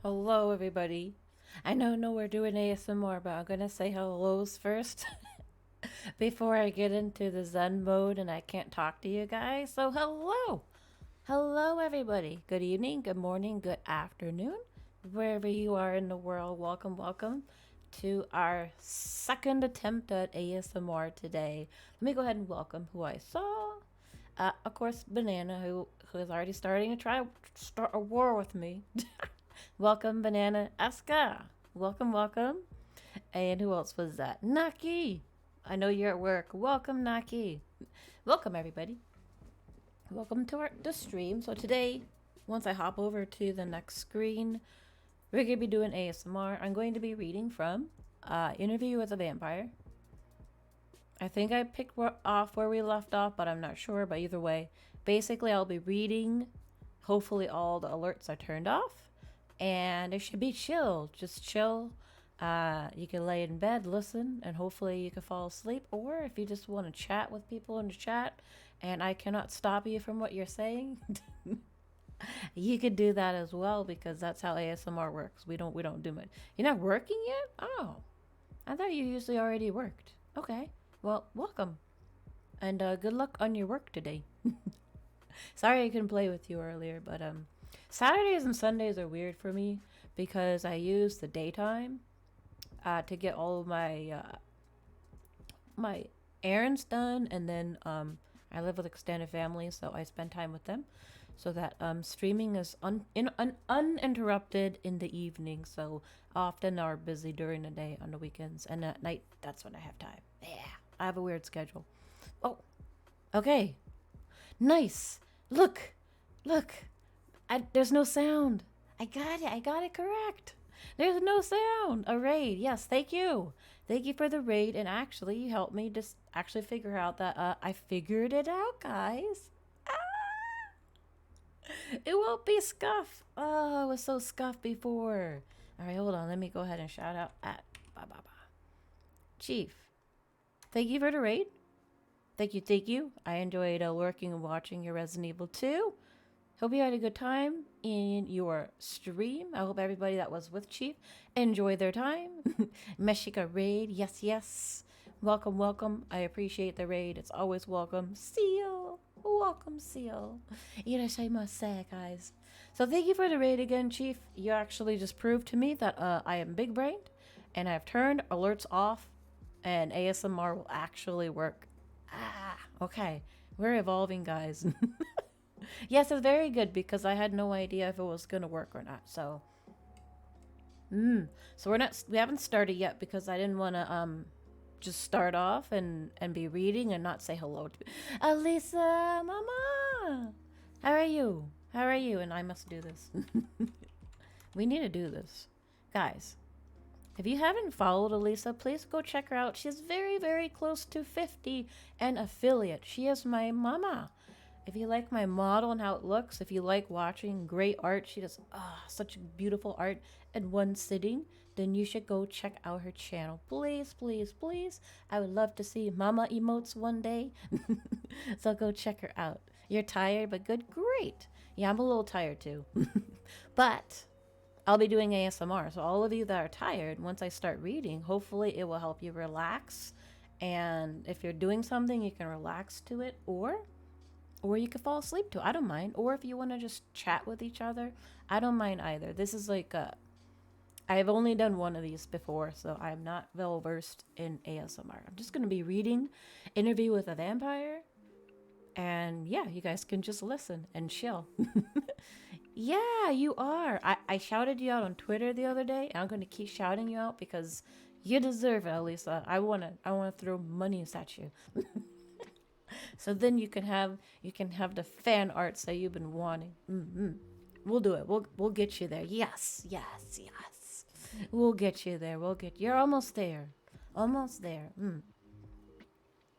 Hello, everybody. I know, no, we're doing ASMR, but I'm gonna say hellos first before I get into the Zen mode and I can't talk to you guys. So, hello. Hello, everybody. Good evening, good morning, good afternoon, wherever you are in the world. Welcome, welcome to our second attempt at ASMR today. Let me go ahead and welcome who I saw. Of course, Banana, who is already starting to start a war with me. Welcome, Banana Aska. Welcome, welcome. And who else was that? Naki. I know you're at work. Welcome, Naki. Welcome, everybody. Welcome to the stream. So today, once I hop over to the next screen, we're gonna be doing ASMR. I'm going to be reading from Interview with a Vampire. I think I picked off where we left off, but I'm not sure. But either way, basically, I'll be reading. Hopefully, all the alerts are turned off, and it should be chill. Just chill. You can lay in bed, listen, and hopefully you can fall asleep. Or if you just want to chat with people in the chat, and I cannot stop you from what you're saying, you could do that as well because that's how ASMR works. We don't do it. You're not working yet? Oh, I thought you usually already worked. Okay. Well, welcome. And good luck on your work today. Sorry I couldn't play with you earlier, but Saturdays and Sundays are weird for me because I use the daytime to get all of my errands done, and then I live with extended family, so I spend time with them, so that streaming is uninterrupted in the evening. So often are busy during the day on the weekends, and at night that's when I have time. Yeah, I have a weird schedule. Oh, okay, nice. Look, look. There's no sound. I got it. I got it correct. There's no sound. A raid. Yes, thank you. Thank you for the raid. And actually, you helped me just actually figure out that I figured it out, guys. Ah, it won't be scuff. Oh, I was so scuffed before. All right, hold on. Let me go ahead and shout out at Chief. Thank you for the raid. Thank you, thank you. I enjoyed lurking and watching your Resident Evil 2. Hope you had a good time in your stream. I hope everybody that was with Chief enjoyed their time. Meshika raid, yes, yes. Welcome, welcome. I appreciate the raid. It's always welcome. Seal, welcome, Seal. Irashaimase, guys. So thank you for the raid again, Chief. You actually just proved to me that I am big brained, and I've turned alerts off, and ASMR will actually work. Ah, okay. We're evolving, guys. Yes, it's very good because I had no idea if it was gonna work or not. So, so we haven't started yet because I didn't want to just start off and be reading and not say hello to Alisa, Mama. How are you? How are you? And I must do this. We need to do this, guys. If you haven't followed Elisa, please go check her out. She's very, very close to 50 and affiliate. She is my mama. If you like my model and how it looks, if you like watching great art, she does such beautiful art in one sitting, then you should go check out her channel. Please, please, please. I would love to see mama emotes one day. So go check her out. You're tired, but good? Great. Yeah, I'm a little tired too. But I'll be doing ASMR. So all of you that are tired, once I start reading, hopefully it will help you relax. And if you're doing something, you can relax to it, or you could fall asleep to it. I don't mind. Or if you want to just chat with each other, I don't mind either. This is like I've only done one of these before, so I'm not well versed in ASMR. I'm just gonna be reading Interview with a Vampire, and yeah, you guys can just listen and chill. Yeah, you are. I shouted you out on Twitter the other day, and I'm gonna keep shouting you out because you deserve it, Elisa. I wanna throw monies at you. So then you can have the fan arts that you've been wanting. We'll do it. We'll get you there. Yes, yes, yes. We'll get you there. You're almost there. Almost there.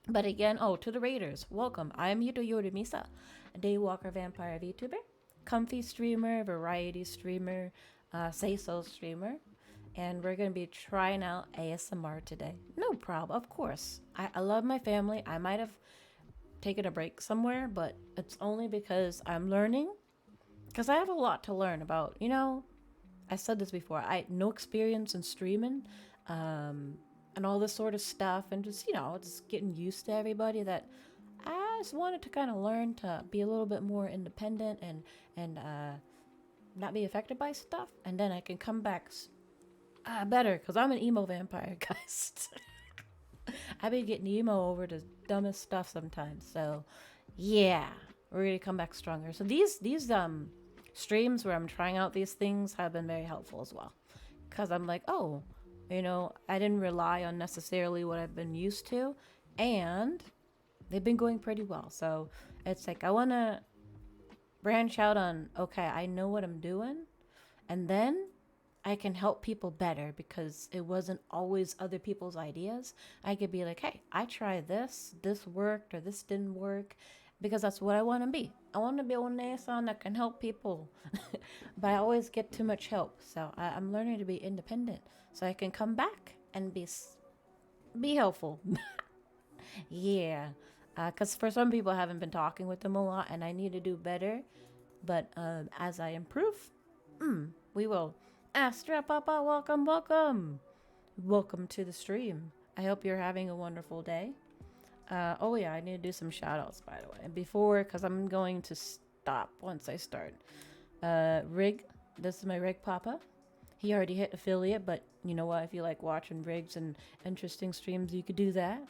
But again, to the Raiders, welcome. I'm Yuto Yorimisa, a Daywalker Vampire VTuber, comfy streamer, variety streamer, say so streamer, and we're gonna be trying out ASMR today. No problem, of course. I love my family. I might have taken a break somewhere, but it's only because I'm learning. Because I have a lot to learn about, I said this before. I no experience in streaming, and all this sort of stuff, and just just getting used to everybody. That I just wanted to kind of learn to be a little bit more independent and not be affected by stuff, and then I can come back better because I'm an emo vampire, guys. I be getting emo over the dumbest stuff sometimes. So, yeah, we're gonna come back stronger. So these streams where I'm trying out these things have been very helpful as well, because I'm like, oh, I didn't rely on necessarily what I've been used to, and they've been going pretty well. So it's like I want to branch out on, okay, I know what I'm doing, and then I can help people better because it wasn't always other people's ideas. I could be like, hey, I tried this worked, or this didn't work, because that's what I want to be. I want to be a Onesan that can help people, but I always get too much help. So I'm learning to be independent so I can come back and be helpful. Yeah, because for some people, I haven't been talking with them a lot, and I need to do better. But as I improve, we will. Astra Papa, welcome, welcome. Welcome to the stream. I hope you're having a wonderful day. Oh yeah, I need to do some shout outs, by the way. And before, because I'm going to stop once I start. Rig, this is my Rig Papa. He already hit affiliate, but you know what? If you like watching rigs and interesting streams, you could do that.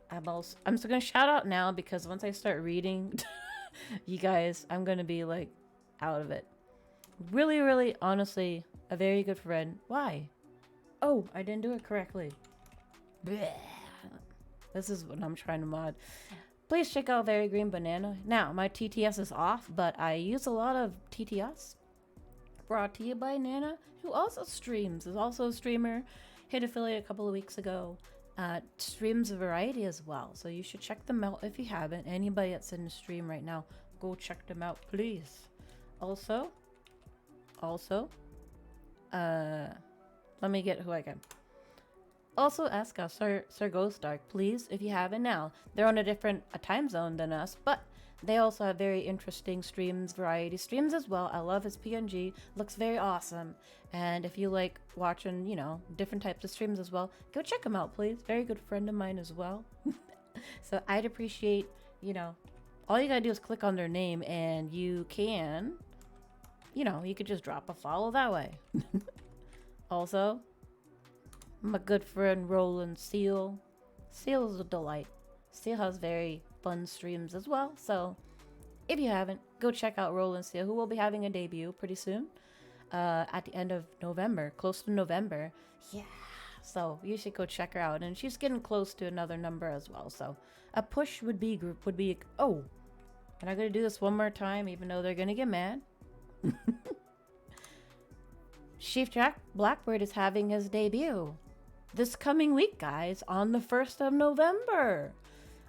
I'm still gonna shout out now because once I start reading, you guys, I'm gonna be like out of it. Really, really, honestly, a very good friend. Why? Oh, I didn't do it correctly. Blech. This is what I'm trying to mod. Please check out Very Green Banana. Now, my TTS is off, but I use a lot of TTS. Brought to you by Nana, who also streams. Is also a streamer. Hit affiliate a couple of weeks ago. Streams a variety as well. So you should check them out if you haven't. Anybody that's in the stream right now, go check them out, please. Also, let me get who I can. Also, ask us, Sir Ghost Dark, please, if you haven't now. They're on a different time zone than us, but they also have very interesting streams, variety streams as well. I love his PNG, looks very awesome. And if you like watching, different types of streams as well, go check him out, please. Very good friend of mine as well. So I'd appreciate, all you gotta do is click on their name and you can, you could just drop a follow that way. Also, my good friend Roland Seal. Seal is a delight. Seal has very fun streams as well. So if you haven't, go check out Roland Seal, who will be having a debut pretty soon. At the end of November, close to November. Yeah. So you should go check her out. And she's getting close to another number as well. So a push would be oh, and I'm gonna do this one more time, even though they're gonna get mad. Chief Jack Blackbird is having his debut this coming week, guys, on the 1st of November.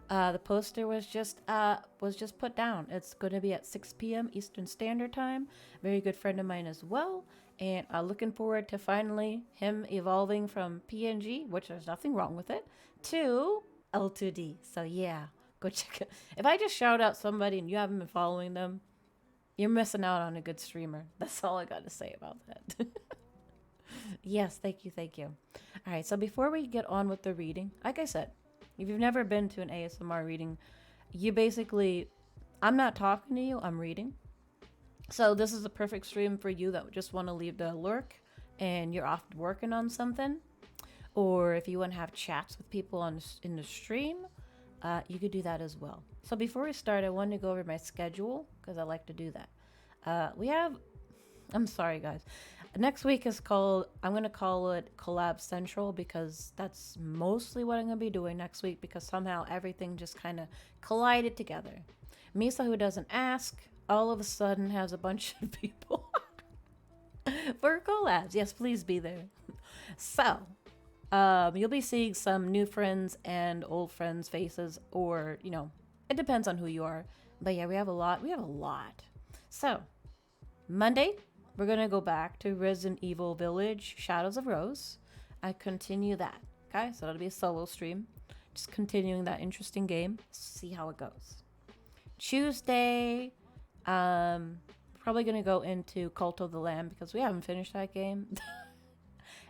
The poster was just put down. It's going to be at 6 p.m. Eastern Standard Time. Very good friend of mine as well. And looking forward to finally him evolving from PNG, which there's nothing wrong with it, to L2D. So yeah, go check it. If I just shout out somebody and you haven't been following them, you're missing out on a good streamer. That's all I got to say about that. Yes, thank you, thank you. All right, so before we get on with the reading, like I said, if you've never been to an ASMR reading, you basically, I'm not talking to you, I'm reading. So this is a perfect stream for you that just want to leave the lurk and you're off working on something. Or if you want to have chats with people in the stream, you could do that as well. So before we start, I wanted to go over my schedule because I like to do that. I'm sorry guys. Next week is I'm going to call it Collab Central because that's mostly what I'm going to be doing next week because somehow everything just kind of collided together. Misa, who doesn't ask, all of a sudden has a bunch of people for collabs. Yes, please be there. So, you'll be seeing some new friends and old friends' faces or, it depends on who you are. But yeah, we have a lot. So, Monday, we're going to go back to Resident Evil Village, Shadows of Rose. I continue that. Okay, so that'll be a solo stream. Just continuing that interesting game. See how it goes. Tuesday, probably probably gonna go into Cult of the Lamb because we haven't finished that game,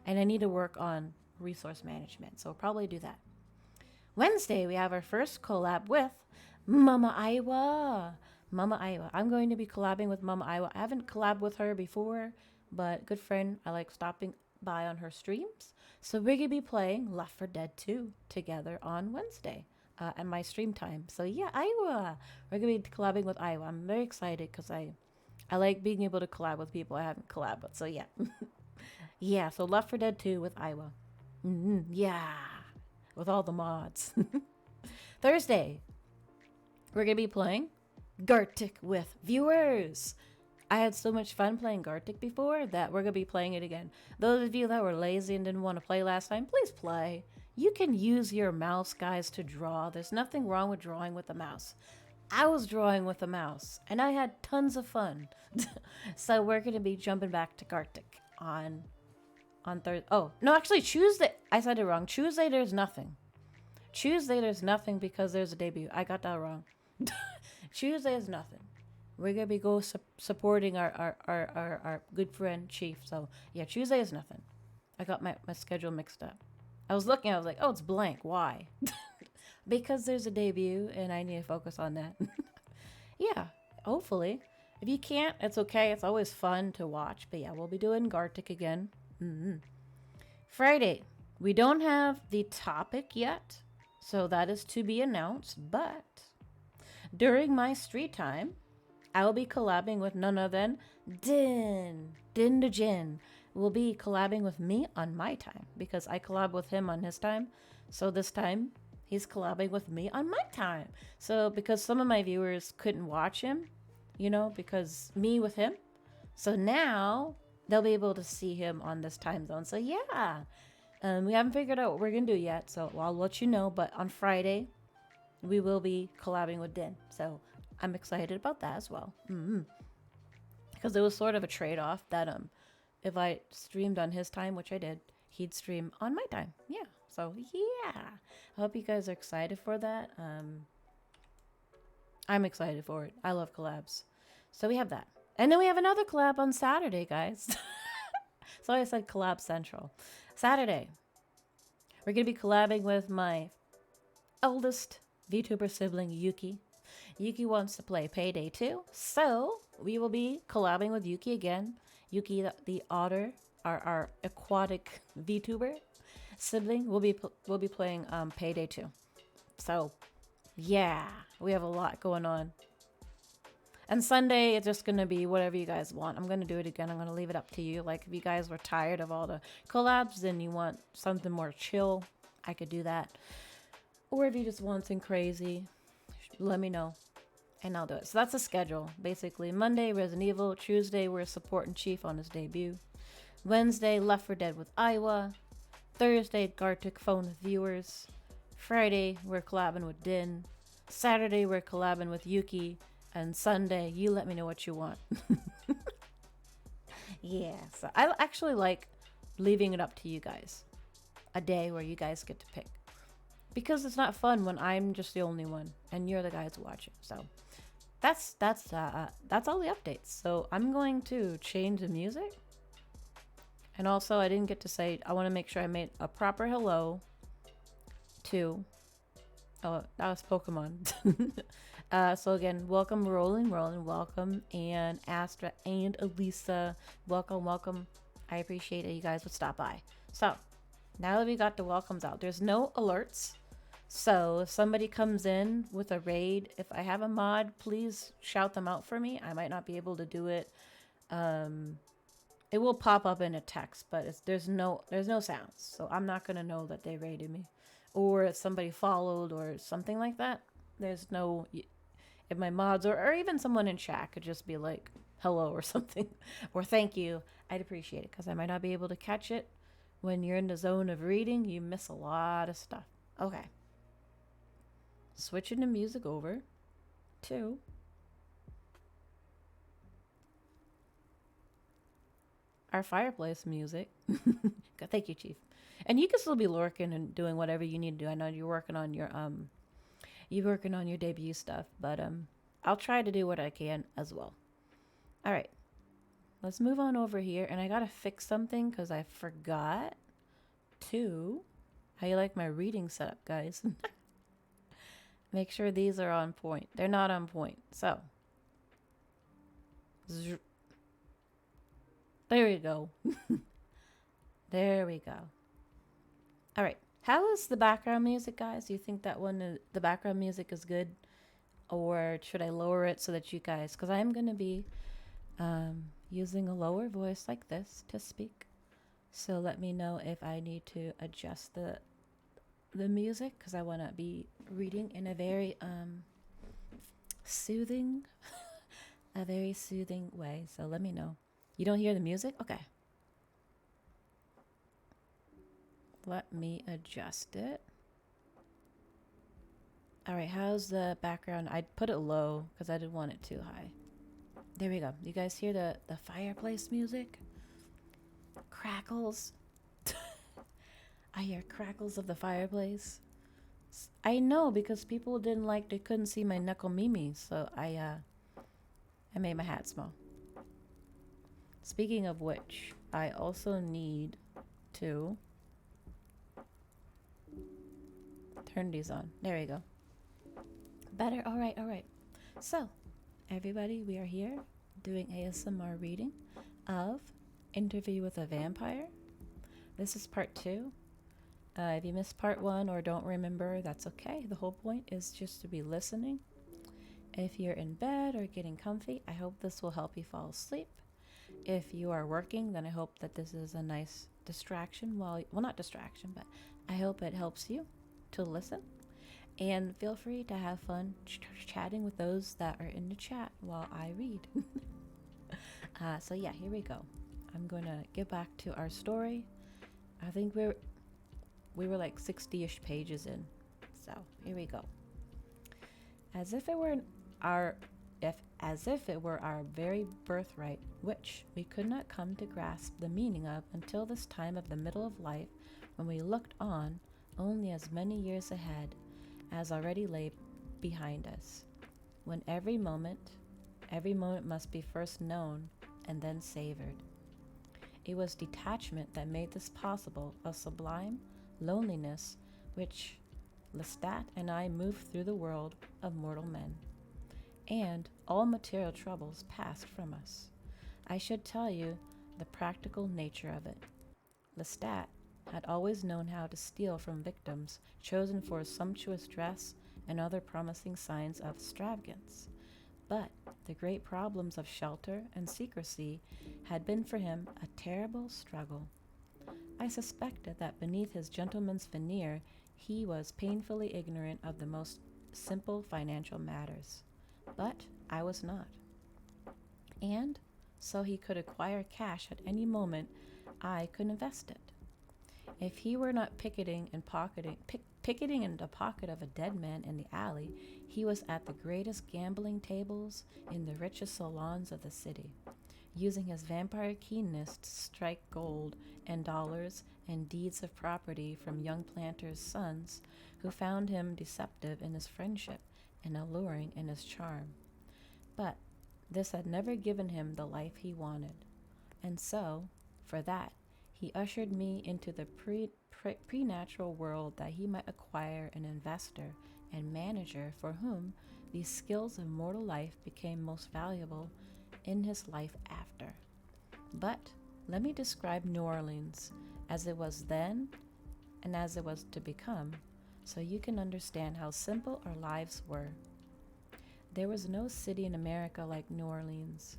and I need to work on resource management. So we'll probably do that. Wednesday, we have our first collab with Mama Iwa. Mama Iwa. I'm going to be collabing with Mama Iwa. I haven't collabed with her before, but good friend. I like stopping by on her streams. So we're going to be playing Left 4 Dead 2 together on Wednesday at my stream time. So yeah, Iwa. We're going to be collabing with Iwa. I'm very excited because I like being able to collab with people I haven't collabed with. So yeah. Yeah, so Left 4 Dead 2 with Iwa. Yeah, with all the mods. Thursday, we're going to be playing Gartic with viewers. I had so much fun playing Gartic before that we're going to be playing it again. Those of you that were lazy and didn't want to play last time, please play. You can use your mouse, guys, to draw. There's nothing wrong with drawing with a mouse. I was drawing with a mouse, and I had tons of fun. So we're going to be jumping back to Gartic on Thursday. Oh, no, actually, Tuesday. I said it wrong. Tuesday, there's nothing. Tuesday, there's nothing because there's a debut. I got that wrong. Tuesday is nothing. We're going to be supporting our good friend Chief. So, yeah, Tuesday is nothing. I got my schedule mixed up. I was looking, I was like, oh, it's blank. Why? Because there's a debut and I need to focus on that. Yeah, hopefully. If you can't, it's okay. It's always fun to watch. But yeah, we'll be doing Gartic again. Friday, we don't have the topic yet. So that is to be announced. But during my street time, I will be collabing with none other than Din. Din the Jin will be collabing with me on my time because I collab with him on his time. So this time, he's collabing with me on my time. So because some of my viewers couldn't watch him, because me with him. So now they'll be able to see him on this time zone. So yeah, we haven't figured out what we're going to do yet. So I'll let you know. But on Friday, we will be collabing with Din. So I'm excited about that as well. Because it was sort of a trade-off that if I streamed on his time, which I did, he'd stream on my time. Yeah. So yeah. I hope you guys are excited for that. I'm excited for it. I love collabs. So we have that. And then we have another collab on Saturday, guys. So I said collab central. Saturday. We're going to be collabing with my eldest VTuber sibling, Yuki. Yuki wants to play Payday 2, so we will be collabing with Yuki again. Yuki, the otter, our aquatic VTuber sibling, will be playing Payday 2. So, yeah, we have a lot going on. And Sunday, it's just going to be whatever you guys want. I'm going to do it again. I'm going to leave it up to you. Like, if you guys were tired of all the collabs and you want something more chill, I could do that. Or if you just want something crazy, let me know and I'll do it. So that's the schedule. Basically, Monday, Resident Evil. Tuesday, we're supporting Chief on his debut. Wednesday, Left 4 Dead with Iwa. Thursday, Gartic phone with viewers. Friday, we're collabing with Din. Saturday, we're collabing with Yuki. And Sunday, you let me know what you want. Yeah, so I actually like leaving it up to you guys. A day where you guys get to pick. Because it's not fun when I'm just the only one and you're the guys watching. So that's all the updates. So I'm going to change the music. And also, I didn't get to say, I want to make sure I made a proper hello to, oh, that was Pokemon. So again, welcome Roland, welcome, and Astra and Elisa, welcome. I appreciate that you guys would stop by. So now that we got the welcomes out, there's no alerts. So if somebody comes in with a raid, if I have a mod, please shout them out for me. I might not be able to do it. It will pop up in a text, but there's no sounds. So I'm not going to know that they raided me. Or if somebody followed or something like that. There's no... If my mods or even someone in chat could just be like, hello or something. Or thank you. I'd appreciate it because I might not be able to catch it. When you're in the zone of reading, you miss a lot of stuff. Okay. Switching the music over to our fireplace music. Thank you, Chief. And you can still be lurking and doing whatever you need to do. I know you're working on your debut stuff, but I'll try to do what I can as well. All right, let's move on over here. And I gotta fix something because I forgot to. How you like my reading setup, guys? Make sure these are on point. They're not on point. So, there we go. There we go. All right. How is the background music, guys? Do you think that the background music is good? Or should I lower it so that you guys, because I am going to be using a lower voice like this to speak. So let me know if I need to adjust the music because I want to be reading in a very soothing, a very soothing way. So let me know. You don't hear the music? Okay. Let me adjust it. All right, how's the background? I put it low because I didn't want it too high. There we go. You guys hear the fireplace music? Crackles. I hear crackles of the fireplace. I know because people they couldn't see my knuckle mimi, so I made my hat small. Speaking of which, I also need to turn these on. There we go. Better. All right, all right. So, everybody, we are here doing ASMR reading of Interview with a Vampire. This is part 2. If you missed part 1 or don't remember, that's okay. The whole point is just to be listening. If you're in bed or getting comfy, I hope this will help you fall asleep. If you are working, then I hope that this is a nice distraction well, not distraction, but I hope it helps you to listen. And feel free to have fun chatting with those that are in the chat while I read. So yeah, here we go. I'm going to get back to our story. I think we were like 60-ish pages in. So here we go. As if it were our very birthright, which we could not come to grasp the meaning of until this time of the middle of life, when we looked on only as many years ahead as already lay behind us, when every moment must be first known and then savored. It was detachment that made this possible, a sublime loneliness which Lestat and I moved through the world of mortal men, and all material troubles passed from us. I should tell you the practical nature of it. Lestat had always known how to steal from victims chosen for sumptuous dress and other promising signs of extravagance. But the great problems of shelter and secrecy had been for him a terrible struggle. I suspected that beneath his gentleman's veneer he was painfully ignorant of the most simple financial matters. But I was not. And so he could acquire cash at any moment, I could invest it. If he were not picketing in the pocket of a dead man in the alley, he was at the greatest gambling tables in the richest salons of the city, using his vampire keenness to strike gold and dollars and deeds of property from young planters' sons who found him deceptive in his friendship and alluring in his charm. But this had never given him the life he wanted, and so, for that, he ushered me into the preternatural world that he might acquire an investor and manager for whom these skills of mortal life became most valuable in his life after. But let me describe New Orleans as it was then and as it was to become, so you can understand how simple our lives were. There was no city in America like New Orleans.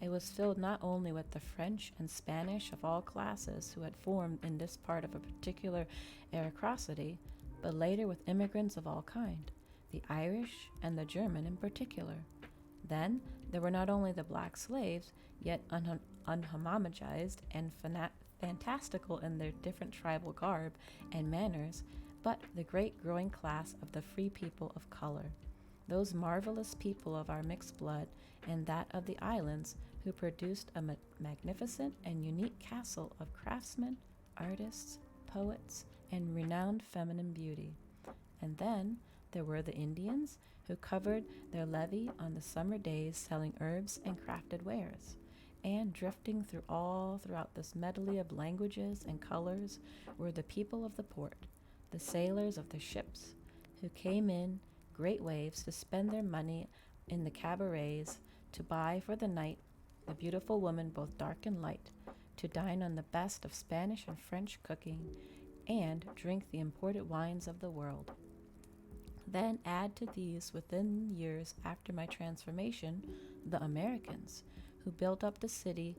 It was filled not only with the French and Spanish of all classes who had formed in this part of a particular aristocracy, but later with immigrants of all kind, the Irish and the German in particular. Then there were not only the black slaves, yet unhomogenized and fantastical in their different tribal garb and manners, but the great growing class of the free people of color, those marvelous people of our mixed blood and that of the islands, who produced a magnificent and unique castle of craftsmen, artists, poets, and renowned feminine beauty. And then There were the Indians, who covered their levee on the summer days selling herbs and crafted wares. And drifting throughout this medley of languages and colors were the people of the port, the sailors of the ships, who came in great waves to spend their money in the cabarets, to buy for the night a beautiful woman both dark and light, to dine on the best of Spanish and French cooking, and drink the imported wines of the world. Then add to these, within years after my transformation, the Americans, who built up the city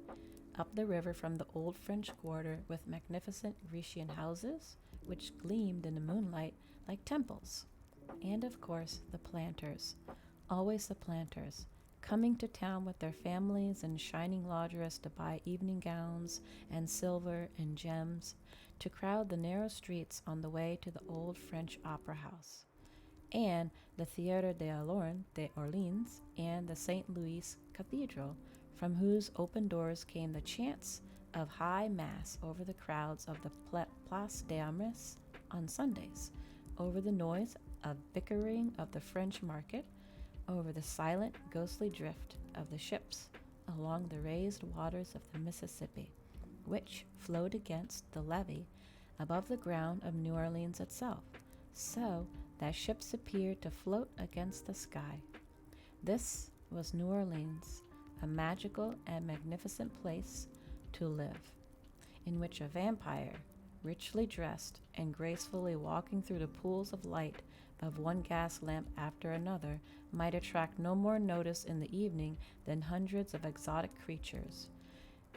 up the river from the old French quarter with magnificent Grecian houses, which gleamed in the moonlight like temples. And of course, the planters, always the planters, coming to town with their families in shining lodgeries to buy evening gowns and silver and gems, to crowd the narrow streets on the way to the old French opera house, and the Theatre d'Orleans and the St. Louis Cathedral, from whose open doors came the chants of high mass over the crowds of the Place d'Armes on Sundays, over the noise of bickering of the French market, over the silent, ghostly drift of the ships along the raised waters of the Mississippi, which flowed against the levee above the ground of New Orleans itself, so that ships appeared to float against the sky. This was New Orleans, a magical and magnificent place to live, in which a vampire, richly dressed and gracefully walking through the pools of light of one gas lamp after another, might attract no more notice in the evening than hundreds of exotic creatures.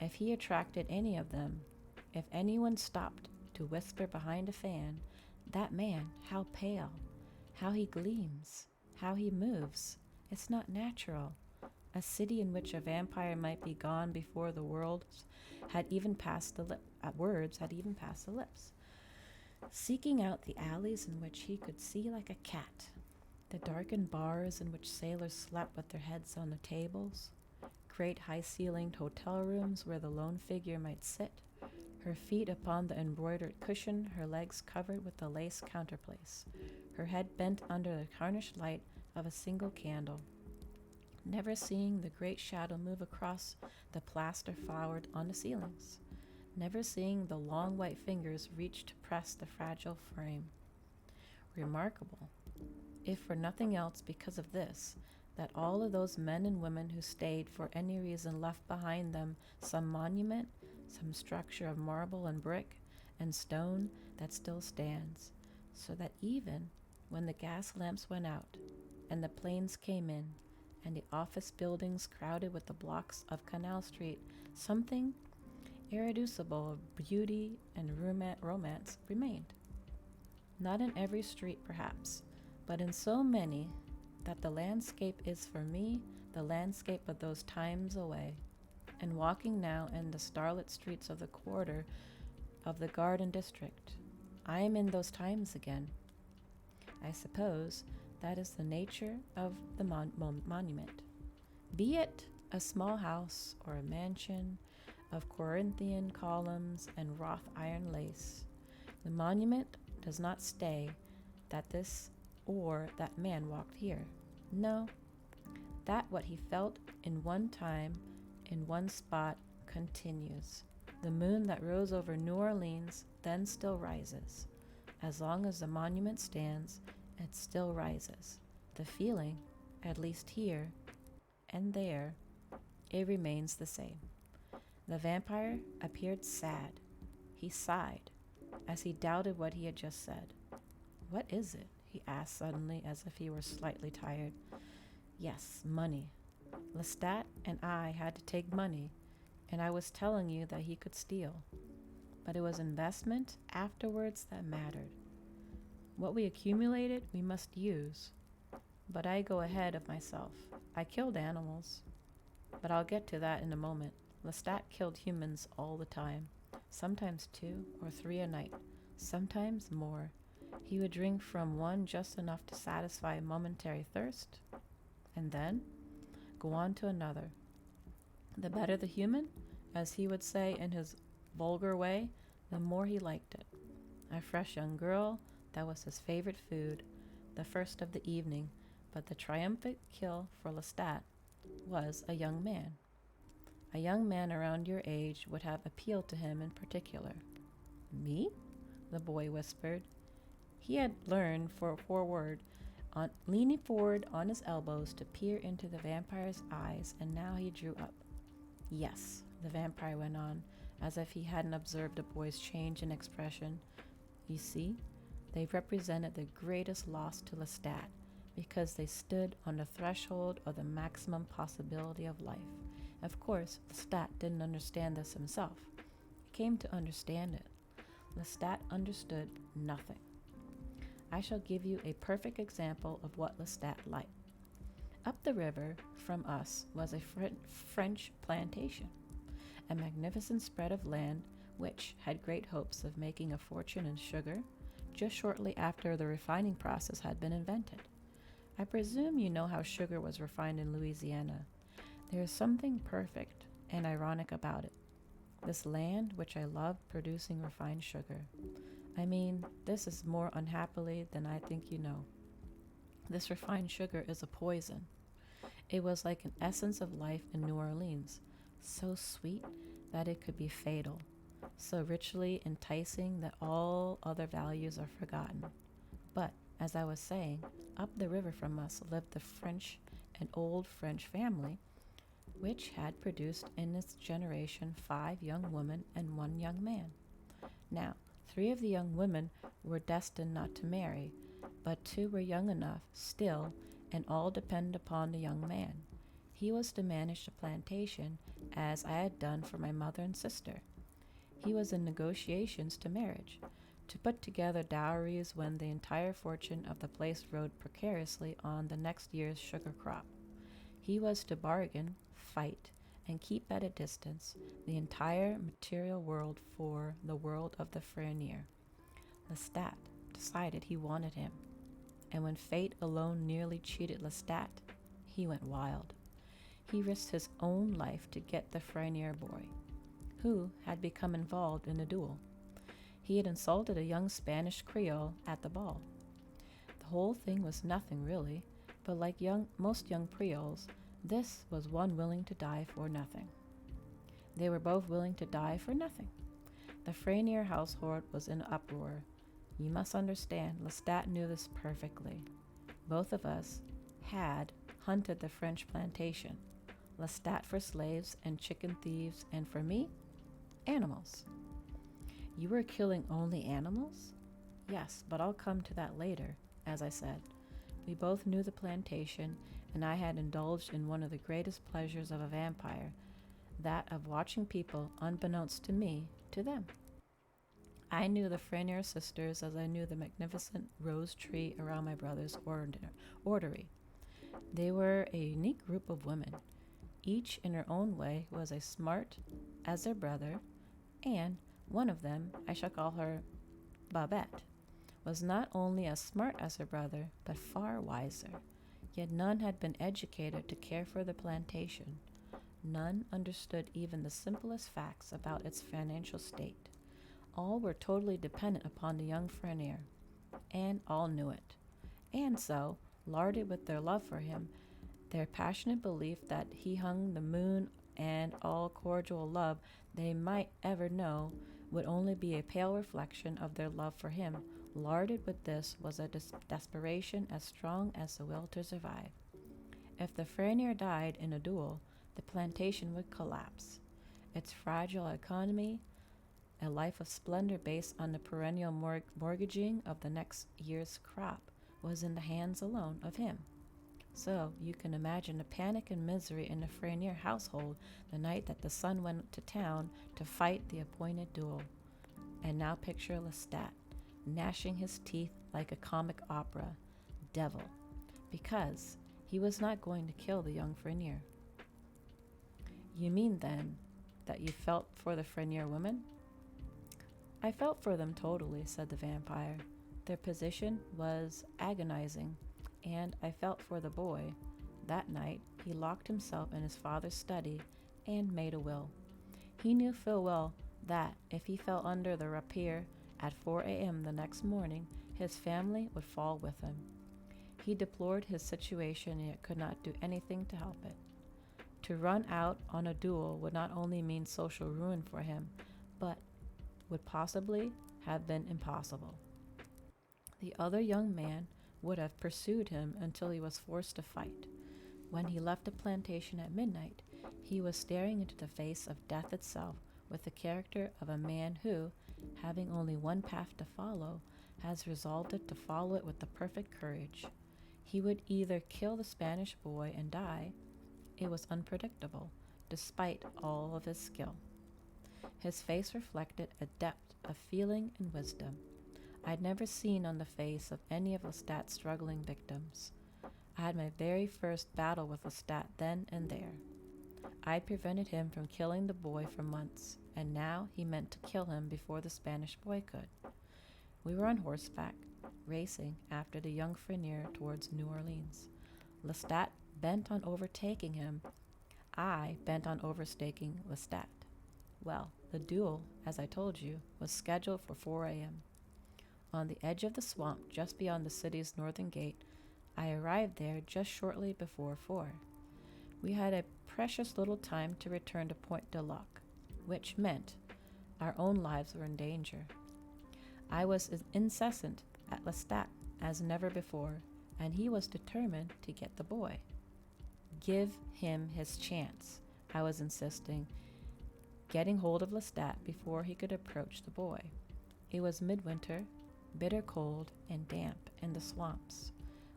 If he attracted any of them, if anyone stopped to whisper behind a fan, that man, how pale, how he gleams, how he moves. It's not natural. A city in which a vampire might be gone before the words had even passed the lips, seeking out the alleys in which he could see like a cat, the darkened bars in which sailors slept with their heads on the tables, great high-ceilinged hotel rooms where the lone figure might sit, her feet upon the embroidered cushion, her legs covered with the lace counterplace, her head bent under the tarnished light of a single candle, never seeing the great shadow move across the plaster flowered on the ceilings, never seeing the long white fingers reach to press the fragile frame. Remarkable, if for nothing else because of this, that all of those men and women who stayed for any reason left behind them some monument, some structure of marble and brick and stone that still stands, so that even when the gas lamps went out and the planes came in and the office buildings crowded with the blocks of Canal Street, something irreducible of beauty and romance remained. Not in every street, perhaps, but in so many that the landscape is for me the landscape of those times away. And walking now in the starlit streets of the quarter of the Garden District, I am in those times again. I suppose that is the nature of the monument. Be it a small house or a mansion of Corinthian columns and wrought iron lace, the monument does not stay that this or that man walked here. No, that what he felt in one time, in one spot, continues. The moon that rose over New Orleans then still rises. As long as the monument stands, it still rises. The feeling, at least here and there, it remains the same. The vampire appeared sad. He sighed, as he doubted what he had just said. "What is it?" he asked suddenly, as if he were slightly tired. "Yes, money. Lestat and I had to take money, and I was telling you that he could steal. But it was investment afterwards that mattered. What we accumulated, we must use. But I go ahead of myself. I killed animals. But I'll get to that in a moment. Lestat killed humans all the time, sometimes 2 or 3 a night, sometimes more. He would drink from one just enough to satisfy a momentary thirst, and then go on to another. The better the human, as he would say in his vulgar way, the more he liked it. A fresh young girl, that was his favorite food. the first of the evening, but the triumphant kill for Lestat was a young man. A young man around your age would have appealed to him in particular. Me? The boy whispered. He had learned leaning forward on his elbows to peer into the vampire's eyes, and now he drew up. Yes, the vampire went on, as if he hadn't observed the boy's change in expression. You see, they represented the greatest loss to Lestat, because they stood on the threshold of the maximum possibility of life. Of course, Lestat didn't understand this himself. He came to understand it. Lestat understood nothing. I shall give you a perfect example of what Lestat liked. Up the river from us was a French plantation, a magnificent spread of land which had great hopes of making a fortune in sugar just shortly after the refining process had been invented. I presume you know how sugar was refined in Louisiana. There is something perfect and ironic about it. This land, which I loved producing refined sugar. I mean, this is more unhappily than I think you know. This refined sugar is a poison. It was like an essence of life in New Orleans, so sweet that it could be fatal, so richly enticing that all other values are forgotten. But, as I was saying, up the river from us lived an old French family, which had produced in its generation 5 young women and 1 young man. Now, 3 of the young women were destined not to marry, but 2 were young enough still, and all depended upon the young man. He was to manage the plantation, as I had done for my mother and sister. He was in negotiations to marriage, to put together dowries when the entire fortune of the place rode precariously on the next year's sugar crop. He was to bargain, fight, and keep at a distance the entire material world for the world of the Frenier. Lestat decided he wanted him, and when fate alone nearly cheated Lestat, he went wild. He risked his own life to get the Frenier boy, who had become involved in a duel. He had insulted a young Spanish Creole at the ball. The whole thing was nothing really, but like most young Creoles, this was one willing to die for nothing. They were both willing to die for nothing. The Frenier household was in uproar. You must understand, Lestat knew this perfectly. Both of us had hunted the French plantation. Lestat for slaves and chicken thieves, and for me, animals. You were killing only animals? Yes, but I'll come to that later, as I said. We both knew the plantation, and I had indulged in one of the greatest pleasures of a vampire, that of watching people, unbeknownst to me, to them. I knew the Frenier sisters as I knew the magnificent rose tree around my brother's orrery. They were a unique group of women. Each in her own way was as smart as their brother, and one of them, I shall call her Babette, was not only as smart as her brother, but far wiser. Yet none had been educated to care for the plantation. None understood even the simplest facts about its financial state. All were totally dependent upon the young Frenier, and all knew it. And so, larded with their love for him, their passionate belief that he hung the moon, and all cordial love they might ever know would only be a pale reflection of their love for him, larded with this was a desperation as strong as the will to survive. If the Frenier died in a duel, the plantation would collapse. Its fragile economy, a life of splendor based on the perennial mortgaging of the next year's crop, was in the hands alone of him. So you can imagine the panic and misery in the Frenier household the night that the son went to town to fight the appointed duel. And now picture Lestat, gnashing his teeth like a comic opera devil, because he was not going to kill the young Frenier. You mean, then, that you felt for the Frenier women? I felt for them totally, said the vampire. Their position was agonizing, and I felt for the boy. That night, he locked himself in his father's study and made a will. He knew full well that if he fell under the rapier at 4 a.m. the next morning, his family would fall with him. He deplored his situation yet could not do anything to help it. To run out on a duel would not only mean social ruin for him, but would possibly have been impossible. The other young man would have pursued him until he was forced to fight. When he left the plantation at midnight, he was staring into the face of death itself with the character of a man who, having only one path to follow, has resolved it to follow it with the perfect courage. He would either kill the Spanish boy and die. It was unpredictable, despite all of his skill. His face reflected a depth of feeling and wisdom I'd never seen on the face of any of Lestat's struggling victims. I had my very first battle with Lestat then and there. I'd prevented him from killing the boy for months, and now he meant to kill him before the Spanish boy could. We were on horseback, racing after the young Frenier towards New Orleans. Lestat bent on overtaking him. I bent on overtaking Lestat. Well, the duel, as I told you, was scheduled for 4 a.m. On the edge of the swamp just beyond the city's northern gate, I arrived there just shortly before 4. We had a precious little time to return to Point de Lac, which meant our own lives were in danger. I was as incessant at Lestat as never before, and he was determined to get the boy. Give him his chance, I was insisting, getting hold of Lestat before he could approach the boy. It was midwinter, bitter cold and damp in the swamps,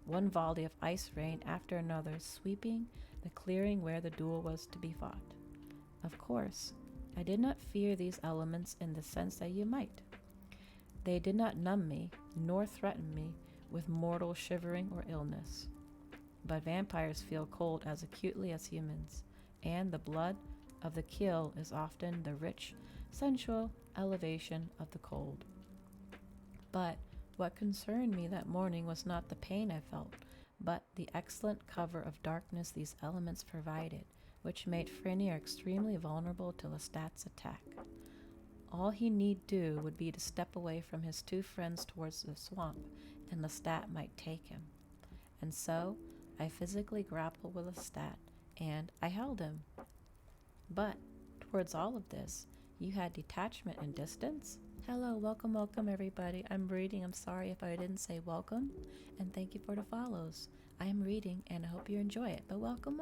one volley of ice rain after another sweeping the clearing where the duel was to be fought. Of course, I did not fear these elements in the sense that you might. They did not numb me, nor threaten me with mortal shivering or illness. But vampires feel cold as acutely as humans, and the blood of the kill is often the rich, sensual elevation of the cold. But what concerned me that morning was not the pain I felt, but the excellent cover of darkness these elements provided, which made Frenier extremely vulnerable to Lestat's attack. All he need do would be to step away from his two friends towards the swamp, and Lestat might take him. And so I physically grappled with Lestat, and I held him. But towards all of this, you had detachment and distance? Hello, welcome everybody. I'm reading. I'm sorry if I didn't say welcome, and thank you for the follows. I am reading, and I hope you enjoy it, but welcome.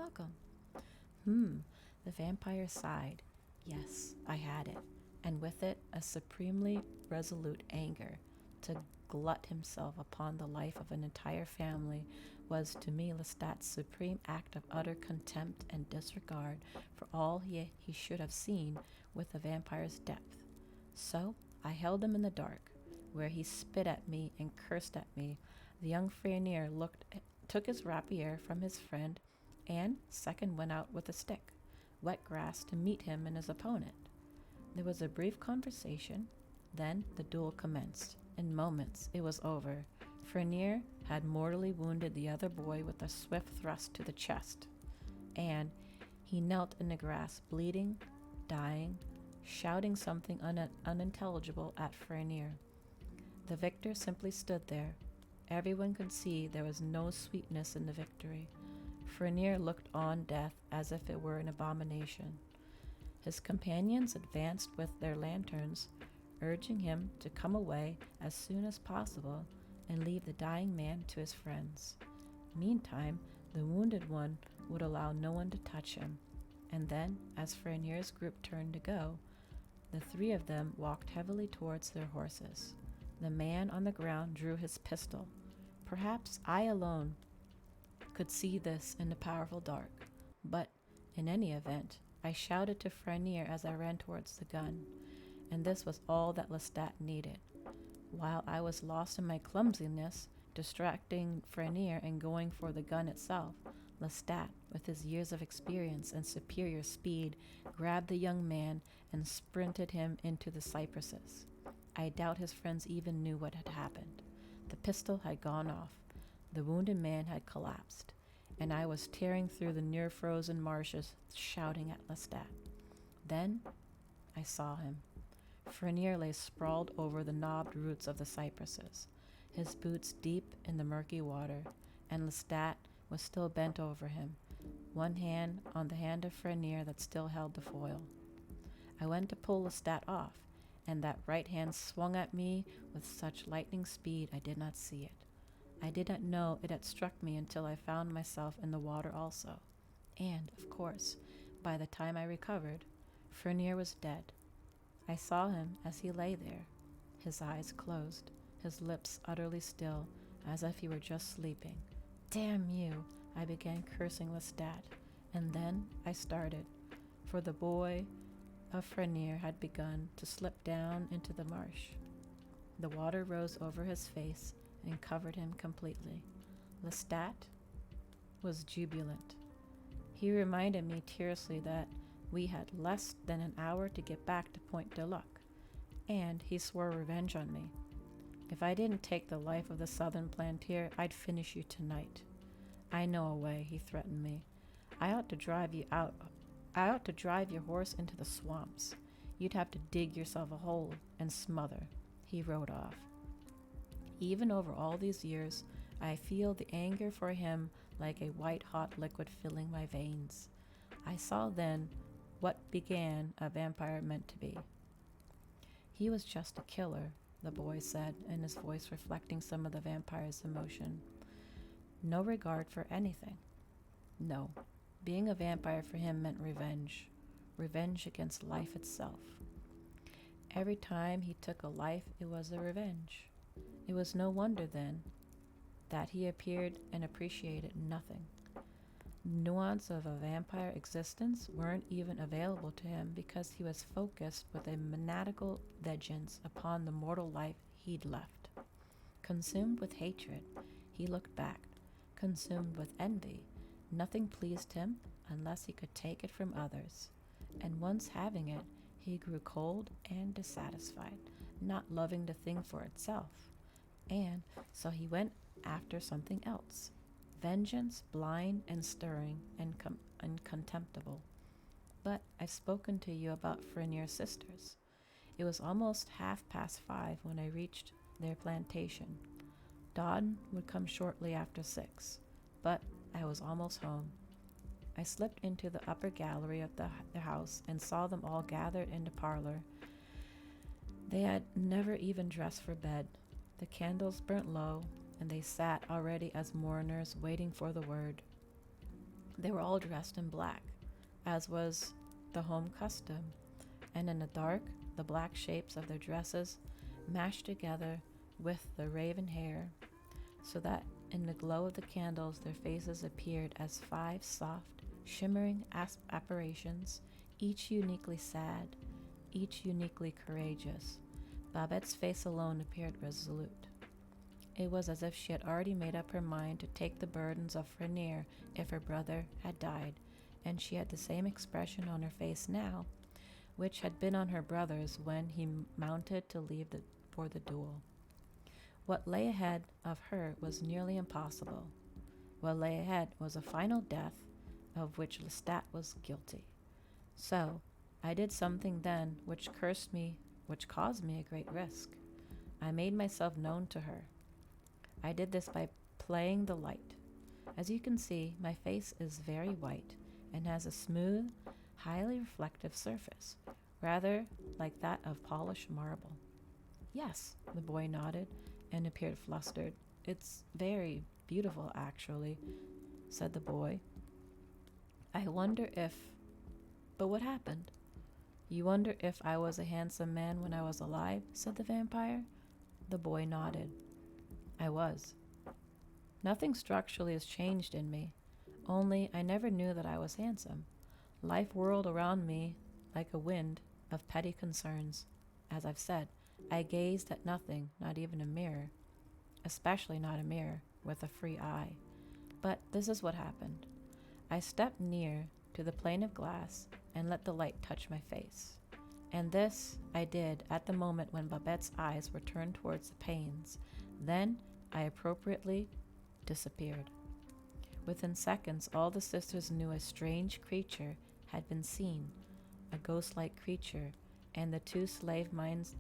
The vampire sighed. Yes, I had it, and with it a supremely resolute anger. To glut himself upon the life of an entire family was to me Lestat's supreme act of utter contempt and disregard for all he should have seen with a vampire's depth. So I held him in the dark, where he spit at me and cursed at me. The young Frenier took his rapier from his friend, and second went out with a stick, wet grass, to meet him and his opponent. There was a brief conversation, then the duel commenced. In moments, it was over. Frenier had mortally wounded the other boy with a swift thrust to the chest, and he knelt in the grass, bleeding, dying, shouting something unintelligible at Frenier. The victor simply stood there. Everyone could see there was no sweetness in the victory. Frenier looked on death as if it were an abomination. His companions advanced with their lanterns, urging him to come away as soon as possible and leave the dying man to his friends. Meantime, the wounded one would allow no one to touch him, and then, as Frenier's group turned to go, the three of them walked heavily towards their horses. The man on the ground drew his pistol. Perhaps I alone could see this in the powerful dark, but in any event, I shouted to Frenier as I ran towards the gun, and this was all that Lestat needed. While I was lost in my clumsiness, distracting Frenier and going for the gun itself, Lestat, with his years of experience and superior speed, grabbed the young man and sprinted him into the cypresses. I doubt his friends even knew what had happened. The pistol had gone off. The wounded man had collapsed, and I was tearing through the near-frozen marshes, shouting at Lestat. Then I saw him. Frenier lay sprawled over the knobbed roots of the cypresses, his boots deep in the murky water, and Lestat was still bent over him, one hand on the hand of Frenier that still held the foil. I went to pull Lestat off, and that right hand swung at me with such lightning speed I did not see it. I did not know it had struck me until I found myself in the water also. And, of course, by the time I recovered, Frenier was dead. I saw him as he lay there, his eyes closed, his lips utterly still, as if he were just sleeping. Damn you! I began cursing Lestat, and then I started, for the boy of Frenier had begun to slip down into the marsh. The water rose over his face and covered him completely. Lestat was jubilant. He reminded me tearfully that we had less than an hour to get back to Point de Luc, and he swore revenge on me. If I didn't take the life of the southern plantier, I'd finish you tonight. I know a way, he threatened me. I ought to drive your horse into the swamps. You'd have to dig yourself a hole and smother. He rode off. Even over all these years, I feel the anger for him like a white-hot liquid filling my veins. I saw then what began a vampire meant to be. He was just a killer, the boy said, in his voice reflecting some of the vampire's emotion. No regard for anything. No, being a vampire for him meant revenge. Revenge against life itself. Every time he took a life, it was a revenge. It was no wonder, then, that he appeared and appreciated nothing. Nuance of a vampire existence weren't even available to him because he was focused with a maniacal vengeance upon the mortal life he'd left. Consumed with hatred, he looked back, consumed with envy. Nothing pleased him unless he could take it from others, and once having it, he grew cold and dissatisfied, not loving the thing for itself, and so he went after something else. Vengeance, blind and stirring and contemptible. But I've spoken to you about Frenier's sisters. It was almost 5:30 when I reached their plantation. Dawn would come shortly after 6, but I was almost home. I slipped into the upper gallery of the house and saw them all gathered in the parlor. They had never even dressed for bed. The candles burnt low, and they sat already as mourners waiting for the word. They were all dressed in black, as was the home custom, and in the dark, the black shapes of their dresses mashed together with the raven hair, so that in the glow of the candles their faces appeared as 5 soft, shimmering apparitions, each uniquely sad, each uniquely courageous. Babette's face alone appeared resolute. It was as if she had already made up her mind to take the burdens of Frenier if her brother had died, and she had the same expression on her face now, which had been on her brother's when he mounted to leave for the duel. What lay ahead of her was nearly impossible. What lay ahead was a final death of which Lestat was guilty. So, I did something then which caused me a great risk. I made myself known to her. I did this by playing the light. As you can see, my face is very white and has a smooth, highly reflective surface, rather like that of polished marble. Yes, the boy nodded and appeared flustered. It's very beautiful, actually, said the boy. I wonder if... But what happened? You wonder if I was a handsome man when I was alive, said the vampire. The boy nodded. I was. Nothing structurally has changed in me, only I never knew that I was handsome. Life whirled around me like a wind of petty concerns. As I've said, I gazed at nothing, not even a mirror, especially not a mirror with a free eye. But this is what happened. I stepped near to the pane of glass and let the light touch my face. And this I did at the moment when Babette's eyes were turned towards the panes. Then I appropriately disappeared. Within seconds, all the sisters knew a strange creature had been seen, a ghost-like creature, and the 2 slave maids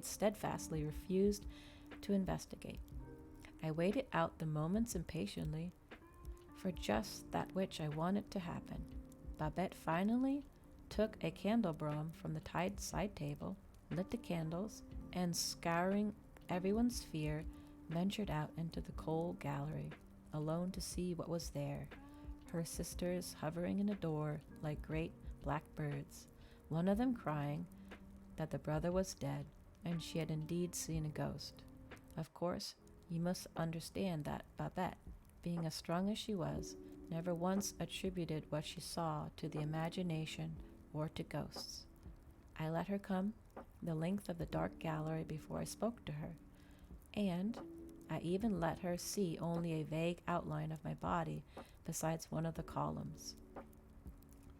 steadfastly refused to investigate. I waited out the moments impatiently for just that which I wanted to happen. Babette finally took a candelabrum from the tied side table, lit the candles, and scouring everyone's fear, ventured out into the cold gallery, alone to see what was there. Her sisters hovering in the door like great black birds, one of them crying that the brother was dead, and she had indeed seen a ghost. Of course, you must understand that Babette, being as strong as she was, never once attributed what she saw to the imagination or to ghosts. I let her come the length of the dark gallery before I spoke to her, and I even let her see only a vague outline of my body besides one of the columns.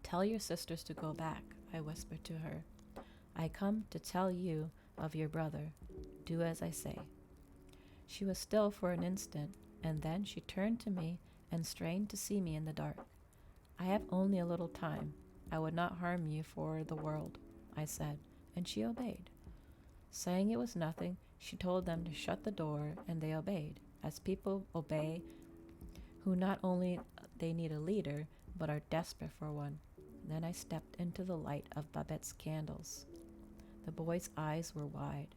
Tell your sisters to go back, I whispered to her. I come to tell you of your brother. Do as I say. She was still for an instant, and then she turned to me and strained to see me in the dark. I have only a little time. I would not harm you for the world, I said, and she obeyed. Saying it was nothing, she told them to shut the door, and they obeyed, as people obey who not only they need a leader, but are desperate for one. Then I stepped into the light of Babette's candles. The boy's eyes were wide.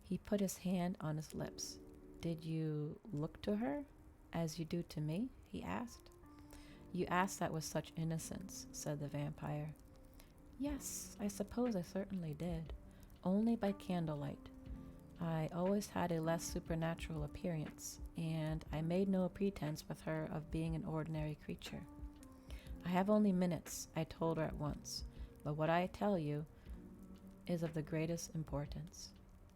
He put his hand on his lips. Did you look to her as you do to me? He asked. You asked that with such innocence, said the vampire. Yes, I suppose I certainly did. Only by candlelight. I always had a less supernatural appearance, and I made no pretense with her of being an ordinary creature. I have only minutes, I told her at once, but what I tell you is of the greatest importance.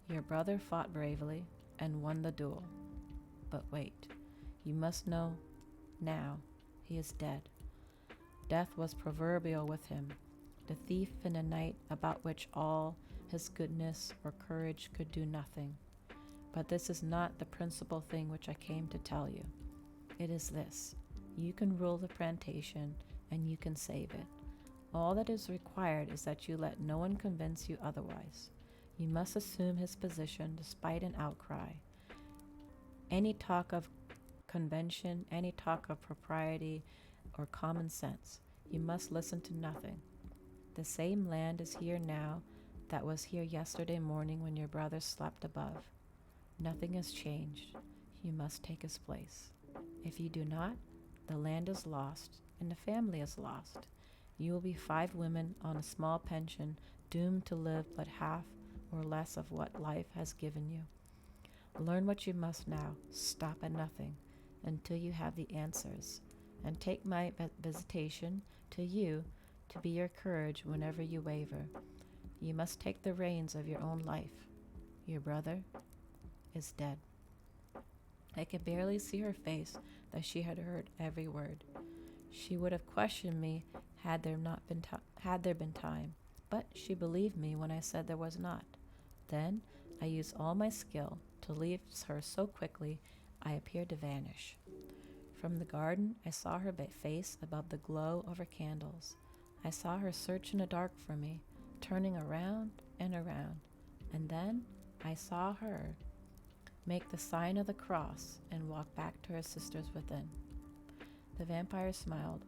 Your brother fought bravely and won the duel. But wait, you must know now he is dead. Death was proverbial with him, the thief in the night about which all his goodness or courage could do nothing. But this is not the principal thing which I came to tell you. It is this. You can rule the plantation, and you can save it. All that is required is that you let no one convince you otherwise. You must assume his position despite an outcry. Any talk of convention, any talk of propriety or common sense, you must listen to nothing. The same land is here now that was here yesterday morning when your brother slept above. Nothing has changed. You must take his place. If you do not, the land is lost and the family is lost. You will be 5 women on a small pension, doomed to live but half or less of what life has given you. Learn what you must now. Stop at nothing until you have the answers, and take my visitation to you to be your courage whenever you waver. You must take the reins of your own life. Your brother is dead. I could barely see her face, that she had heard every word. She would have questioned me had there been time, but she believed me when I said there was not. Then I used all my skill to leave her so quickly I appeared to vanish. From the garden I saw her face above the glow of her candles. I saw her search in the dark for me, turning around and around, and then I saw her make the sign of the cross and walk back to her sisters within. The vampire smiled.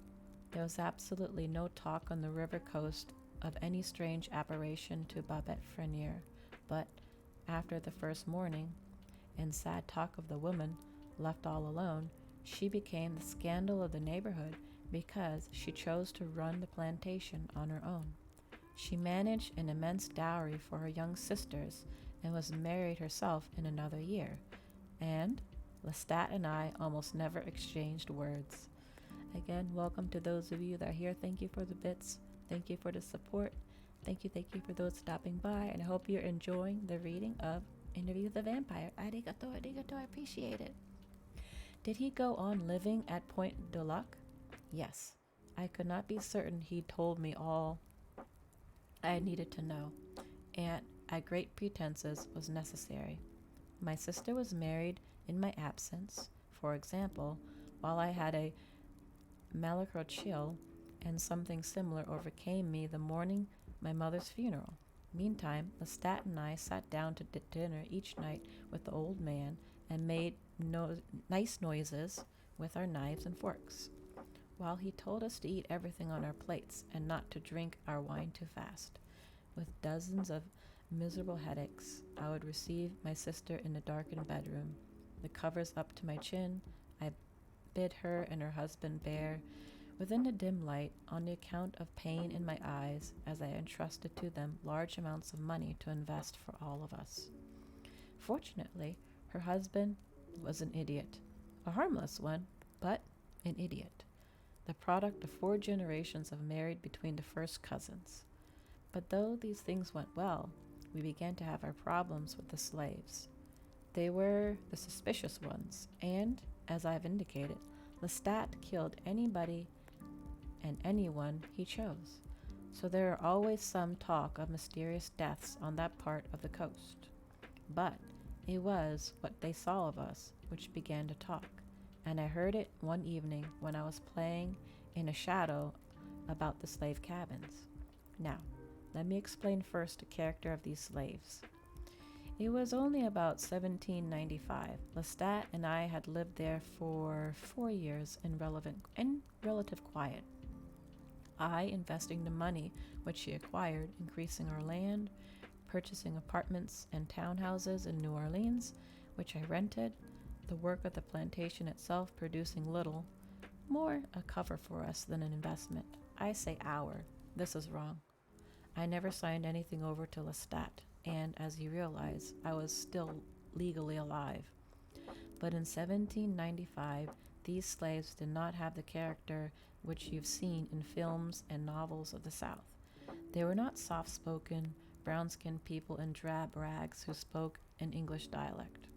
There was absolutely no talk on the river coast of any strange apparition to Babette Frenier, but after the first morning, and sad talk of the woman left all alone, she became the scandal of the neighborhood because she chose to run the plantation on her own. She managed an immense dowry for her young sisters and was married herself in another year, and Lestat and I almost never exchanged words. Again, welcome to those of you that are here. Thank you for the bits. Thank you for the support. Thank you for those stopping by, and I hope you're enjoying the reading of Interview with the Vampire. Arigato, I appreciate it. Did he go on living at Point de Luc? Yes. I could not be certain he told me all I needed to know, and at great pretenses was necessary. My sister was married in my absence, for example, while I had a malacro chill, and something similar overcame me the morning my mother's funeral. Meantime, Lestat and I sat down to dinner each night with the old man, and made nice noises with our knives and forks, while he told us to eat everything on our plates and not to drink our wine too fast. With dozens of miserable headaches, I would receive my sister in a darkened bedroom, the covers up to my chin. I bid her and her husband bear within the dim light on the account of pain in my eyes as I entrusted to them large amounts of money to invest for all of us. Fortunately, her husband was an idiot, a harmless one, but an idiot, the product of 4 generations of married between the first cousins. But though these things went well, we began to have our problems with the slaves. They were the suspicious ones, and, as I've indicated, Lestat killed anybody and anyone he chose. So there are always some talk of mysterious deaths on that part of the coast. But it was what they saw of us which began to talk, and I heard it one evening when I was playing in a shadow about the slave cabins. Now, let me explain first the character of these slaves. It was only about 1795. Lestat and I had lived there for 4 years in relative quiet. I investing the money which she acquired, increasing our land, purchasing apartments and townhouses in New Orleans, which I rented, the work of the plantation itself producing little, more a cover for us than an investment. I say our. This is wrong. I never signed anything over to Lestat, and as you realize, I was still legally alive. But in 1795, these slaves did not have the character which you've seen in films and novels of the South. They were not soft-spoken, brown-skinned people in drab rags who spoke an English dialect.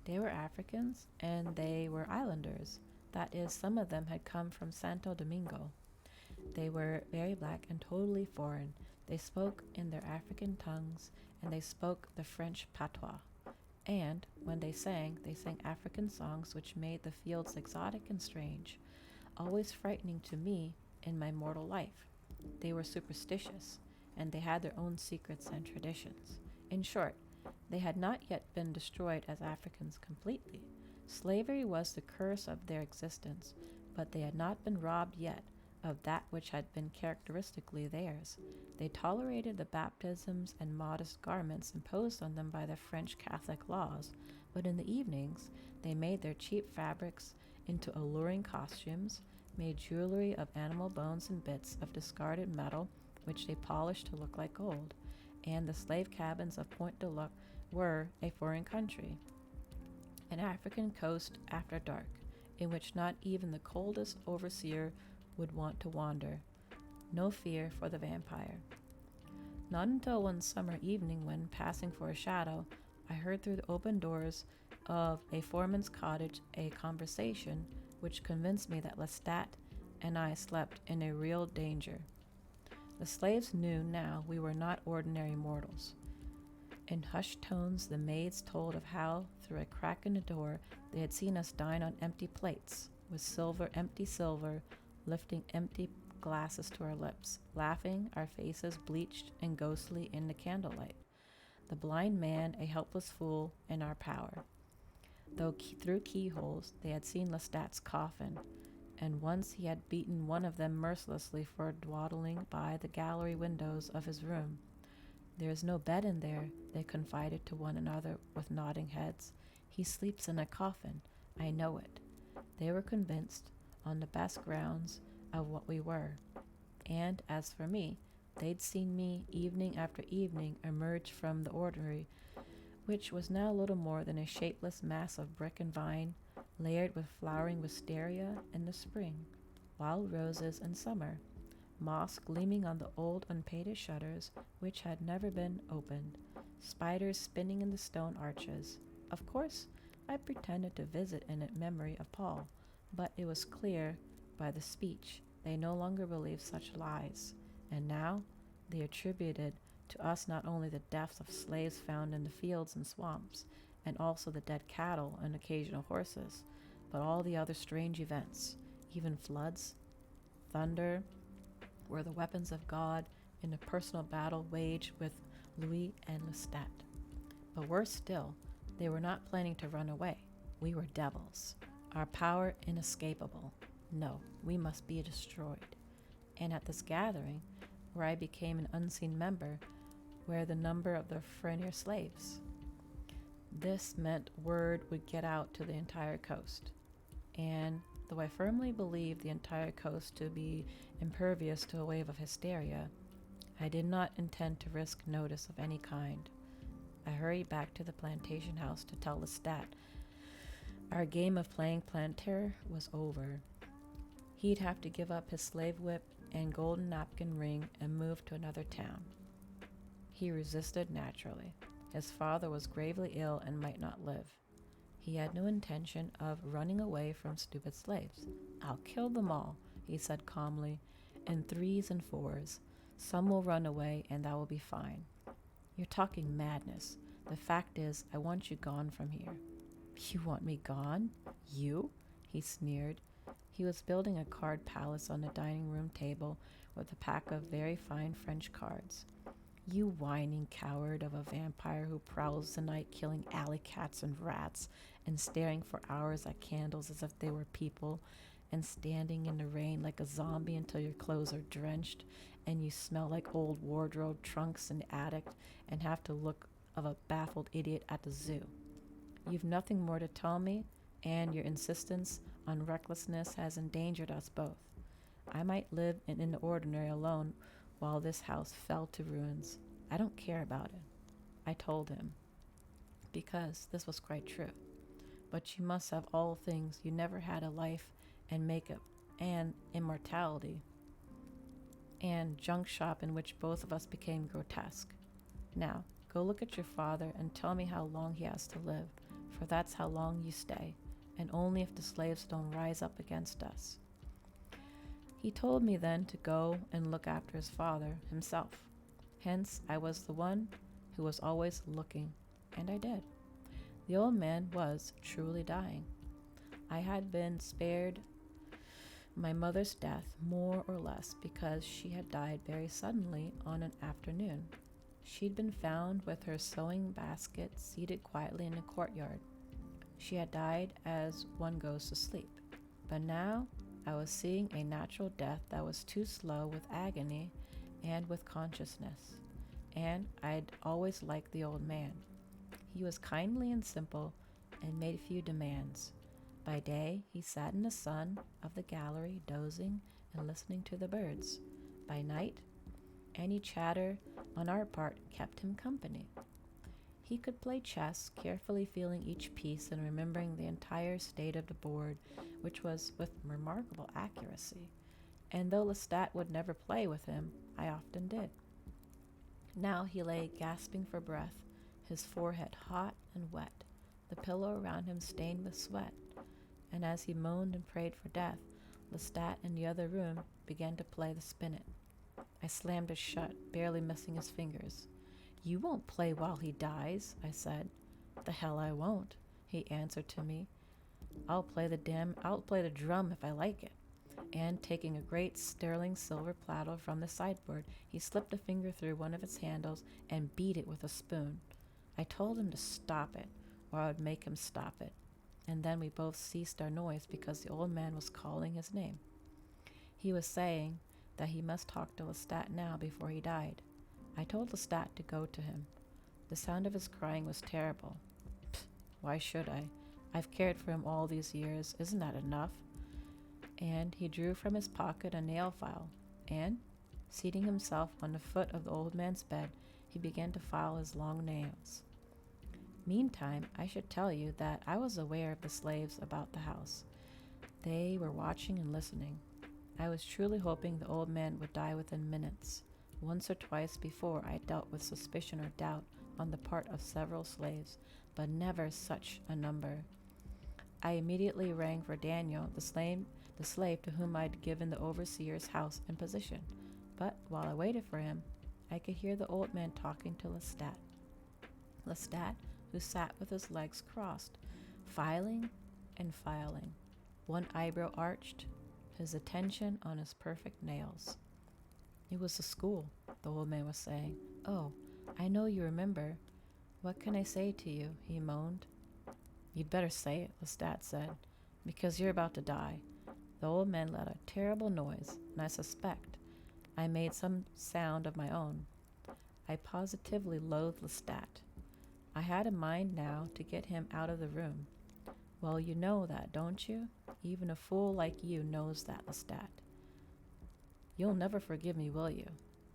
They were Africans, and they were islanders. That is, some of them had come from Santo Domingo. They were very black and totally foreign. They spoke in their African tongues, and they spoke the French patois. And when they sang African songs which made the fields exotic and strange, always frightening to me in my mortal life. They were superstitious, and they had their own secrets and traditions. In short, they had not yet been destroyed as Africans completely. Slavery was the curse of their existence, but they had not been robbed yet of that which had been characteristically theirs. They tolerated the baptisms and modest garments imposed on them by the French Catholic laws, but in the evenings they made their cheap fabrics into alluring costumes, made jewelry of animal bones and bits of discarded metal, which they polished to look like gold, and the slave cabins of Point de Luc were a foreign country, an African coast after dark, in which not even the coldest overseer would want to wander. No fear for the vampire. Not until one summer evening, when passing for a shadow, I heard through the open doors of a foreman's cottage a conversation which convinced me that Lestat and I slept in a real danger. The slaves knew now we were not ordinary mortals. In hushed tones, the maids told of how, through a crack in the door, they had seen us dine on empty plates, with empty silver, lifting empty glasses to our lips, laughing, our faces bleached and ghostly in the candlelight. The blind man, a helpless fool, in our power. Though through keyholes, they had seen Lestat's coffin, and once he had beaten one of them mercilessly for dawdling by the gallery windows of his room. There is no bed in there, they confided to one another with nodding heads. He sleeps in a coffin. I know it. They were convinced, on the best grounds, of what we were. And as for me, they'd seen me evening after evening emerge from the ordinary, which was now little more than a shapeless mass of brick and vine, layered with flowering wisteria in the spring, wild roses in summer, moss gleaming on the old unpainted shutters which had never been opened, spiders spinning in the stone arches. Of course, I pretended to visit in memory of Paul, but it was clear by the speech they no longer believed such lies, and now they attributed to us not only the deaths of slaves found in the fields and swamps, and also the dead cattle and occasional horses, but all the other strange events, even floods, thunder, were the weapons of God in a personal battle waged with Louis and Lestat. But worse still, They were not planning to run away. We were devils. Our power inescapable. No, we must be destroyed. And at this gathering, where I became an unseen member, were the number of the Frenier slaves. This meant word would get out to the entire coast. And though I firmly believed the entire coast to be impervious to a wave of hysteria, I did not intend to risk notice of any kind. I hurried back to the plantation house to tell Lestat our game of playing planter was over. He'd have to give up his slave whip and golden napkin ring and move to another town. He resisted naturally. His father was gravely ill and might not live. He had no intention of running away from stupid slaves. I'll kill them all, he said calmly, in threes and fours. Some will run away and that will be fine. You're talking madness. The fact is, I want you gone from here. You want me gone? You? He sneered. He was building a card palace on the dining room table with a pack of very fine French cards. You whining coward of a vampire who prowls the night killing alley cats and rats and staring for hours at candles as if they were people and standing in the rain like a zombie until your clothes are drenched and you smell like old wardrobe trunks in the attic and have to look of a baffled idiot at the zoo. You've nothing more to tell me, and your insistence on recklessness has endangered us both. I might live in the ordinary alone while this house fell to ruins. I don't care about it, I told him, because this was quite true. But you must have all things you never had, a life and makeup and immortality and junk shop in which both of us became grotesque. Now, go look at your father and tell me how long he has to live, for that's how long you stay, and only if the slaves don't rise up against us. He told me then to go and look after his father himself. Hence, I was the one who was always looking, and I did. The old man was truly dying. I had been spared my mother's death more or less because she had died very suddenly on an afternoon. She'd been found with her sewing basket seated quietly in the courtyard. She had died as one goes to sleep. But now I was seeing a natural death that was too slow with agony and with consciousness. And I'd always liked the old man. He was kindly and simple and made few demands. By day, he sat in the sun of the gallery, dozing and listening to the birds. By night, any chatter on our part kept him company. He could play chess, carefully feeling each piece and remembering the entire state of the board, which was with remarkable accuracy. And though Lestat would never play with him, I often did. Now he lay gasping for breath, his forehead hot and wet, the pillow around him stained with sweat. And as he moaned and prayed for death, Lestat in the other room began to play the spinet. I slammed it shut, barely missing his fingers. You won't play while he dies, I said. The hell I won't, he answered to me. I'll play the drum if I like it. And taking a great sterling silver platter from the sideboard, he slipped a finger through one of its handles and beat it with a spoon. I told him to stop it, or I would make him stop it. And then we both ceased our noise because the old man was calling his name. He was saying that he must talk to Lestat now before he died. I told Lestat to go to him. The sound of his crying was terrible. Pfft, why should I? I've cared for him all these years. Isn't that enough? And he drew from his pocket a nail file, and, seating himself on the foot of the old man's bed, he began to file his long nails. Meantime, I should tell you that I was aware of the slaves about the house. They were watching and listening. I was truly hoping the old man would die within minutes. Once or twice before I dealt with suspicion or doubt on the part of several slaves, but never such a number. I immediately rang for Daniel, the slave to whom I'd given the overseer's house and position. But while I waited for him, I could hear the old man talking to Lestat. Lestat, who sat with his legs crossed, filing and filing, one eyebrow arched, his attention on his perfect nails. It was the school, the old man was saying. Oh, I know you remember. What can I say to you? He moaned. You'd better say it, Lestat said, because you're about to die. The old man let a terrible noise, and I suspect I made some sound of my own. I positively loathed Lestat. I had a mind now to get him out of the room. Well, you know that, don't you? Even a fool like you knows that, Lestat. You'll never forgive me, will you?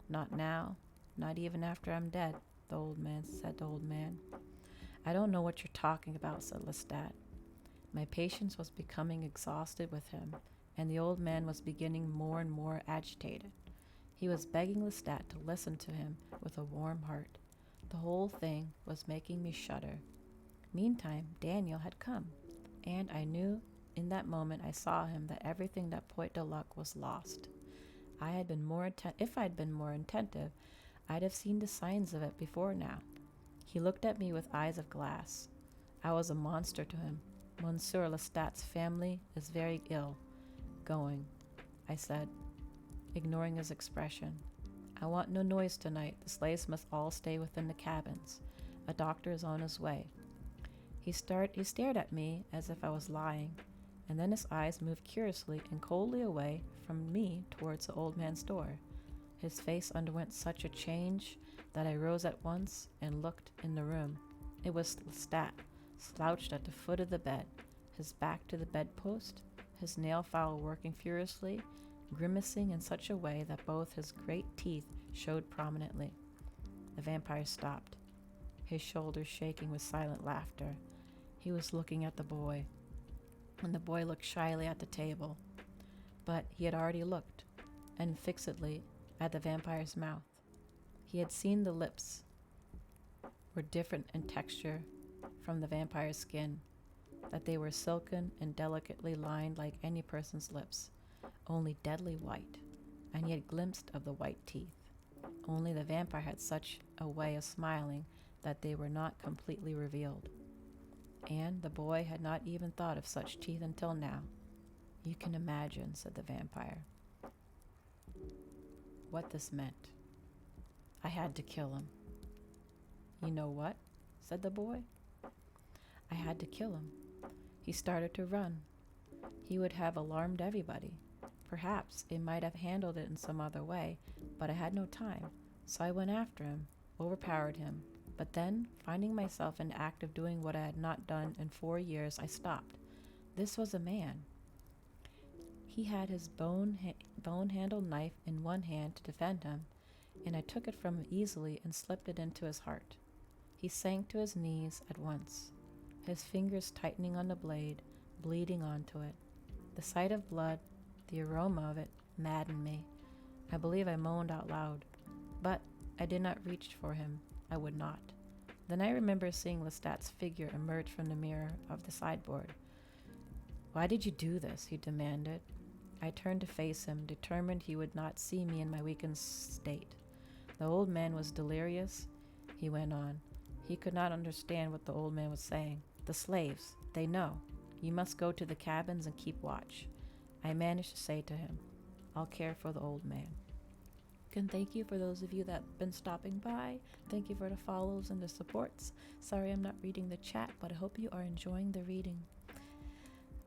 Not now, not even after I'm dead, said the old man. I don't know what you're talking about, said Lestat. My patience was becoming exhausted with him, and the old man was beginning more and more agitated. He was begging Lestat to listen to him with a warm heart. The whole thing was making me shudder. Meantime, Daniel had come, and I knew in that moment I saw him that everything that Poit de Luck was lost. If I'd been more attentive, I'd have seen the signs of it before now. He looked at me with eyes of glass. I was a monster to him. Monsieur Lestat's family is very ill. Going, I said, ignoring his expression. I want no noise tonight. The slaves must all stay within the cabins. A doctor is on his way. He stared at me as if I was lying, and then his eyes moved curiously and coldly away from me towards the old man's door. His face underwent such a change that I rose at once and looked in the room. It was Lestat, slouched at the foot of the bed, his back to the bedpost, his nail file working furiously, grimacing in such a way that both his great teeth showed prominently. The vampire stopped, his shoulders shaking with silent laughter. He was looking at the boy, and the boy looked shyly at the table. But he had already looked, and fixedly, at the vampire's mouth. He had seen the lips were different in texture from the vampire's skin, that they were silken and delicately lined like any person's lips, only deadly white, and he had glimpsed of the white teeth. Only the vampire had such a way of smiling that they were not completely revealed. And the boy had not even thought of such teeth until now. You can imagine, said the vampire, what this meant. I had to kill him. You know what? Said the boy. I had to kill him. He started to run. He would have alarmed everybody. Perhaps it might have handled it in some other way, but I had no time, so I went after him, overpowered him. But then, finding myself in the act of doing what I had not done in 4 years, I stopped. This was a man. He had his bone-handled knife in one hand to defend him, and I took it from him easily and slipped it into his heart. He sank to his knees at once, his fingers tightening on the blade, bleeding onto it. The sight of blood, the aroma of it, maddened me. I believe I moaned out loud, but I did not reach for him. I would not. Then I remember seeing Lestat's figure emerge from the mirror of the sideboard. Why did you do this? He demanded. I turned to face him, determined he would not see me in my weakened state. The old man was delirious, he went on. He could not understand what the old man was saying. The slaves, they know. You must go to the cabins and keep watch. I managed to say to him, I'll care for the old man. And thank you for those of you that have been stopping by. Thank you for the follows and the supports. Sorry I'm not reading the chat, but I hope you are enjoying the reading.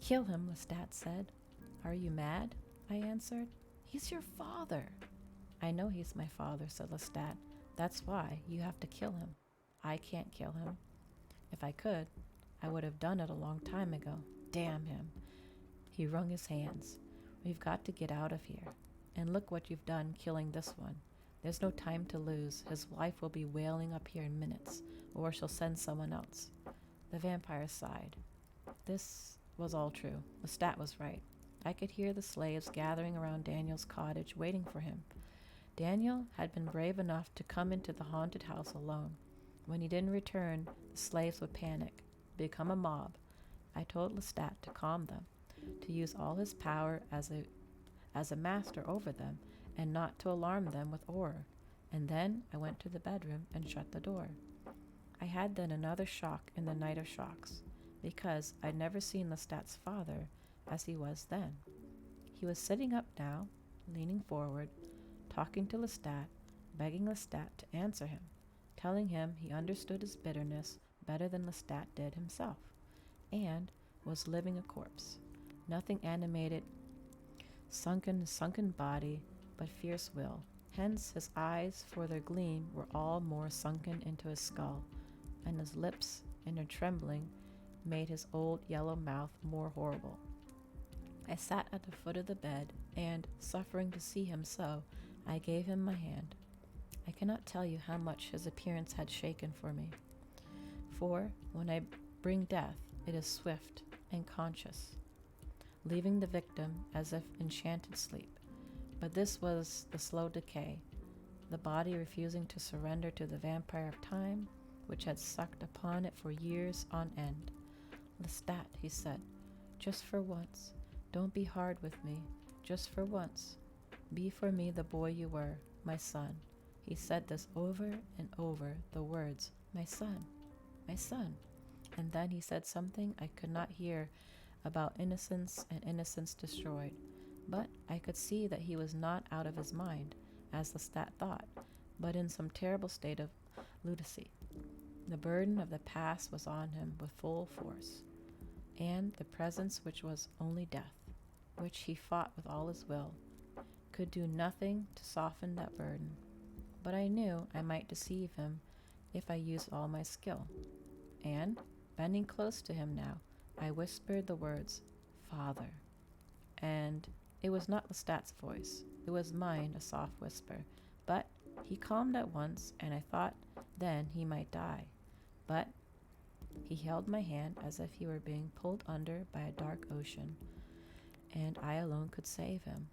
Kill him, Lestat said. Are you mad? I answered. He's your father. I know he's my father, said Lestat. That's why you have to kill him. I can't kill him. If I could, I would have done it a long time ago. Damn him. He wrung his hands. We've got to get out of here. And look what you've done killing this one. There's no time to lose. His wife will be wailing up here in minutes, or she'll send someone else. The vampire sighed. This was all true. Lestat was right. I could hear the slaves gathering around Daniel's cottage waiting for him. Daniel had been brave enough to come into the haunted house alone. When he didn't return, the slaves would panic, become a mob. I told Lestat to calm them, to use all his power as a master over them, and not to alarm them with horror. And then I went to the bedroom and shut the door. I had then another shock in the night of shocks, because I'd never seen Lestat's father as he was then. He was sitting up now, leaning forward, talking to Lestat, begging Lestat to answer him, telling him he understood his bitterness better than Lestat did himself. and was living a corpse. Nothing animated, sunken body, but fierce will. Hence his eyes, for their gleam, were all more sunken into his skull, and his lips, in their trembling, made his old yellow mouth more horrible. I sat at the foot of the bed, and, suffering to see him so, I gave him my hand. I cannot tell you how much his appearance had shaken for me. For, when I bring death, it is swift and conscious, leaving the victim as if enchanted sleep. But this was the slow decay, the body refusing to surrender to the vampire of time, which had sucked upon it for years on end. Lestat, he said, just for once, don't be hard with me, just for once. Be for me the boy you were, my son. He said this over and over, the words, my son, my son. And then he said something I could not hear about innocence and innocence destroyed. But I could see that he was not out of his mind, as Lestat thought, but in some terrible state of lunacy. The burden of the past was on him with full force, and the presence, which was only death, which he fought with all his will, could do nothing to soften that burden. But I knew I might deceive him if I used all my skill. And, bending close to him now, I whispered the words, Father. And it was not Lestat's voice. It was mine, a soft whisper. But he calmed at once, and I thought then he might die. But he held my hand as if he were being pulled under by a dark ocean, and I alone could save him.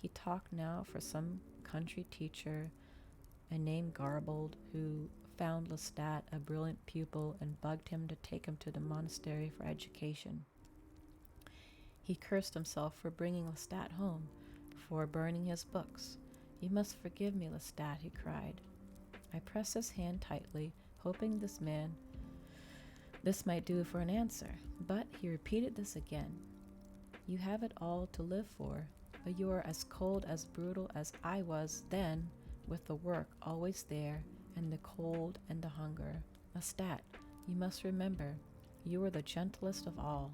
He talked now for some country teacher, a name Garbled, who found Lestat a brilliant pupil and bugged him to take him to the monastery for education. He cursed himself for bringing Lestat home, for burning his books. You must forgive me, Lestat, he cried. I pressed his hand tightly, hoping this might do for an answer, but he repeated this again. You have it all to live for, but you are as cold, as brutal as I was then, with the work always there, and the cold and the hunger. Lestat, you must remember, you are the gentlest of all.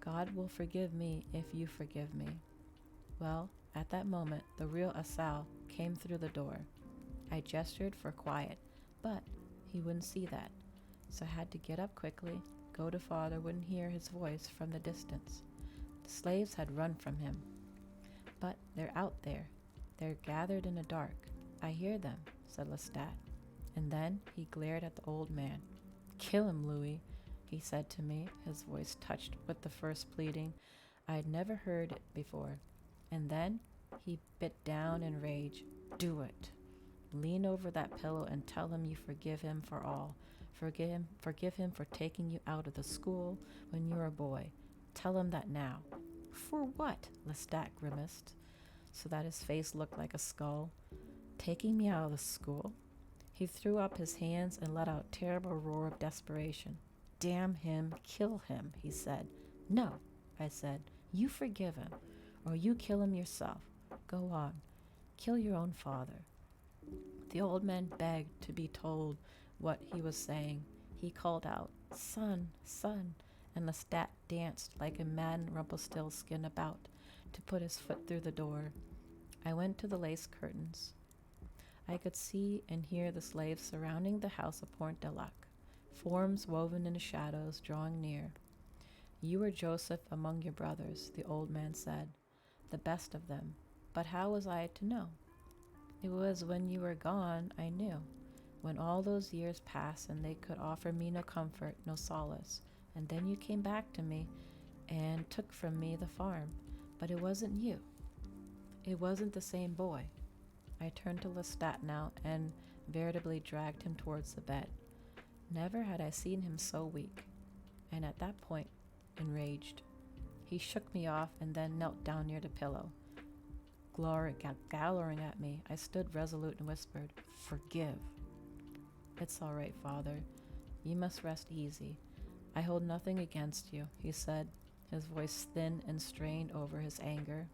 God will forgive me if you forgive me. Well, at that moment, the real Asal came through the door. I gestured for quiet, but he wouldn't see that, so I had to get up quickly. Go to father wouldn't hear his voice from the distance. The slaves had run from him. But they're out there. They're gathered in the dark. I hear them, said Lestat. And then he glared at the old man. Kill him, Louis, he said to me, his voice touched with the first pleading. I had never heard it before. And then he bit down in rage. Do it. Lean over that pillow and tell him you forgive him for all. Forgive him for taking you out of the school when you were a boy. Tell him that now. For what? Lestat grimaced, so that his face looked like a skull. Taking me out of the school? He threw up his hands and let out a terrible roar of desperation. Damn him, kill him, he said. No, I said, you forgive him, or you kill him yourself. Go on, kill your own father. The old man begged to be told what he was saying. He called out, Son, son, and Lestat danced like a maddened Rumpelstiltskin about to put his foot through the door. I went to the lace curtains. I could see and hear the slaves surrounding the house of Port-de-Lac, forms woven in the shadows drawing near. You were Joseph among your brothers, the old man said, the best of them. But how was I to know? It was when you were gone I knew, when all those years passed and they could offer me no comfort, no solace. And then you came back to me and took from me the farm. But it wasn't you. It wasn't the same boy. I turned to Lestat now and veritably dragged him towards the bed. Never had I seen him so weak, and at that point, enraged. He shook me off and then knelt down near the pillow. Glowering at me, I stood resolute and whispered, Forgive. It's all right, Father. You must rest easy. I hold nothing against you, he said, his voice thin and strained over his anger.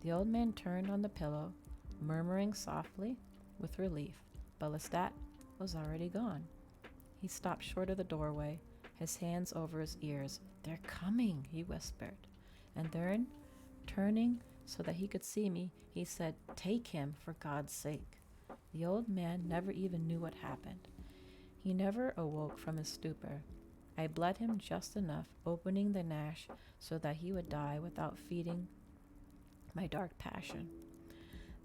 The old man turned on the pillow, murmuring softly with relief, but Lestat was already gone. He stopped short of the doorway, his hands over his ears. "They're coming," he whispered. And then, turning so that he could see me, he said, "Take him, for God's sake." The old man never even knew what happened. He never awoke from his stupor. I bled him just enough, opening the nash so that he would die without feeding my dark passion.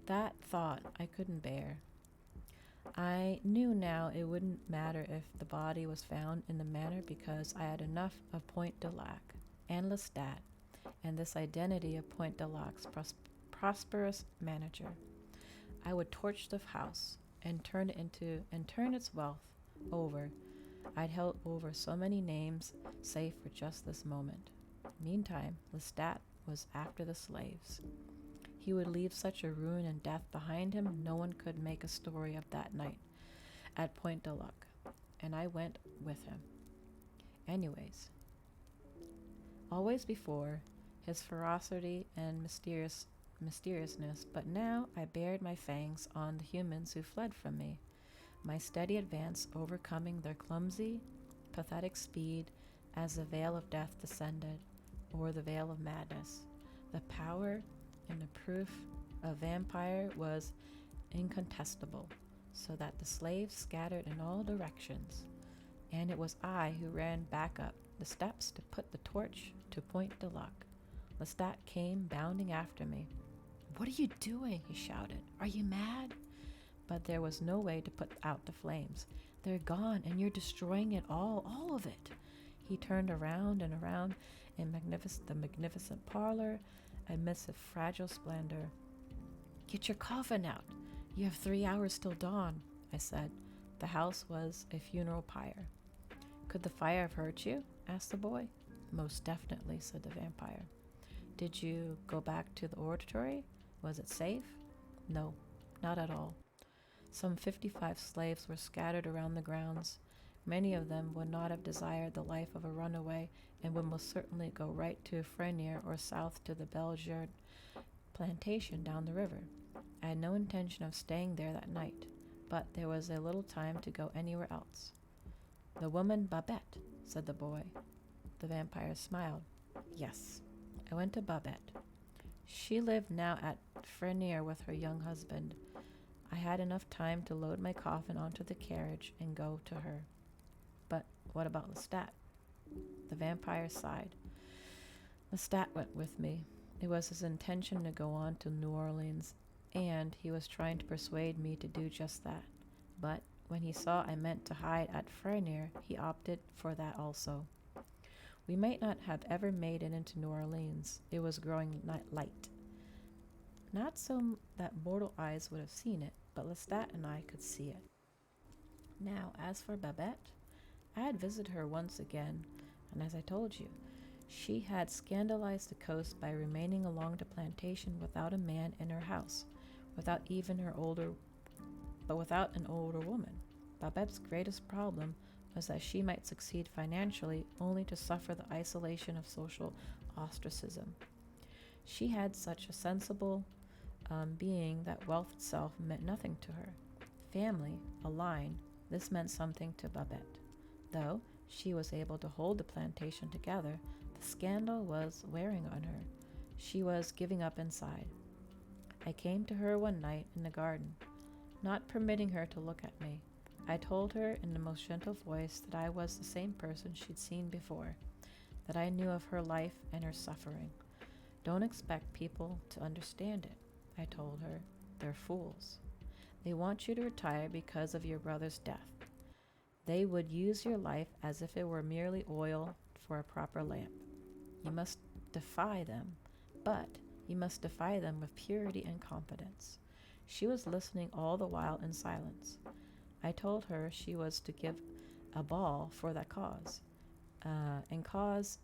That thought I couldn't bear. I knew now it wouldn't matter if the body was found in the manor because I had enough of Point de Lac and Lestat and this identity of Point de Lac's prosperous manager. I would torch the house and turn its wealth over. I'd held over so many names safe for just this moment. Meantime, Lestat was after the slaves. He would leave such a ruin and death behind him, no one could make a story of that night at Point de Lac, and I went with him. Anyways, always before, his ferocity and mysteriousness, but now I bared my fangs on the humans who fled from me, my steady advance overcoming their clumsy, pathetic speed as the veil of death descended, or the veil of madness. The power and the proof of vampire was incontestable, so that the slaves scattered in all directions, and it was I who ran back up the steps to put the torch to Point de Lac. Lestat came bounding after me. "What are you doing?" he shouted. "Are you mad?" But there was no way to put out the flames. "They're gone, and you're destroying it all of it." He turned around and around in the magnificent parlor amidst its fragile splendor. "Get your coffin out. You have 3 hours till dawn," I said. The house was a funeral pyre. "Could the fire have hurt you?" asked the boy. "Most definitely," said the vampire. "Did you go back to the oratory? Was it safe?" "No, not at all. Some 55 slaves were scattered around the grounds. Many of them would not have desired the life of a runaway and would most certainly go right to Frenier or south to the Belgiard plantation down the river. I had no intention of staying there that night, but there was a little time to go anywhere else." "The woman Babette," said the boy. The vampire smiled. "Yes, I went to Babette. She lived now at Frenier with her young husband. I had enough time to load my coffin onto the carriage and go to her." "But what about Lestat?" The vampire sighed. "Lestat went with me. It was his intention to go on to New Orleans, and he was trying to persuade me to do just that. But when he saw I meant to hide at Frenier, he opted for that also. We might not have ever made it into New Orleans. It was growing light. Not so that mortal eyes would have seen it, but Lestat and I could see it. Now, as for Babette, I had visited her once again, and as I told you, she had scandalized the coast by remaining along the plantation without a man in her house, without an older woman. Babette's greatest problem was that she might succeed financially only to suffer the isolation of social ostracism. She had such a sensible being that wealth itself meant nothing to her. Family, a line, this meant something to Babette. Though she was able to hold the plantation together, the scandal was wearing on her. She was giving up inside. I came to her one night in the garden, not permitting her to look at me. I told her in the most gentle voice that I was the same person she'd seen before, that I knew of her life and her suffering. Don't expect people to understand it, I told her. They're fools. They want you to retire because of your brother's death. They would use your life as if it were merely oil for a proper lamp. You must defy them, but you must defy them with purity and confidence. She was listening all the while in silence. I told her she was to give a ball for that cause, and cause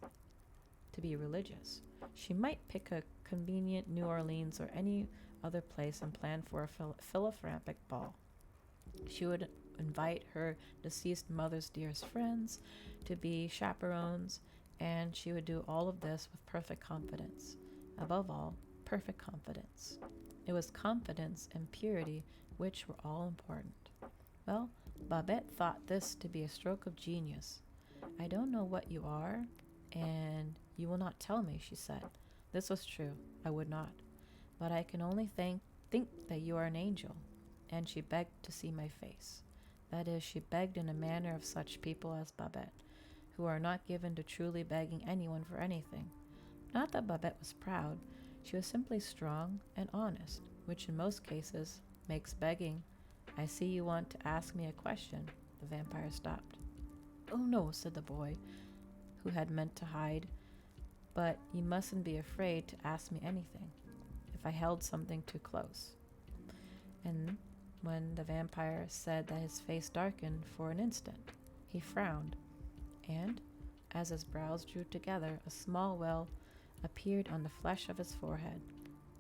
to be religious. She might pick a convenient New Orleans or any other place and plan for a philanthropic ball. She would invite her deceased mother's dearest friends to be chaperones, and she would do all of this with perfect confidence. Above all, perfect confidence. It was confidence and purity which were all important. Well, Babette thought this to be a stroke of genius. I don't know what you are, and you will not tell me, she said. This was true. I would not. But I can only think that you are an angel. And she begged to see my face. That is, she begged in a manner of such people as Babette, who are not given to truly begging anyone for anything. Not that Babette was proud, she was simply strong and honest, which in most cases makes begging. I see you want to ask me a question. The vampire stopped. Oh no, said the boy, who had meant to hide, but you mustn't be afraid to ask me anything if I held something too close. And when the vampire said that, his face darkened for an instant. He frowned, and, as his brows drew together, a small welt appeared on the flesh of his forehead,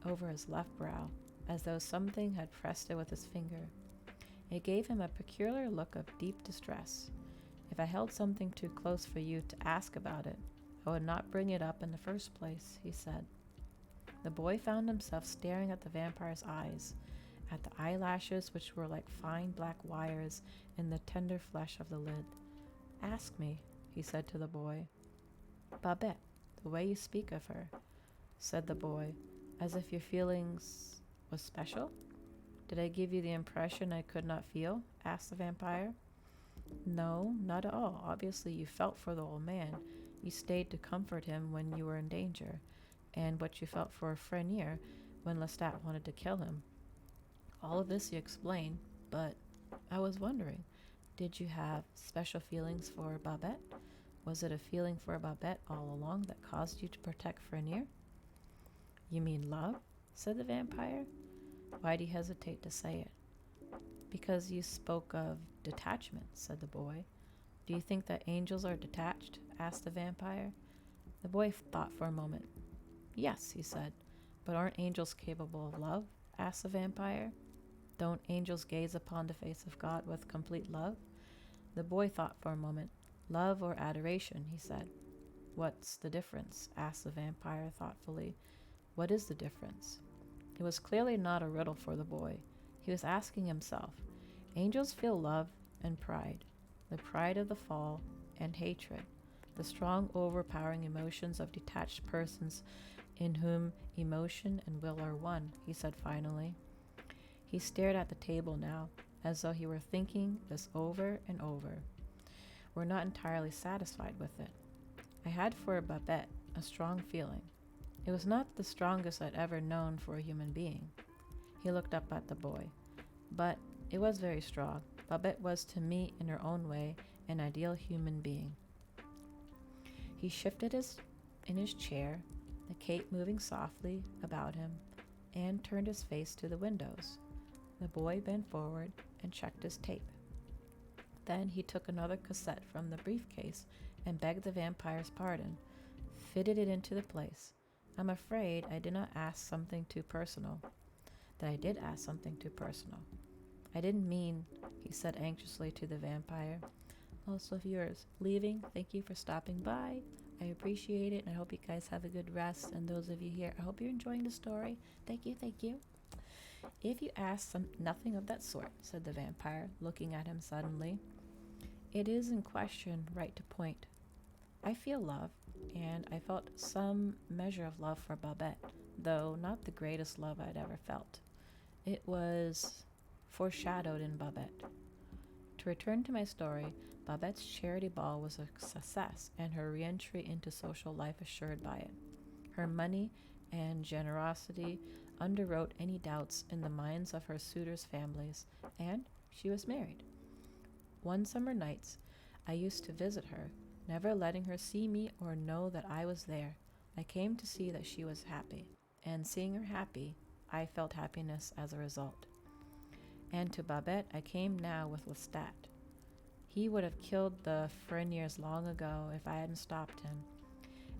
over his left brow, as though something had pressed it with his finger. It gave him a peculiar look of deep distress. If I held something too close for you to ask about it, I would not bring it up in the first place, he said. The boy found himself staring at the vampire's eyes, at the eyelashes which were like fine black wires in the tender flesh of the lid. Ask me, he said to the boy. Babette, the way you speak of her, said the boy, as if your feelings was special? Did I give you the impression I could not feel? Asked the vampire. No, not at all. Obviously you felt for the old man. You stayed to comfort him when you were in danger, and what you felt for Frenier when Lestat wanted to kill him. All of this you explained, but I was wondering, did you have special feelings for Babette? Was it a feeling for Babette all along that caused you to protect Frenier? You mean love? Said the vampire. Why do you hesitate to say it? Because you spoke of detachment, said the boy. Do you think that angels are detached? Asked the vampire. The boy thought for a moment. Yes, he said. But aren't angels capable of love? Asked the vampire. Don't angels gaze upon the face of God with complete love? The boy thought for a moment. Love or adoration, he said. What's the difference? Asked the vampire thoughtfully. What is the difference? It was clearly not a riddle for the boy. He was asking himself. Angels feel love and pride, the pride of the fall and hatred, the strong overpowering emotions of detached persons in whom emotion and will are one, he said finally. He stared at the table now, as though he were thinking this over and over. We're not entirely satisfied with it. I had for Babette a strong feeling. It was not the strongest I'd ever known for a human being. He looked up at the boy. But it was very strong. Babette was to me, in her own way, an ideal human being. He shifted in his chair, the cape moving softly about him, and turned his face to the windows. The boy bent forward and checked his tape. Then he took another cassette from the briefcase and begged the vampire's pardon, fitted it into the place. I'm afraid I did not ask something too personal. That I did ask something too personal. I didn't mean, he said anxiously to the vampire. Also of yours. Leaving, thank you for stopping by. I appreciate it, and I hope you guys have a good rest. And those of you here, I hope you're enjoying the story. Thank you, thank you. If you ask nothing of that sort, said the vampire, looking at him suddenly. It is in question right to point. I feel love, and I felt some measure of love for Babette, though not the greatest love I'd ever felt. It was foreshadowed in Babette. To return to my story, Babette's charity ball was a success, and her re-entry into social life assured by it. Her money and generosity underwrote any doubts in the minds of her suitors' families, and she was married. One summer nights, I used to visit her, never letting her see me or know that I was there. I came to see that she was happy, and seeing her happy, I felt happiness as a result. And to Babette I came now with Lestat. He would have killed the Freniers long ago if I hadn't stopped him,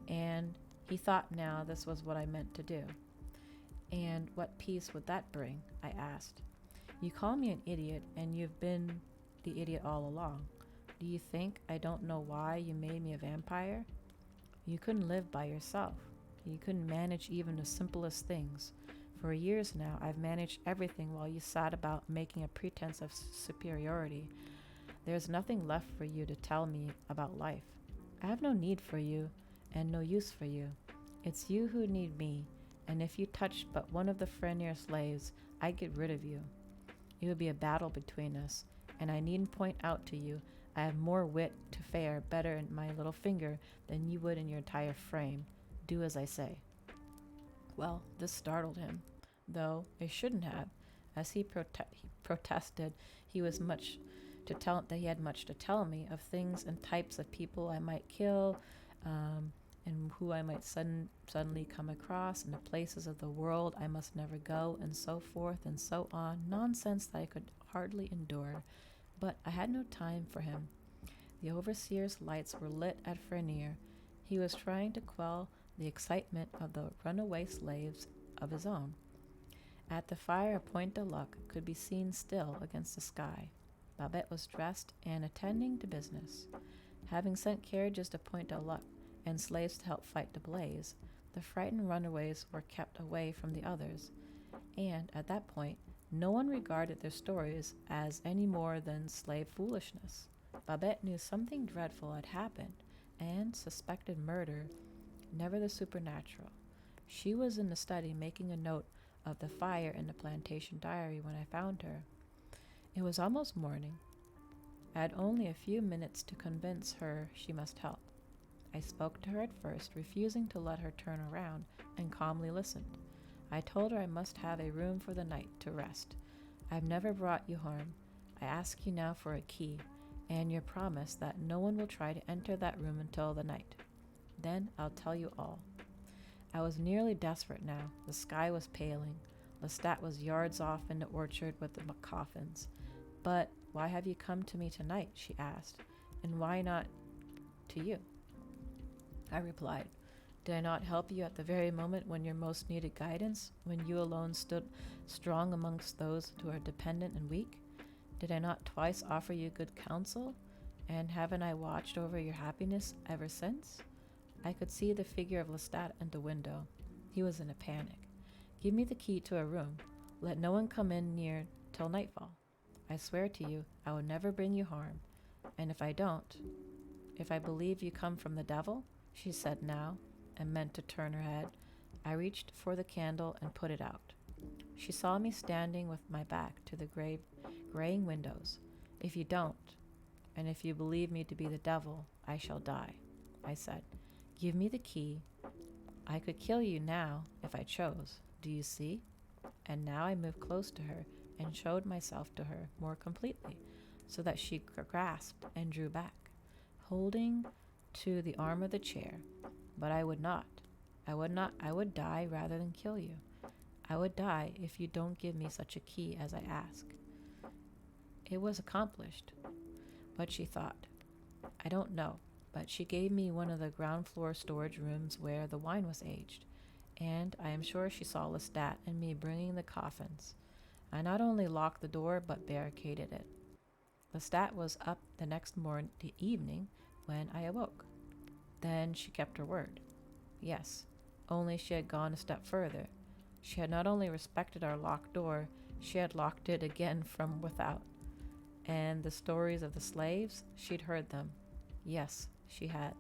and he thought now this was what I meant to do. And what peace would that bring? I asked. You call me an idiot, and you've been the idiot all along. Do you think I don't know why you made me a vampire? You couldn't live by yourself. You couldn't manage even the simplest things. For years now, I've managed everything while you sat about making a pretense of superiority. There's nothing left for you to tell me about life. I have no need for you and no use for you. It's you who need me, and if you touch but one of the Frenier slaves, I get rid of you. It would be a battle between us, and I needn't point out to you I have more wit to fare better in my little finger than you would in your entire frame. Do as I say. Well, this startled him, though it shouldn't have, as he protested he was much to tell that he had much to tell me of things and types of people I might kill, and who I might suddenly come across, and the places of the world I must never go, and so forth and so on. Nonsense that I could hardly endure. But I had no time for him. The overseer's lights were lit at Frenier. He was trying to quell the excitement of the runaway slaves of his own. At the fire, Point de Luc could be seen still against the sky. Babette was dressed and attending to business. Having sent carriages to Point de Luc and slaves to help fight the blaze, the frightened runaways were kept away from the others, and at that point, no one regarded their stories as any more than slave foolishness. Babette knew something dreadful had happened and suspected murder, never the supernatural. She was in the study making a note of the fire in the plantation diary when I found her. It was almost morning. I had only a few minutes to convince her she must help. I spoke to her at first, refusing to let her turn around, and calmly listened. I told her I must have a room for the night to rest. I've never brought you harm. I ask you now for a key, and your promise that no one will try to enter that room until the night. Then I'll tell you all. I was nearly desperate now. The sky was paling. Lestat was yards off in the orchard with the coffins. But why have you come to me tonight? She asked. And why not to you? I replied. Did I not help you at the very moment when you most needed guidance, when you alone stood strong amongst those who are dependent and weak? Did I not twice offer you good counsel? And haven't I watched over your happiness ever since? I could see the figure of Lestat at the window. He was in a panic. Give me the key to a room. Let no one come in near till nightfall. I swear to you, I will never bring you harm. And if I don't, if I believe you come from the devil, she said now, and meant to turn her head, I reached for the candle and put it out. She saw me standing with my back to the graying windows. If you don't, and if you believe me to be the devil, I shall die, I said. Give me the key. I could kill you now if I chose. Do you see? And now I moved close to her and showed myself to her more completely, so that she grasped and drew back, holding to the arm of the chair. But I would not. I would die rather than kill you. I would die if you don't give me such a key as I ask. It was accomplished. But she thought. I don't know, but she gave me one of the ground floor storage rooms where the wine was aged, and I am sure she saw Lestat and me bringing the coffins. I not only locked the door, but barricaded it. Lestat was up the next evening when I awoke. Then she kept her word. Yes, only she had gone a step further. She had not only respected our locked door, she had locked it again from without. And the stories of the slaves, she'd heard them. Yes, she had.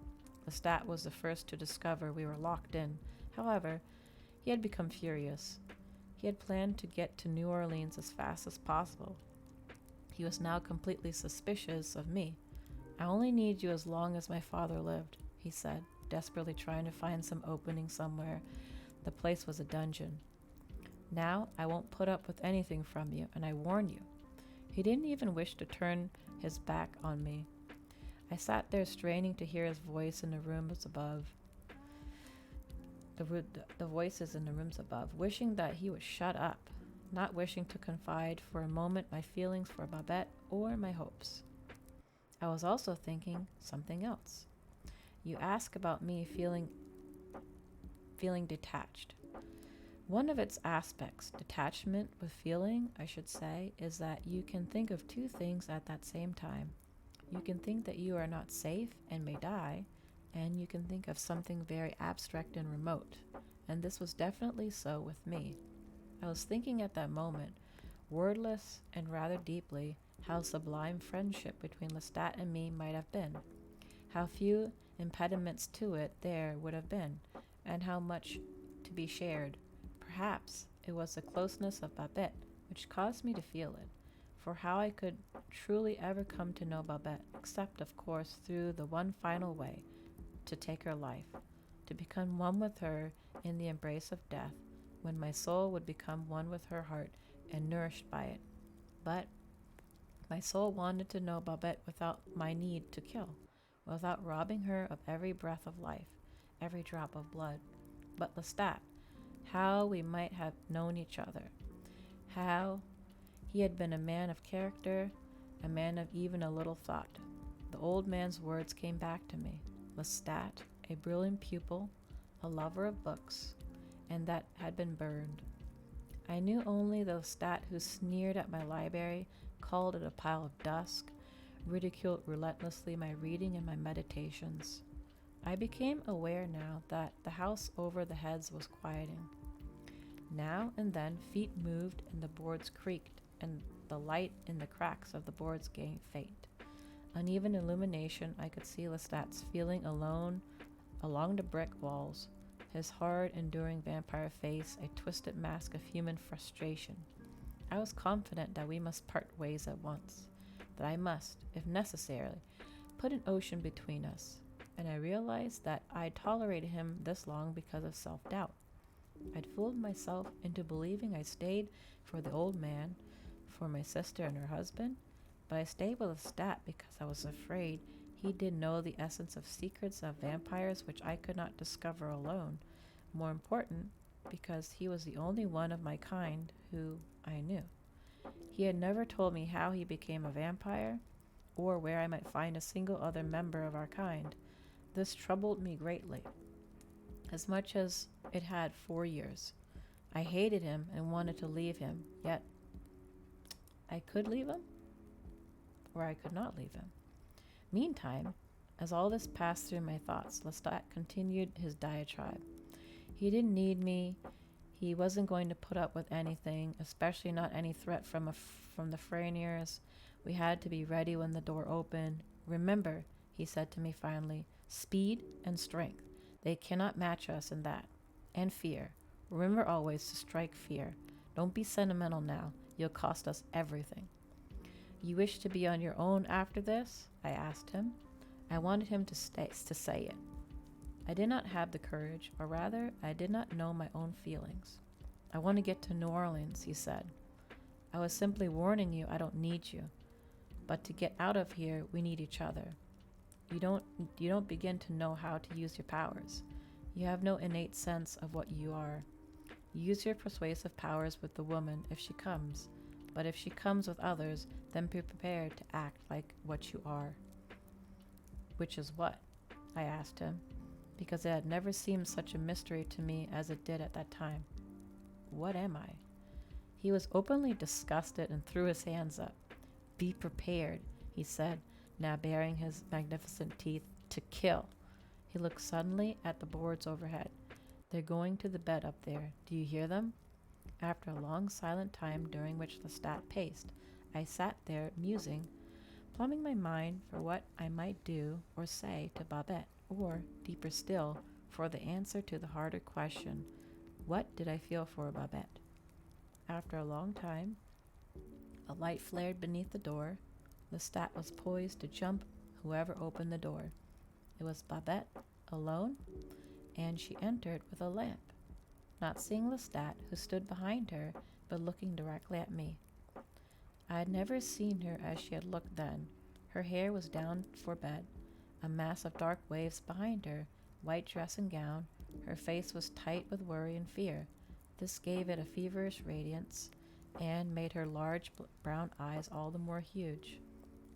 Lestat was the first to discover we were locked in. However, he had become furious. He had planned to get to New Orleans as fast as possible. He was now completely suspicious of me. I only need you as long as my father lived, he said, desperately trying to find some opening somewhere. The place was a dungeon. Now I won't put up with anything from you, and I warn you. He didn't even wish to turn his back on me. I sat there straining to hear his voice in the rooms above. The voices in the rooms above, wishing that he would shut up, not wishing to confide for a moment my feelings for Babette or my hopes. I was also thinking something else. You ask about me feeling detached. One of its aspects, detachment with feeling, I should say, is that you can think of two things at that same time. You can think that you are not safe and may die, and you can think of something very abstract and remote, and this was definitely so with me. I was thinking at that moment, wordless and rather deeply, how sublime friendship between Lestat and me might have been, how few impediments to it there would have been, and how much to be shared. Perhaps it was the closeness of Babette which caused me to feel it, for how I could truly ever come to know Babette, except, of course, through the one final way to take her life, to become one with her in the embrace of death, when my soul would become one with her heart and nourished by it. But my soul wanted to know Babette without my need to kill, without robbing her of every breath of life, every drop of blood. But Lestat, how we might have known each other, how he had been a man of character, a man of even a little thought. The old man's words came back to me. Lestat, a brilliant pupil, a lover of books, and that had been burned. I knew only the Lestat who sneered at my library, called it a pile of dust, ridiculed relentlessly my reading and my meditations. I became aware now that the house over the heads was quieting. Now and then feet moved and the boards creaked, and the light in the cracks of the boards gained faint. Uneven illumination, I could see Lestat's feeling alone along the brick walls, his hard, enduring vampire face a twisted mask of human frustration. I was confident that we must part ways at once, that I must, if necessary, put an ocean between us, and I realized that I'd tolerated him this long because of self-doubt. I'd fooled myself into believing I stayed for the old man, for my sister and her husband, but I stayed with Lestat because I was afraid he did know the essence of secrets of vampires which I could not discover alone. More important, because he was the only one of my kind who I knew. He had never told me how he became a vampire, or where I might find a single other member of our kind. This troubled me greatly, as much as it had 4 years. I hated him and wanted to leave him, yet I could leave him, or I could not leave him. Meantime, as all this passed through my thoughts, Lestat continued his diatribe. He didn't need me. He wasn't going to put up with anything, especially not any threat from the Freyniers. We had to be ready when the door opened. Remember, he said to me finally, speed and strength. They cannot match us in that. And fear. Remember always to strike fear. Don't be sentimental now. You'll cost us everything. You wish to be on your own after this? I asked him. I wanted him to say it. I did not have the courage, or rather, I did not know my own feelings. I want to get to New Orleans, he said. I was simply warning you I don't need you. But to get out of here, we need each other. You don't begin to know how to use your powers. You have no innate sense of what you are. Use your persuasive powers with the woman if she comes. But if she comes with others, then be prepared to act like what you are. Which is what? I asked him, because it had never seemed such a mystery to me as it did at that time. What am I? He was openly disgusted and threw his hands up. Be prepared, he said, now baring his magnificent teeth, to kill. He looked suddenly at the boards overhead. They're going to the bed up there. Do you hear them? After a long silent time during which Lestat paced, I sat there musing, plumbing my mind for what I might do or say to Babette, or, deeper still, for the answer to the harder question, what did I feel for Babette? After a long time, a light flared beneath the door. Lestat was poised to jump whoever opened the door. It was Babette, alone, and she entered with a lamp, not seeing Lestat, who stood behind her, but looking directly at me. I had never seen her as she had looked then. Her hair was down for bed, a mass of dark waves behind her, white dress and gown. Her face was tight with worry and fear. This gave it a feverish radiance, and made her large brown eyes all the more huge.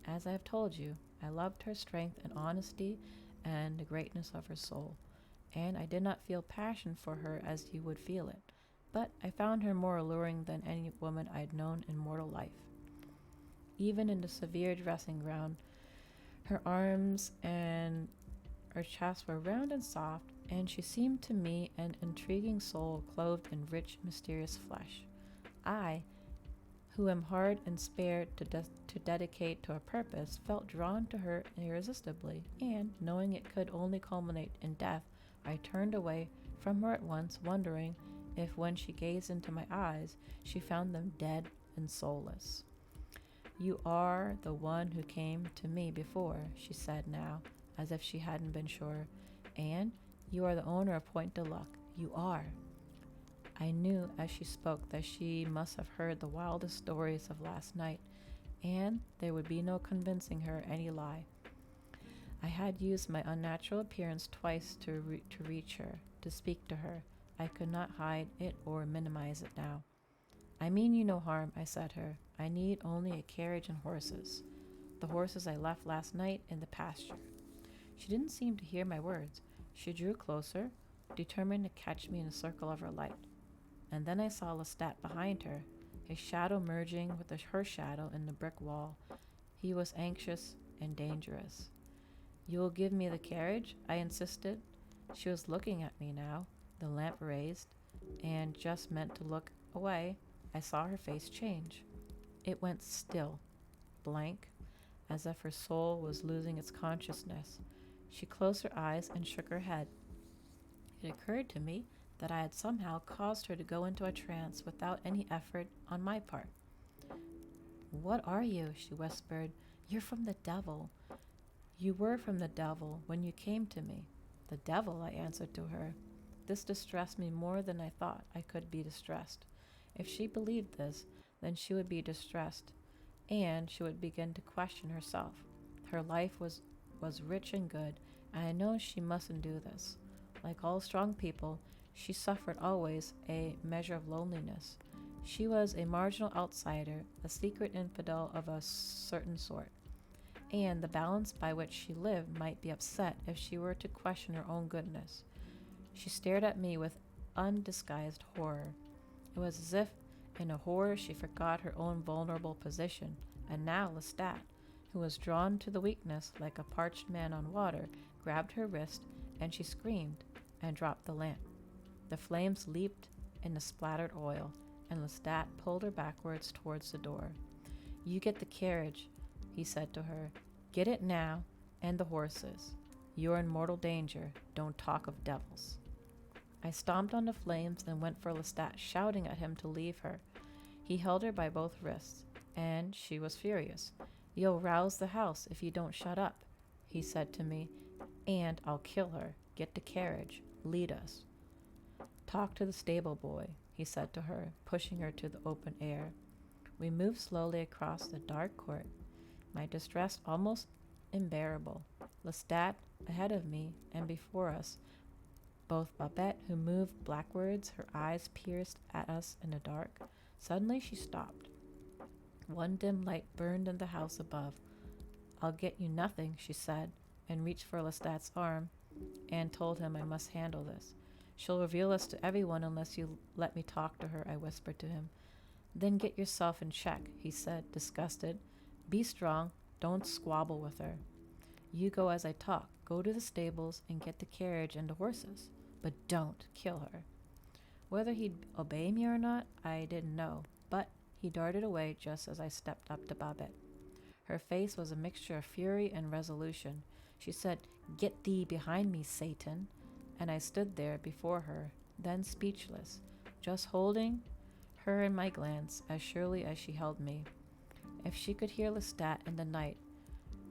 As I have told you, I loved her strength and honesty and the greatness of her soul, and I did not feel passion for her as you would feel it, but I found her more alluring than any woman I had known in mortal life. Even in the severe dressing gown, her arms and her chest were round and soft, and she seemed to me an intriguing soul clothed in rich, mysterious flesh. I, who am hard and spared to dedicate to a purpose, felt drawn to her irresistibly, and, knowing it could only culminate in death, I turned away from her at once, wondering if when she gazed into my eyes, she found them dead and soulless. You are the one who came to me before, she said now, as if she hadn't been sure, and you are the owner of Point de Luck. You are. I knew as she spoke that she must have heard the wildest stories of last night, and there would be no convincing her any lie. I had used my unnatural appearance twice to reach her, to speak to her. I could not hide it or minimize it now. I mean you no harm, I said to her. I need only a carriage and horses. The horses I left last night in the pasture. She didn't seem to hear my words. She drew closer, determined to catch me in the circle of her light. And then I saw Lestat behind her, his shadow merging with her shadow in the brick wall. He was anxious and dangerous. You will give me the carriage? I insisted. She was looking at me now, the lamp raised, and just meant to look away. I saw her face change. It went still, blank, as if her soul was losing its consciousness. She closed her eyes and shook her head. It occurred to me that I had somehow caused her to go into a trance without any effort on my part. What are you? She whispered. You're from the devil. You were from the devil when you came to me. The devil, I answered to her. This distressed me more than I thought I could be distressed. If she believed this, then she would be distressed, and she would begin to question herself. Her life was rich and good, and I know she mustn't do this. Like all strong people, she suffered always a measure of loneliness. She was a marginal outsider, a secret infidel of a certain sort, and the balance by which she lived might be upset if she were to question her own goodness. She stared at me with undisguised horror. It was as if in a horror she forgot her own vulnerable position, and now Lestat, who was drawn to the weakness like a parched man on water, grabbed her wrist, and she screamed and dropped the lamp. The flames leaped in the splattered oil, and Lestat pulled her backwards towards the door. You get the carriage, he said to her. Get it now, and the horses. You're in mortal danger. Don't talk of devils. I stomped on the flames and went for Lestat, shouting at him to leave her. He held her by both wrists, and she was furious. You'll rouse the house if you don't shut up, he said to me, and I'll kill her. Get the carriage. Lead us. Talk to the stable boy, he said to her, pushing her to the open air. We moved slowly across the dark court, my distress almost unbearable. Lestat ahead of me and before us, both Babette, who moved backwards, her eyes pierced at us in the dark. Suddenly she stopped. One dim light burned in the house above. I'll get you nothing, she said, and reached for Lestat's arm, and told him I must handle this. She'll reveal us to everyone unless you let me talk to her, I whispered to him. Then get yourself in check, he said, disgusted. Be strong. Don't squabble with her. You go as I talk. Go to the stables and get the carriage and the horses. But don't kill her. Whether he'd obey me or not, I didn't know, but he darted away just as I stepped up to Babette. Her face was a mixture of fury and resolution. She said, Get thee behind me, Satan. And I stood there before her, then speechless, just holding her in my glance as surely as she held me. If she could hear Lestat in the night,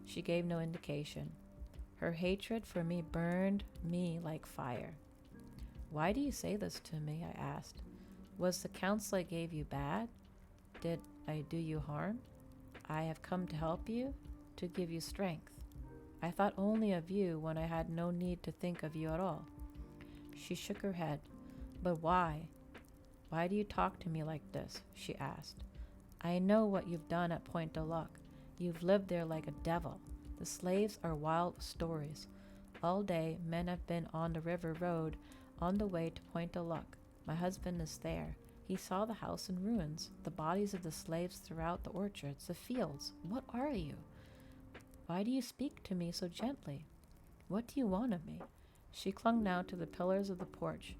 she gave no indication. Her hatred for me burned me like fire. Why do you say this to me? I asked. Was the counsel I gave you bad? Did I do you harm? I have come to help you, to give you strength. I thought only of you when I had no need to think of you at all. She shook her head. But why? Why do you talk to me like this? She asked. I know what you've done at Point de Luck. You've lived there like a devil. The slaves are wild with stories. All day men have been on the river road on the way to Point de Luck. My husband is there. He saw the house in ruins, the bodies of the slaves throughout the orchards, the fields. What are you? Why do you speak to me so gently? What do you want of me? She clung now to the pillars of the porch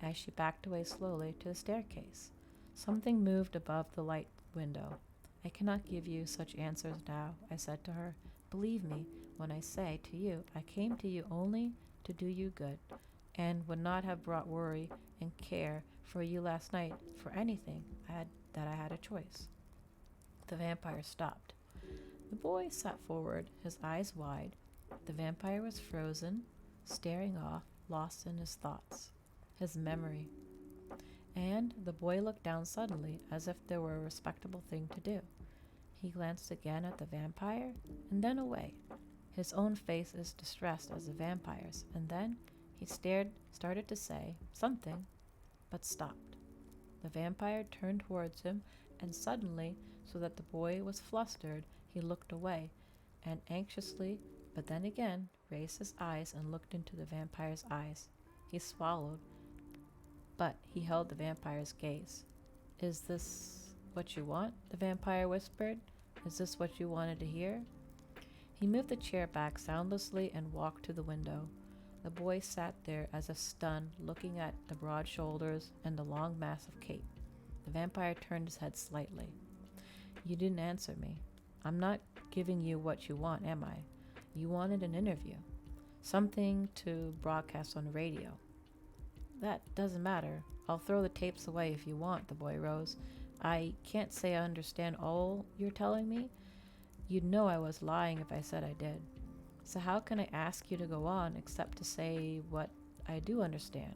as she backed away slowly to the staircase. Something moved above the light window. I cannot give you such answers now, I said to her. Believe me when I say to you, I came to you only to do you good, and would not have brought worry and care for you last night for anything I had a choice. The vampire stopped. The boy sat forward, his eyes wide. The vampire was frozen, staring off, lost in his thoughts, his memory. And the boy looked down suddenly, as if there were a respectable thing to do. He glanced again at the vampire, and then away. His own face as distressed as the vampire's, and then he started to say something, but stopped. The vampire turned towards him, and suddenly, so that the boy was flustered, he looked away, and anxiously, but then again, raised his eyes and looked into the vampire's eyes. He swallowed, but he held the vampire's gaze. Is this what you want? The vampire whispered. Is this what you wanted to hear? He moved the chair back soundlessly and walked to the window. The boy sat there as if stunned, looking at the broad shoulders and the long mass of cape. The vampire turned his head slightly. You didn't answer me. I'm not giving you what you want, am I? You wanted an interview. Something to broadcast on the radio. That doesn't matter. I'll throw the tapes away if you want, the boy rose. I can't say I understand all you're telling me. You'd know I was lying if I said I did. So how can I ask you to go on except to say what I do understand?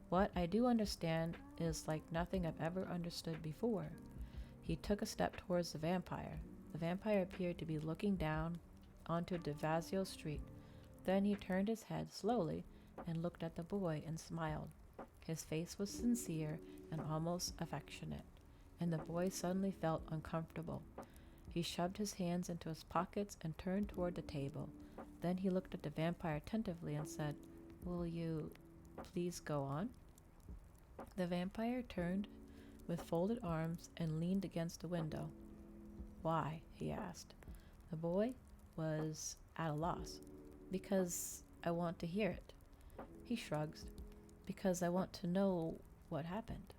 What I do understand is like nothing I've ever understood before. He took a step towards the vampire. The vampire appeared to be looking down onto Devasio Street. Then he turned his head slowly and looked at the boy and smiled. His face was sincere and almost affectionate, and the boy suddenly felt uncomfortable. He shoved his hands into his pockets and turned toward the table. Then he looked at the vampire attentively and said, Will you please go on? The vampire turned with folded arms and leaned against the window. Why? He asked. The boy was at a loss. Because I want to hear it. He shrugged. Because I want to know what happened.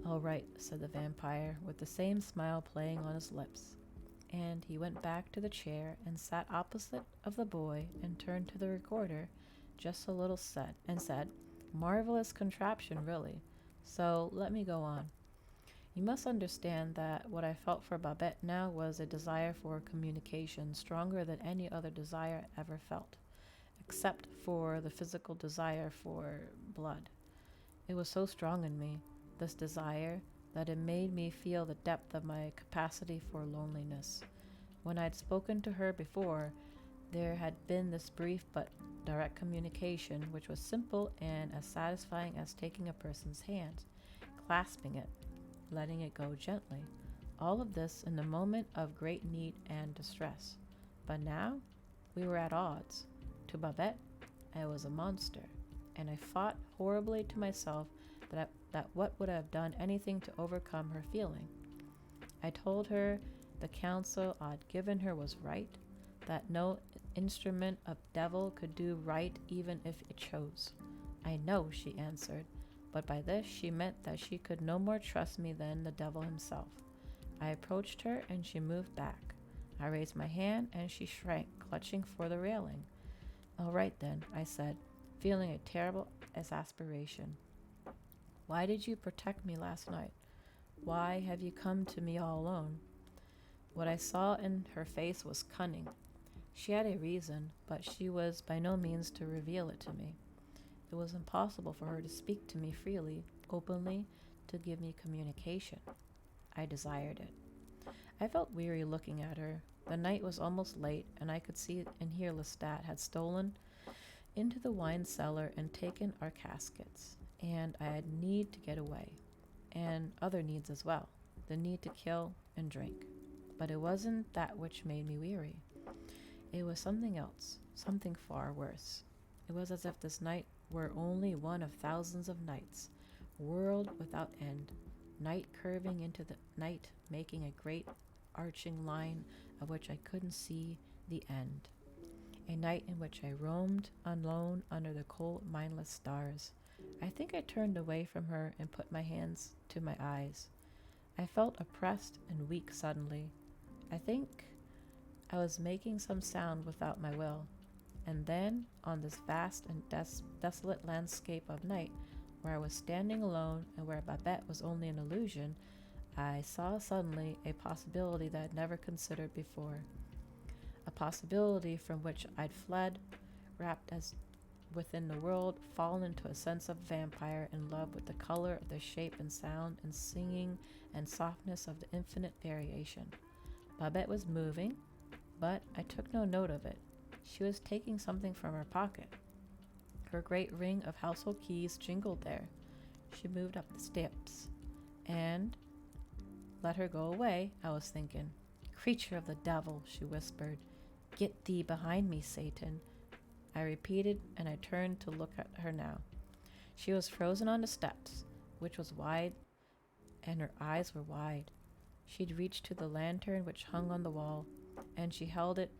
All right, said the vampire, with the same smile playing on his lips. And he went back to the chair and sat opposite of the boy and turned to the recorder just a little and said, Marvelous contraption, really. So let me go on. You must understand that what I felt for Babette now was a desire for communication stronger than any other desire I ever felt, except for the physical desire for blood. It was so strong in me, this desire, that it made me feel the depth of my capacity for loneliness. When I'd spoken to her before, there had been this brief but direct communication, which was simple and as satisfying as taking a person's hand, clasping it, letting it go gently. All of this in the moment of great need and distress. But now, we were at odds. To Babette, I was a monster, and I fought horribly to myself that what would have done anything to overcome her feeling. I told her the counsel I'd given her was right, that no instrument of devil could do right even if it chose. I know, she answered, but by this she meant that she could no more trust me than the devil himself. I approached her and she moved back. I raised my hand and she shrank, clutching for the railing. All right then, I said, feeling a terrible exasperation. Why did you protect me last night? Why have you come to me all alone? What I saw in her face was cunning. She had a reason, but she was by no means to reveal it to me. It was impossible for her to speak to me freely, openly, to give me communication. I desired it. I felt weary looking at her. The night was almost late, and I could see and hear Lestat had stolen into the wine cellar and taken our caskets, and I had need to get away, and other needs as well, the need to kill and drink. But it wasn't that which made me weary. It was something else, something far worse. It was as if this night were only one of thousands of nights, world without end, night curving into the night, making a great arching line of which I couldn't see the end. A night in which I roamed alone under the cold, mindless stars. I think I turned away from her and put my hands to my eyes. I felt oppressed and weak suddenly. I think I was making some sound without my will. And then, on this vast and desolate landscape of night, where I was standing alone and where Babette was only an illusion, I saw suddenly a possibility that I'd never considered before. A possibility from which I'd fled, wrapped as within the world, fallen into a sense of vampire, in love with the color, the shape and sound and singing and softness of the infinite variation. Babette was moving, but I took no note of it. She was taking something from her pocket. Her great ring of household keys jingled there. She moved up the steps, and let her go away, I was thinking. Creature of the devil, she whispered. Get thee behind me, Satan. I repeated, and I turned to look at her now. She was frozen on the steps, which was wide, and her eyes were wide. She'd reached to the lantern which hung on the wall, and she held it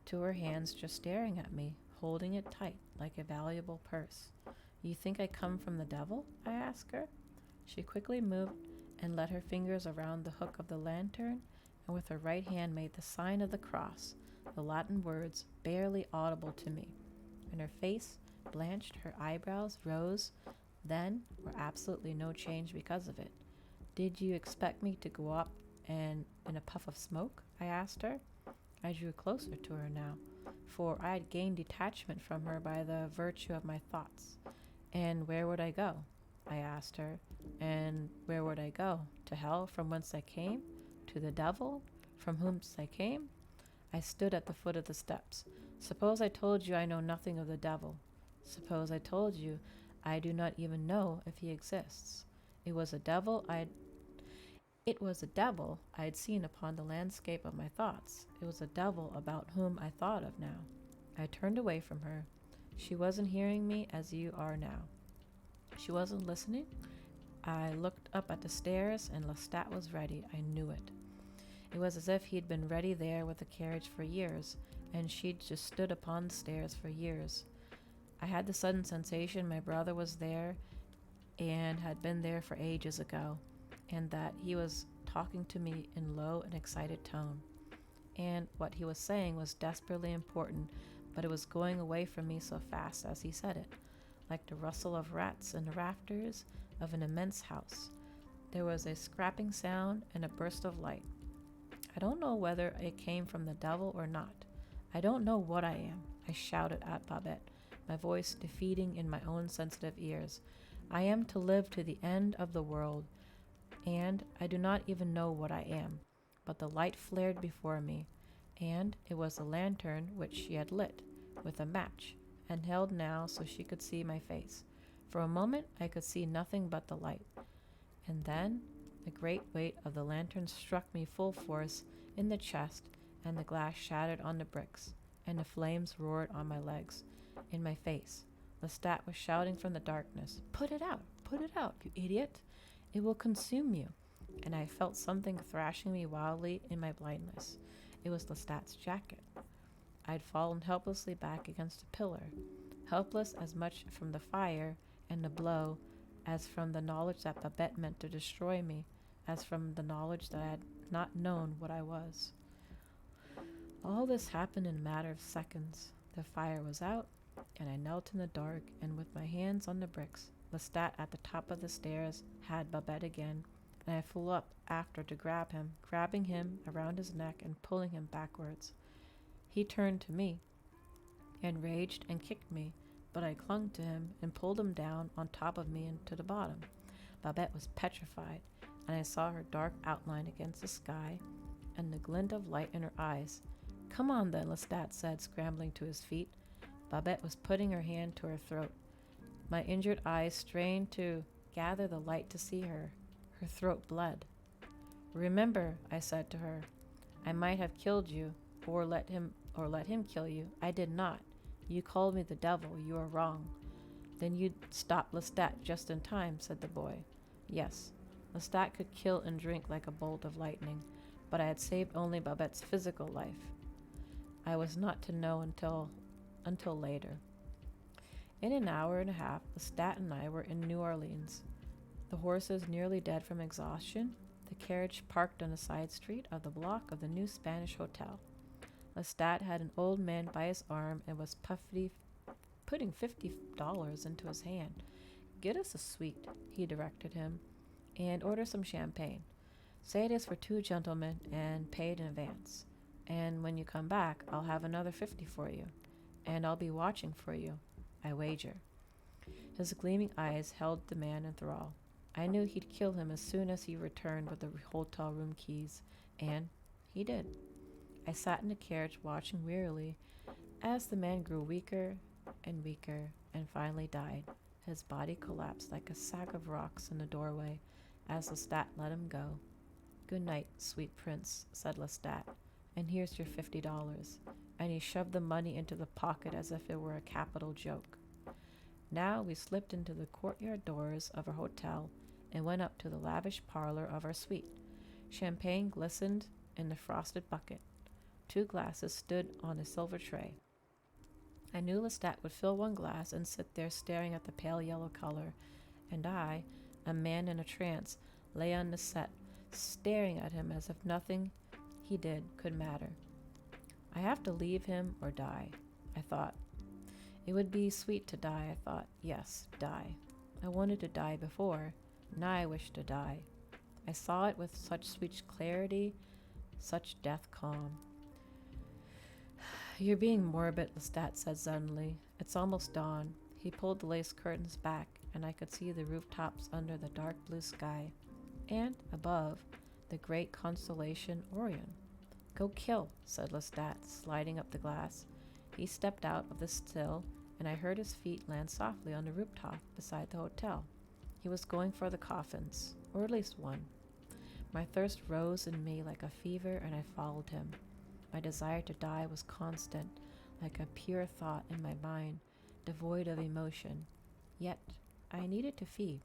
to her hands, just staring at me, holding it tight like a valuable purse. You think I come from the devil? I asked her. She quickly moved and let her fingers around the hook of the lantern, and with her right hand made the sign of the cross, the Latin words barely audible to me. And her face blanched, her eyebrows rose, then were absolutely no change because of it. Did you expect me to go up and in a puff of smoke? I asked her. I drew closer to her now, for I had gained detachment from her by the virtue of my thoughts. And where would I go? I asked her. And where would I go? To hell, from whence I came? To the devil, from whence I came? I stood at the foot of the steps. Suppose I told you I know nothing of the devil. Suppose I told you I do not even know if he exists. It was a devil I had seen upon the landscape of my thoughts. It was a devil about whom I thought of now. I turned away from her. She wasn't hearing me as you are now. She wasn't listening. I looked up at the stairs, and Lestat was ready. I knew it. It was as if he'd been ready there with the carriage for years, and she'd just stood upon the stairs for years. I had the sudden sensation my brother was there and had been there for ages ago, and that he was talking to me in low and excited tone. And what he was saying was desperately important, but it was going away from me so fast as he said it, like the rustle of rats in the rafters of an immense house. There was a scrapping sound and a burst of light. I don't know whether it came from the devil or not. I don't know what I am, I shouted at Babette, my voice defeating in my own sensitive ears. I am to live to the end of the world, and I do not even know what I am. But the light flared before me, and it was the lantern which she had lit with a match and held now so she could see my face. For a moment I could see nothing but the light, and then the great weight of the lantern struck me full force in the chest, and the glass shattered on the bricks, and the flames roared on my legs, in my face. Lestat was shouting from the darkness, Put it out, you idiot! It will consume you. And I felt something thrashing me wildly in my blindness. It was Lestat's jacket. I had fallen helplessly back against a pillar, helpless as much from the fire and the blow as from the knowledge that Babette meant to destroy me, as from the knowledge that I had not known what I was. All this happened in a matter of seconds. The fire was out, and I knelt in the dark, and with my hands on the bricks, Lestat at the top of the stairs had Babette again, and I flew up after to grab him, grabbing him around his neck and pulling him backwards. He turned to me, and raged and kicked me, but I clung to him and pulled him down on top of me and to the bottom. Babette was petrified, and I saw her dark outline against the sky and the glint of light in her eyes. Come on then, Lestat said, scrambling to his feet. Babette was putting her hand to her throat. My injured eyes strained to gather the light to see her. Her throat bled. Remember, I said to her, I might have killed you, or let him kill you. I did not. You called me the devil. You are wrong. Then you'd stop Lestat just in time, said the boy. Yes, Lestat could kill and drink like a bolt of lightning, but I had saved only Babette's physical life. I was not to know until later. In an hour and a half, Lestat and I were in New Orleans. The horses nearly dead from exhaustion, The carriage parked on a side street of the block of the new Spanish hotel. Lestat had an old man by his arm and was putting $50 into his hand. Get us a suite, he directed him, and order some champagne. Say it is for two gentlemen and pay it in advance. And when you come back, I'll have another 50 for you. And I'll be watching for you, I wager. His gleaming eyes held the man in thrall. I knew he'd kill him as soon as he returned with the hotel room keys, and he did. I sat in the carriage watching wearily as the man grew weaker and weaker and finally died. His body collapsed like a sack of rocks in the doorway as Lestat let him go. Good night, sweet prince, said Lestat, and here's your $50. And he shoved the money into the pocket as if it were a capital joke. Now we slipped into the courtyard doors of our hotel and went up to the lavish parlor of our suite. Champagne glistened in the frosted bucket. 2 glasses stood on a silver tray. I knew Lestat would fill one glass and sit there staring at the pale yellow color, and I, a man in a trance, lay on the set, staring at him as if nothing he did could matter. I have to leave him or die, I thought. It would be sweet to die, I thought. Yes, die. I wanted to die before. Now I wish to die. I saw it with such sweet clarity, such death calm. You're being morbid, Lestat said suddenly. It's almost dawn. He pulled the lace curtains back, and I could see the rooftops under the dark blue sky, and, above, the great constellation Orion. Go kill, said Lestat, sliding up the glass. He stepped out of the still, and I heard his feet land softly on the rooftop beside the hotel. He was going for the coffins, or at least one. My thirst rose in me like a fever, and I followed him. My desire to die was constant, like a pure thought in my mind, devoid of emotion. Yet, I needed to feed.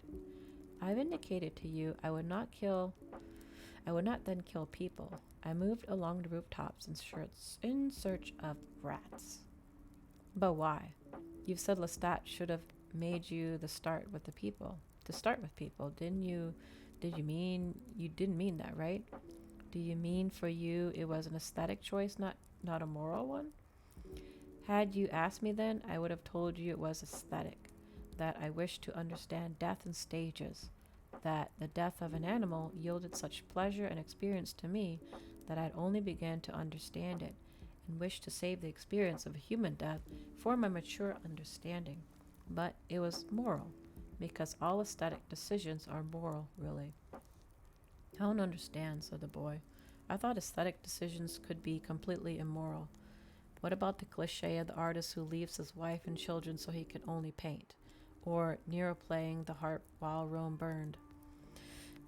I've indicated to you I would not then kill people. I moved along the rooftops in search of rats. But why? You've said Lestat should have made you to start with people, didn't you? Did you didn't mean that, right? Do you mean for you it was an aesthetic choice, not a moral one? Had you asked me then, I would have told you it was aesthetic, that I wished to understand death in stages, that the death of an animal yielded such pleasure and experience to me that I'd only began to understand it, and wished to save the experience of a human death for my mature understanding. But it was moral, because all aesthetic decisions are moral, really. I don't understand, said the boy. I thought aesthetic decisions could be completely immoral. What about the cliché of the artist who leaves his wife and children so he can only paint? Or Nero playing the harp while Rome burned?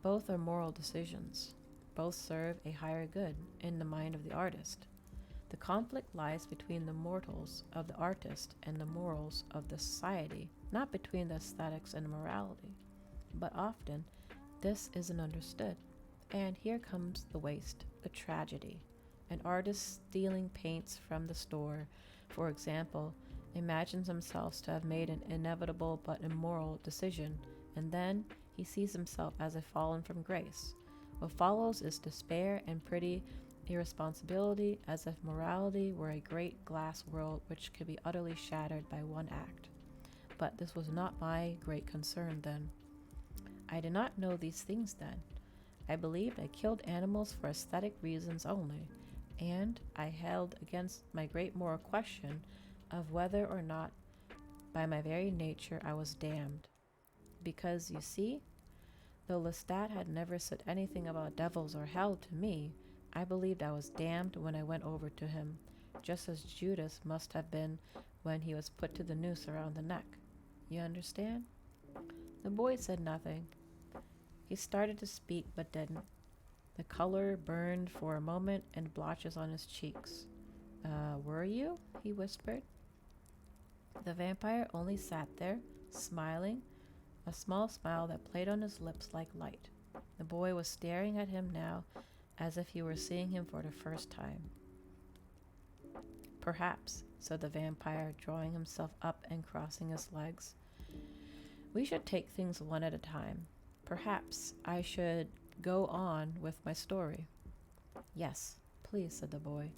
Both are moral decisions. Both serve a higher good in the mind of the artist. The conflict lies between the morals of the artist and the morals of the society, not between the aesthetics and morality. But often, this isn't understood. And here comes the waste, the tragedy. An artist stealing paints from the store, for example, imagines himself to have made an inevitable but immoral decision, and then he sees himself as a fallen from grace. What follows is despair and pretty irresponsibility, as if morality were a great glass world which could be utterly shattered by one act. But this was not my great concern then. I did not know these things then. I believed I killed animals for aesthetic reasons only, and I held against my great moral question of whether or not, by my very nature, I was damned. Because, you see, though Lestat had never said anything about devils or hell to me, I believed I was damned when I went over to him, just as Judas must have been when he was put to the noose around the neck. You understand? The boy said nothing. He started to speak but didn't. The color burned for a moment in blotches on his cheeks. Were you? He whispered. The vampire only sat there, smiling, a small smile that played on his lips like light. The boy was staring at him now as if he were seeing him for the first time. Perhaps, said the vampire, drawing himself up and crossing his legs, we should take things one at a time. Perhaps I should go on with my story? Yes, please, said the boy.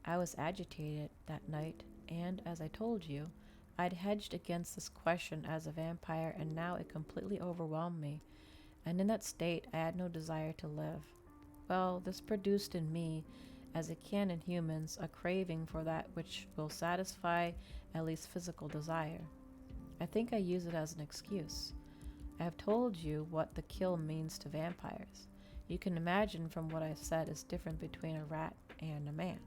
I was agitated that night, and as I told you, I'd hedged against this question as a vampire, and now it completely overwhelmed me, and in that state I had no desire to live. Well, this produced in me, as it can in humans, a craving for that which will satisfy at least physical desire. I think I use it as an excuse. I have told you what the kill means to vampires. You can imagine from what I said is different between a rat and a man.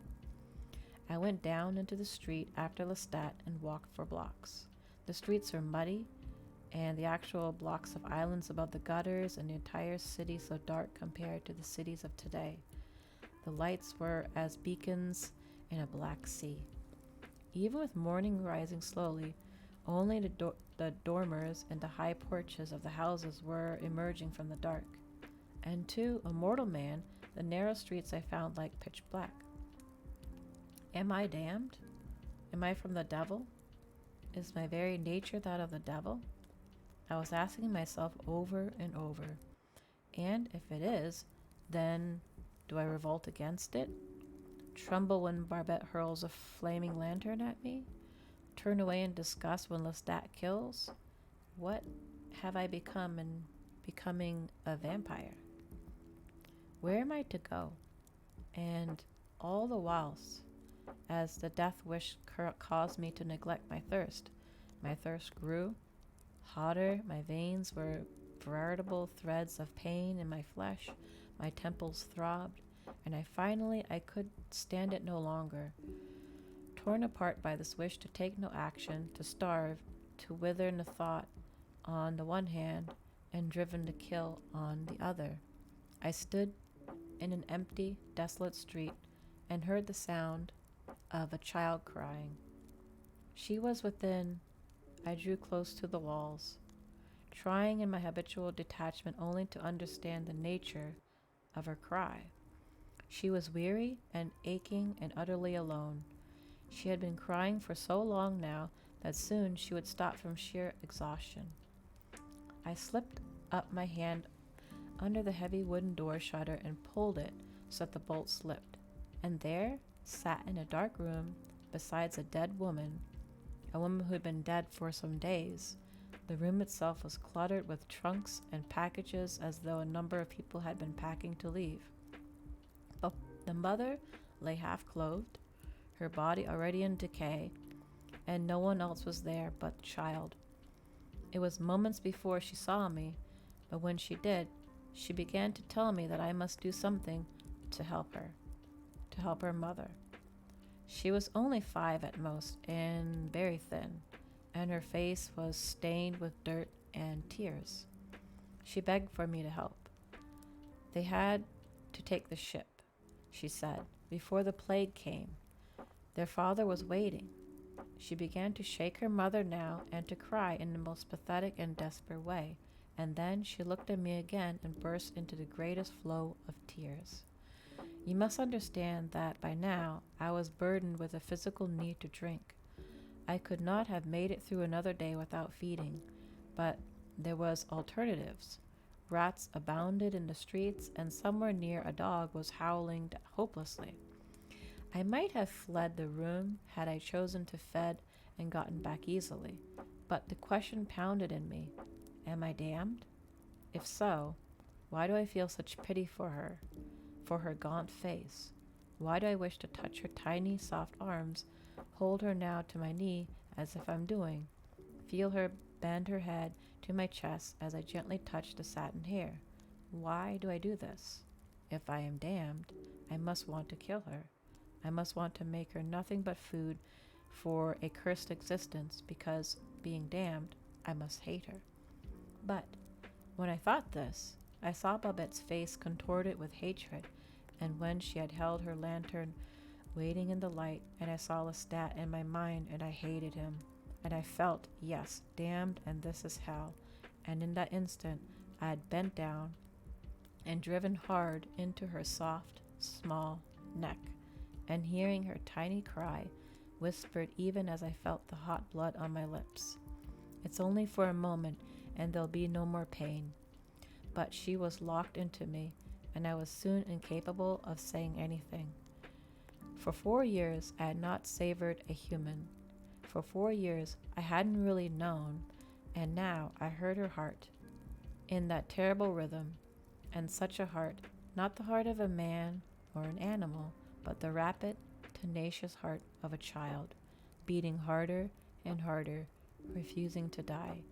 I went down into the street after Lestat and walked for blocks. The streets are muddy, and the actual blocks of islands above the gutters, and the entire city so dark compared to the cities of today. The lights were as beacons in a black sea. Even with morning rising slowly, only the dormers and the high porches of the houses were emerging from the dark. And to a mortal man, the narrow streets I found like pitch black. Am I damned? Am I from the devil? Is my very nature that of the devil? I was asking myself over and over. And if it is, then do I revolt against it? Tremble when Barbette hurls a flaming lantern at me? Turn away in disgust when Lestat kills? What have I become in becoming a vampire? Where am I to go? And all the whilst, as the death wish caused me to neglect my thirst grew hotter, my veins were veritable threads of pain in my flesh, my temples throbbed, and I could stand it no longer. Torn apart by this wish to take no action, to starve, to wither in the thought on the one hand, and driven to kill on the other, I stood in an empty, desolate street and heard the sound of a child crying. She was within. I drew close to the walls, trying in my habitual detachment only to understand the nature of her cry. She was weary and aching and utterly alone. She had been crying for so long now that soon she would stop from sheer exhaustion. I slipped up my hand under the heavy wooden door shutter and pulled it so that the bolt slipped, and there sat in a dark room, besides a dead woman, a woman who had been dead for some days. The room itself was cluttered with trunks and packages as though a number of people had been packing to leave. But the mother lay half clothed, her body already in decay, and no one else was there but the child. It was moments before she saw me, but when she did, she began to tell me that I must do something to help her mother. She was only 5 at most, and very thin, and her face was stained with dirt and tears. She begged for me to help. They had to take the ship, she said, before the plague came. Their father was waiting. She began to shake her mother now and to cry in the most pathetic and desperate way, and then she looked at me again and burst into the greatest flow of tears. You must understand that by now I was burdened with a physical need to drink. I could not have made it through another day without feeding, but there was alternatives. Rats abounded in the streets, and somewhere near a dog was howling hopelessly. I might have fled the room had I chosen to fed and gotten back easily, but the question pounded in me, am I damned? If so, why do I feel such pity for her gaunt face? Why do I wish to touch her tiny, soft arms, hold her now to my knee as if I'm doing, feel her bend her head to my chest as I gently touch the satin hair? Why do I do this? If I am damned, I must want to kill her. I must want to make her nothing but food for a cursed existence, because, being damned, I must hate her. But when I thought this, I saw Babette's face contorted with hatred, and when she had held her lantern waiting in the light, and I saw Lestat in my mind, and I hated him, and I felt, yes, damned, and this is hell, and in that instant I had bent down and driven hard into her soft, small neck, and hearing her tiny cry, whispered even as I felt the hot blood on my lips, "It's only for a moment, and there'll be no more pain." but she was locked into me, and I was soon incapable of saying anything. For 4 years, I had not savored a human. For 4 years, I hadn't really known, and now I heard her heart in that terrible rhythm, and such a heart, not the heart of a man or an animal, but the rapid, tenacious heart of a child, beating harder and harder, refusing to die,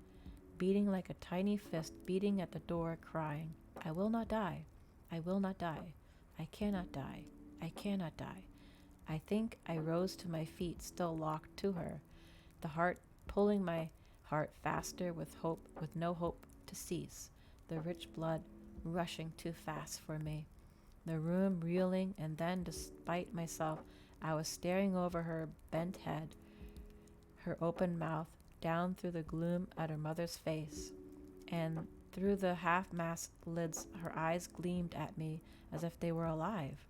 beating like a tiny fist beating at the door, crying, I will not die, I will not die, I cannot die, I cannot die. I think I rose to my feet, still locked to her, the heart pulling my heart faster with hope, with no hope to cease, the rich blood rushing too fast for me, the room reeling, and then, despite myself, I was staring over her bent head, her open mouth, down through the gloom at her mother's face, and through the half-masked lids her eyes gleamed at me as if they were alive.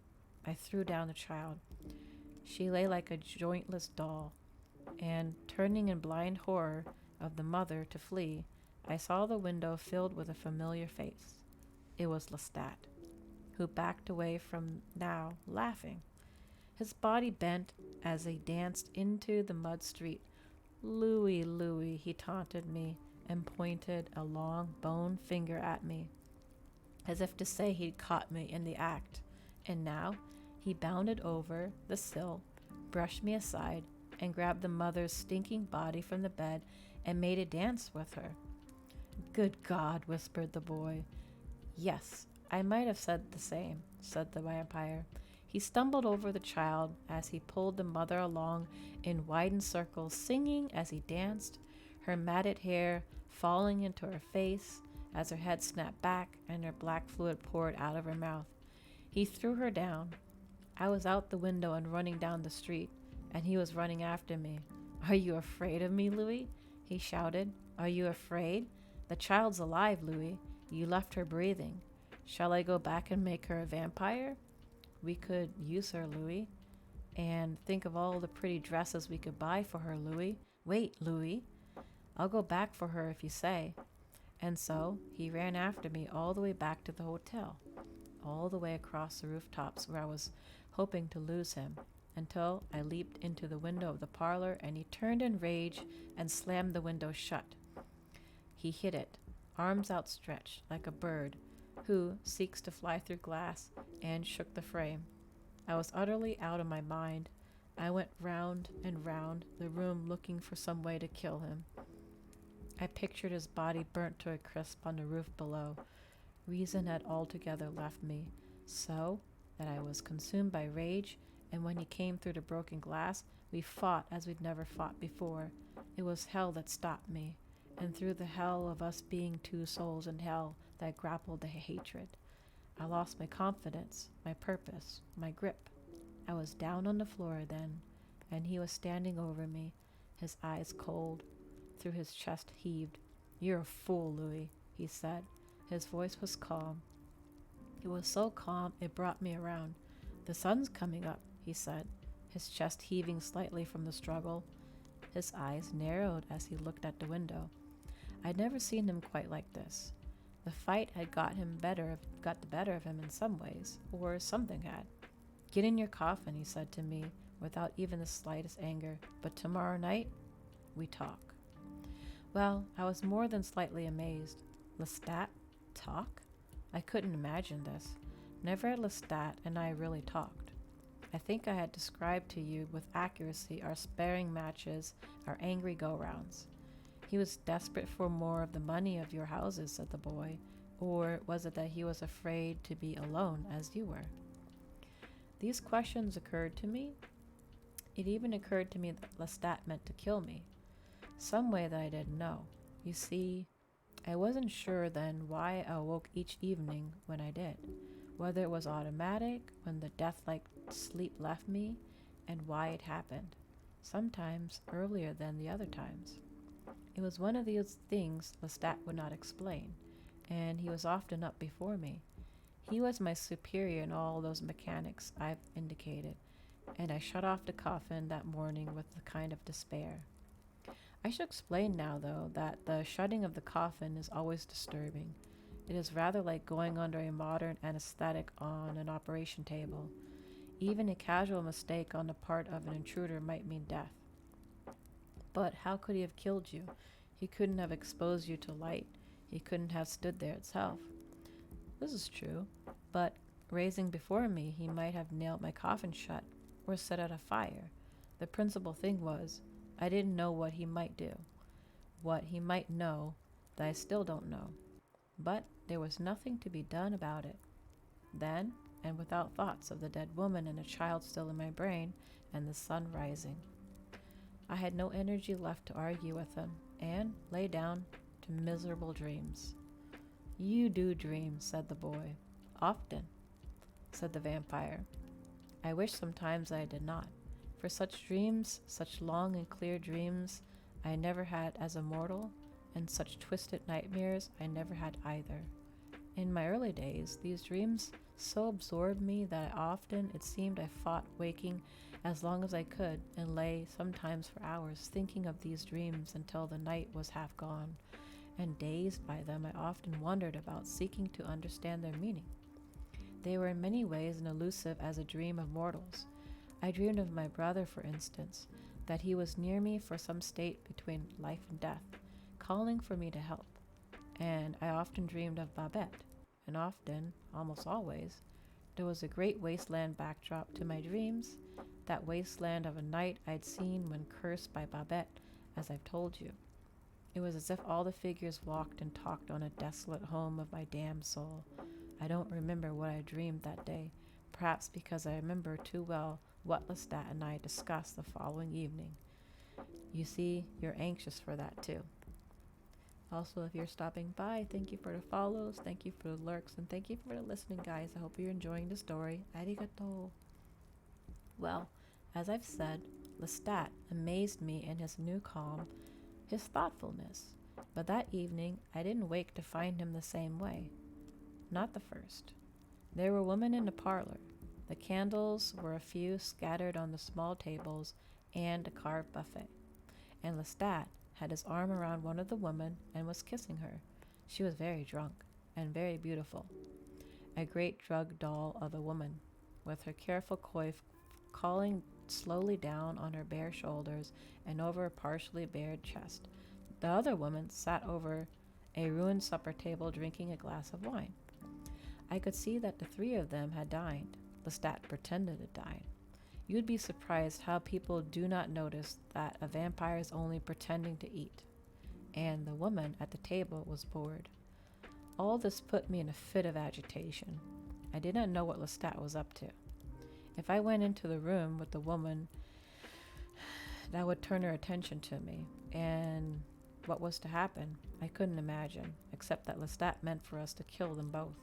I threw down the child. She lay like a jointless doll, and, turning in blind horror of the mother to flee, I saw the window filled with a familiar face. It was Lestat, who backed away from now, laughing. His body bent as he danced into the mud street. Louis, Louis, he taunted me and pointed a long bone finger at me, as if to say he'd caught me in the act. And now he bounded over the sill, brushed me aside, and grabbed the mother's stinking body from the bed and made a dance with her. Good God, whispered the boy. Yes, I might have said the same, said the vampire. He stumbled over the child as he pulled the mother along in widened circles, singing as he danced, her matted hair falling into her face as her head snapped back and her black fluid poured out of her mouth. He threw her down. I was out the window and running down the street, and he was running after me. Are you afraid of me, Louis? He shouted. Are you afraid? The child's alive, Louis. You left her breathing. Shall I go back and make her a vampire? We could use her, Louis. And think of all the pretty dresses we could buy for her, Louis. Wait, Louis. I'll go back for her if you say. And so he ran after me all the way back to the hotel, all the way across the rooftops where I was hoping to lose him, until I leaped into the window of the parlor and he turned in rage and slammed the window shut. He hit it, arms outstretched like a bird who seeks to fly through glass, and shook the frame. I was utterly out of my mind. I went round and round the room looking for some way to kill him. I pictured his body burnt to a crisp on the roof below. Reason had altogether left me, so that I was consumed by rage, and when he came through the broken glass, we fought as we'd never fought before. It was hell that stopped me, and through the hell of us being two souls in hell that grappled the hatred, I lost my confidence, my purpose, my grip. I was down on the floor then, and he was standing over me, his eyes cold, through his chest heaved. You're a fool, Louis, he said. His voice was calm. It was so calm it brought me around. The sun's coming up, he said, his chest heaving slightly from the struggle. His eyes narrowed as he looked at the window. I'd never seen him quite like this. The fight had got the better of him in some ways, or something had. Get in your coffin, he said to me, without even the slightest anger, but tomorrow night, we talk. Well, I was more than slightly amazed. Lestat? Talk? I couldn't imagine this. Never had Lestat and I really talked. I think I had described to you with accuracy our sparing matches, our angry go-rounds. He was desperate for more of the money of your houses, said the boy. Or was it that he was afraid to be alone as you were? These questions occurred to me. It even occurred to me that Lestat meant to kill me. Some way that I didn't know. You see, I wasn't sure then why I awoke each evening when I did, whether it was automatic when the death-like sleep left me, and why it happened, sometimes earlier than the other times. It was one of those things Lestat would not explain, and he was often up before me. He was my superior in all those mechanics I've indicated, and I shut off the coffin that morning with a kind of despair. I should explain now, though, that the shutting of the coffin is always disturbing. It is rather like going under a modern anesthetic on an operation table. Even a casual mistake on the part of an intruder might mean death. But how could he have killed you? He couldn't have exposed you to light. He couldn't have stood there itself. This is true, but raising before me, he might have nailed my coffin shut or set out a fire. The principal thing was, I didn't know what he might do, what he might know that I still don't know. But there was nothing to be done about it. Then, and without thoughts of the dead woman and a child still in my brain and the sun rising, I had no energy left to argue with him and lay down to miserable dreams. You do dream, said the boy. Often, said the vampire. I wish sometimes I did not, for such dreams, such long and clear dreams, I never had as a mortal, and such twisted nightmares I never had either. In my early days, these dreams so absorbed me that often it seemed I fought waking as long as I could and lay sometimes for hours thinking of these dreams until the night was half gone, and dazed by them I often wondered about seeking to understand their meaning. They were in many ways as elusive as a dream of mortals. I dreamed of my brother, for instance, that he was near me for some state between life and death, calling for me to help. And I often dreamed of Babette, and often, almost always, there was a great wasteland backdrop to my dreams, that wasteland of a night I'd seen when cursed by Babette, as I've told you. It was as if all the figures walked and talked on a desolate home of my damned soul. I don't remember what I dreamed that day, perhaps because I remember too well what Lestat and I discussed the following evening. You see, you're anxious for that too. Also, if you're stopping by, thank you for the follows, thank you for the lurks, and thank you for the listening, guys. I hope you're enjoying the story. Arigato. Well, as I've said, Lestat amazed me in his new calm, his thoughtfulness. But that evening, I didn't wake to find him the same way. Not the first. There were women in the parlor. The candles were a few scattered on the small tables and a carved buffet. And Lestat had his arm around one of the women and was kissing her. She was very drunk and very beautiful. A great drug doll of a woman, with her careful coif calling slowly down on her bare shoulders and over a partially bared chest. The other woman sat over a ruined supper table drinking a glass of wine. I could see that the three of them had dined. Lestat pretended to dine. You'd be surprised how people do not notice that a vampire is only pretending to eat. And the woman at the table was bored. All this put me in a fit of agitation. I did not know what Lestat was up to. If I went into the room with the woman, that would turn her attention to me. And what was to happen, I couldn't imagine, except that Lestat meant for us to kill them both.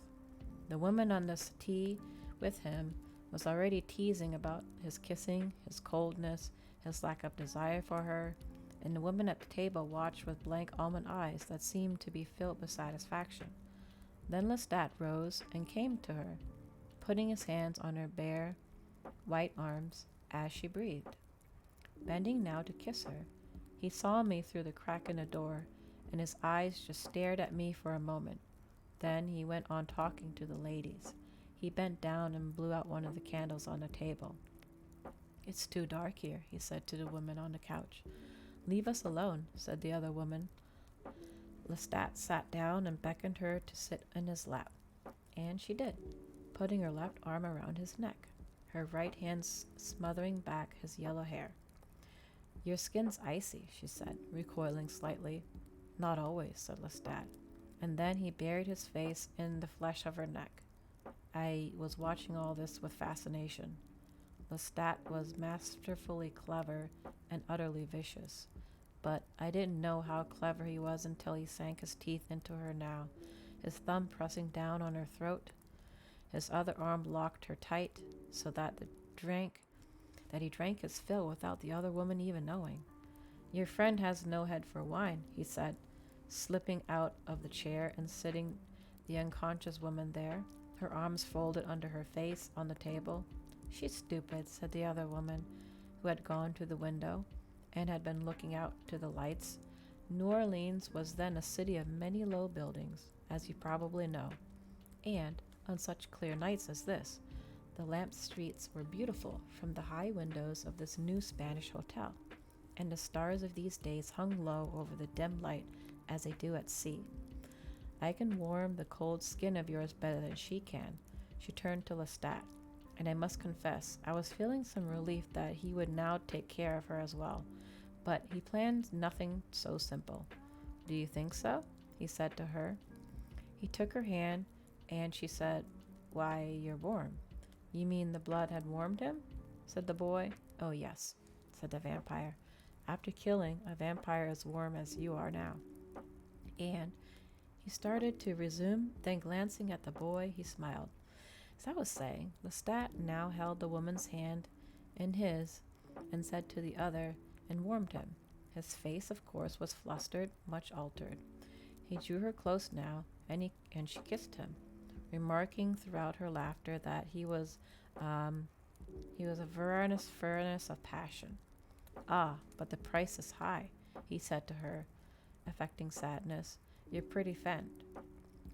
The woman on the settee with him was already teasing about his kissing, his coldness, his lack of desire for her, and the woman at the table watched with blank almond eyes that seemed to be filled with satisfaction. Then Lestat rose and came to her, putting his hands on her bare, white arms as she breathed. Bending now to kiss her, he saw me through the crack in the door, and his eyes just stared at me for a moment. Then he went on talking to the ladies. He bent down and blew out one of the candles on the table. "It's too dark here," he said to the woman on the couch. "Leave us alone," said the other woman. Lestat sat down and beckoned her to sit in his lap, and she did, putting her left arm around his neck, her right hand smothering back his yellow hair. "Your skin's icy," she said, recoiling slightly. "Not always," said Lestat, and then he buried his face in the flesh of her neck. I was watching all this with fascination. Lestat was masterfully clever and utterly vicious, but I didn't know how clever he was until he sank his teeth into her now, his thumb pressing down on her throat. His other arm locked her tight so that he drank his fill without the other woman even knowing. "Your friend has no head for wine," he said, slipping out of the chair and sitting the unconscious woman there, her arms folded under her face on the table. "She's stupid," said the other woman, who had gone to the window and had been looking out to the lights. New Orleans was then a city of many low buildings, as you probably know, and, on such clear nights as this, the lamped streets were beautiful from the high windows of this new Spanish hotel, and the stars of these days hung low over the dim light as they do at sea. I can warm the cold skin of yours better than she can. She turned to Lestat, and I must confess I was feeling some relief that he would now take care of her as well. But he planned nothing so simple. Do you think so? He said to her. He took her hand, and she said, Why, you're warm. You mean the blood had warmed him? Said the boy. Oh, yes, said the vampire. After killing, a vampire as warm as you are now. And he started to resume, then glancing at the boy, he smiled. As I was saying, Lestat now held the woman's hand in his and said to the other, and warmed him. His face, of course, was flustered, much altered. He drew her close now, and she kissed him, remarking throughout her laughter that he was a furnace of passion. Ah, but the price is high, he said to her, affecting sadness. You're pretty fent.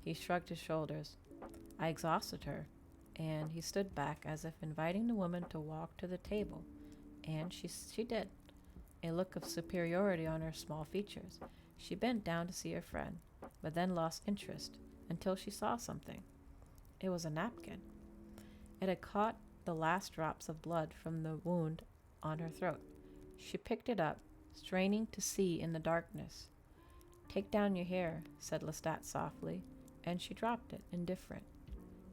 He shrugged his shoulders. I exhausted her, and he stood back as if inviting the woman to walk to the table, and she did, a look of superiority on her small features. She bent down to see her friend, but then lost interest until she saw something. It was a napkin. It had caught the last drops of blood from the wound on her throat. She picked it up, straining to see in the darkness. Take down your hair, said Lestat softly, and she dropped it, indifferent,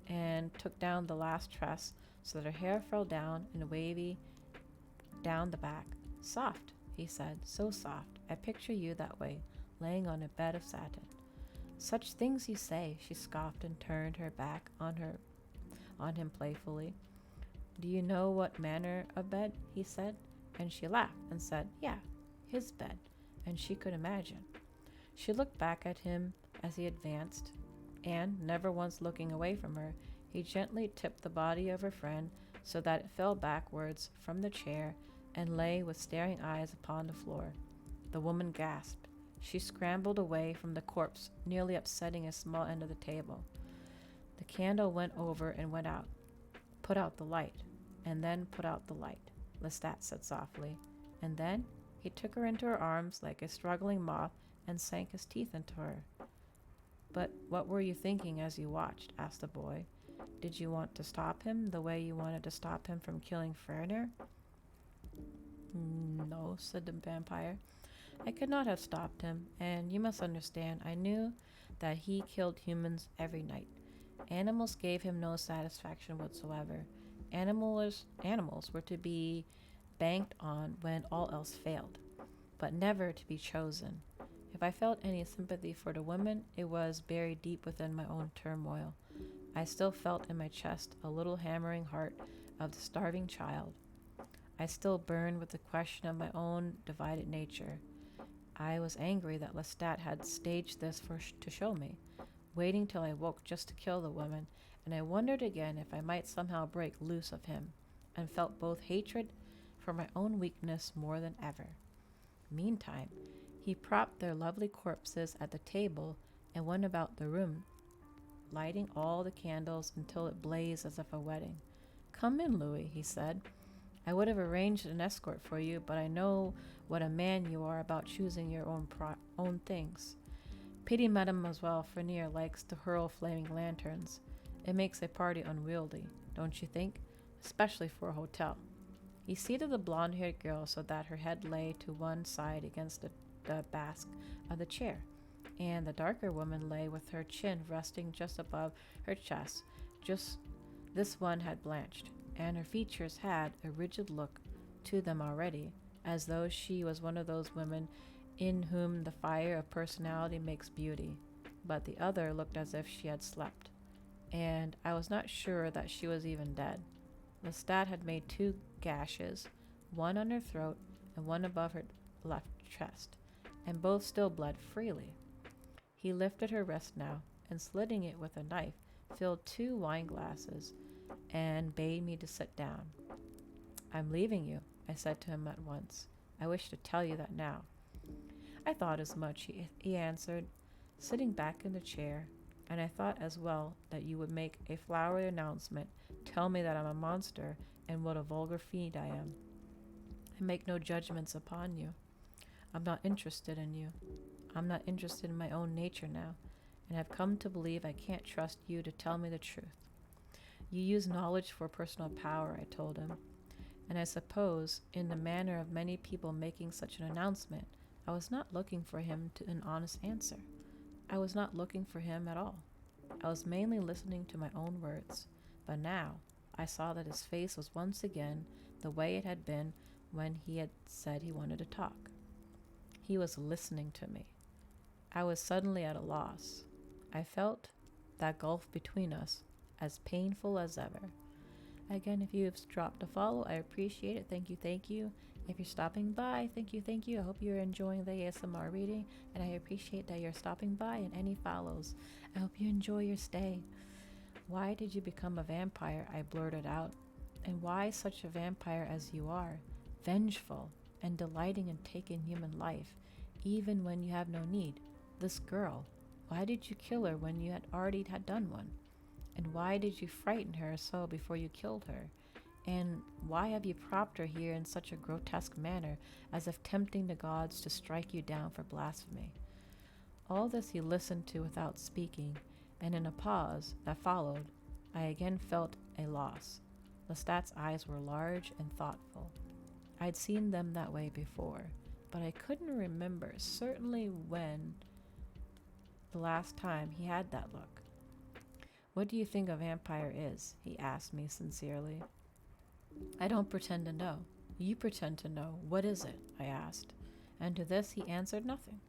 and took down the last tress so that her hair fell down in wavy down the back. Soft, he said, so soft. I picture you that way, laying on a bed of satin. Such things you say, she scoffed and turned her back on him playfully. Do you know what manner of bed? He said, and she laughed and said, Yeah, his bed, and she could imagine. She looked back at him as he advanced, and, never once looking away from her, he gently tipped the body of her friend so that it fell backwards from the chair and lay with staring eyes upon the floor. The woman gasped. She scrambled away from the corpse, nearly upsetting a small end of the table. The candle went over and went out. Put out the light, and then put out the light, Lestat said softly. And then he took her into her arms like a struggling moth and sank his teeth into her. But what were you thinking as you watched? Asked the boy. Did you want to stop him the way you wanted to stop him from killing Ferner? No, said the vampire. I could not have stopped him, and you must understand, I knew that he killed humans every night. Animals gave him no satisfaction whatsoever. Animals were to be banked on when all else failed, but never to be chosen. If I felt any sympathy for the women, it was buried deep within my own turmoil. I still felt in my chest a little hammering heart of the starving child. I still burned with the question of my own divided nature. I was angry that Lestat had staged this to show me, waiting till I woke just to kill the woman, and I wondered again if I might somehow break loose of him, and felt both hatred for my own weakness more than ever. Meantime, he propped their lovely corpses at the table and went about the room, lighting all the candles until it blazed as if a wedding. Come in, Louis, he said. I would have arranged an escort for you, but I know what a man you are about choosing your own things. Pity Mademoiselle Fernier likes to hurl flaming lanterns. It makes a party unwieldy, don't you think? Especially for a hotel. He seated the blonde-haired girl so that her head lay to one side against the back of the chair, and the darker woman lay with her chin resting just above her chest. Just this one had blanched, and her features had a rigid look to them already, as though she was one of those women in whom the fire of personality makes beauty. But the other looked as if she had slept, and I was not sure that she was even dead. Lestat had made 2 gashes, one on her throat and one above her left chest, and both still bled freely. He lifted her wrist now, and slitting it with a knife, filled 2 wine glasses, and bade me to sit down. I'm leaving you, I said to him at once. I wish to tell you that now. I thought as much, he answered, sitting back in the chair. And I thought as well that you would make a flowery announcement, tell me that I'm a monster and what a vulgar fiend I am. I make no judgments upon you. I'm not interested in you. I'm not interested in my own nature now, and I've come to believe I can't trust you to tell me the truth. You use knowledge for personal power, I told him, and I suppose, in the manner of many people making such an announcement, I was not looking for him to an honest answer. I was not looking for him at all. I was mainly listening to my own words, but now I saw that his face was once again the way it had been when he had said he wanted to talk. He was listening to me. I was suddenly at a loss. I felt that gulf between us as painful as ever. Again, if you've dropped a follow, I appreciate it. Thank you, thank you. If you're stopping by, thank you, thank you. I hope you're enjoying the ASMR reading, and I appreciate that you're stopping by and any follows. I hope you enjoy your stay. Why did you become a vampire? I blurted out. And why such a vampire as you are, vengeful and delighting in taking human life, even when you have no need? This girl, why did you kill her when you had already had done one? And why did you frighten her so before you killed her? And why have you propped her here in such a grotesque manner, as if tempting the gods to strike you down for blasphemy? All this he listened to without speaking, and in a pause that followed, I again felt a loss. Lestat's eyes were large and thoughtful. I'd seen them that way before, but I couldn't remember certainly when the last time he had that look. What do you think a vampire is? He asked me sincerely. I don't pretend to know. You pretend to know. What is it? I asked. And to this he answered nothing.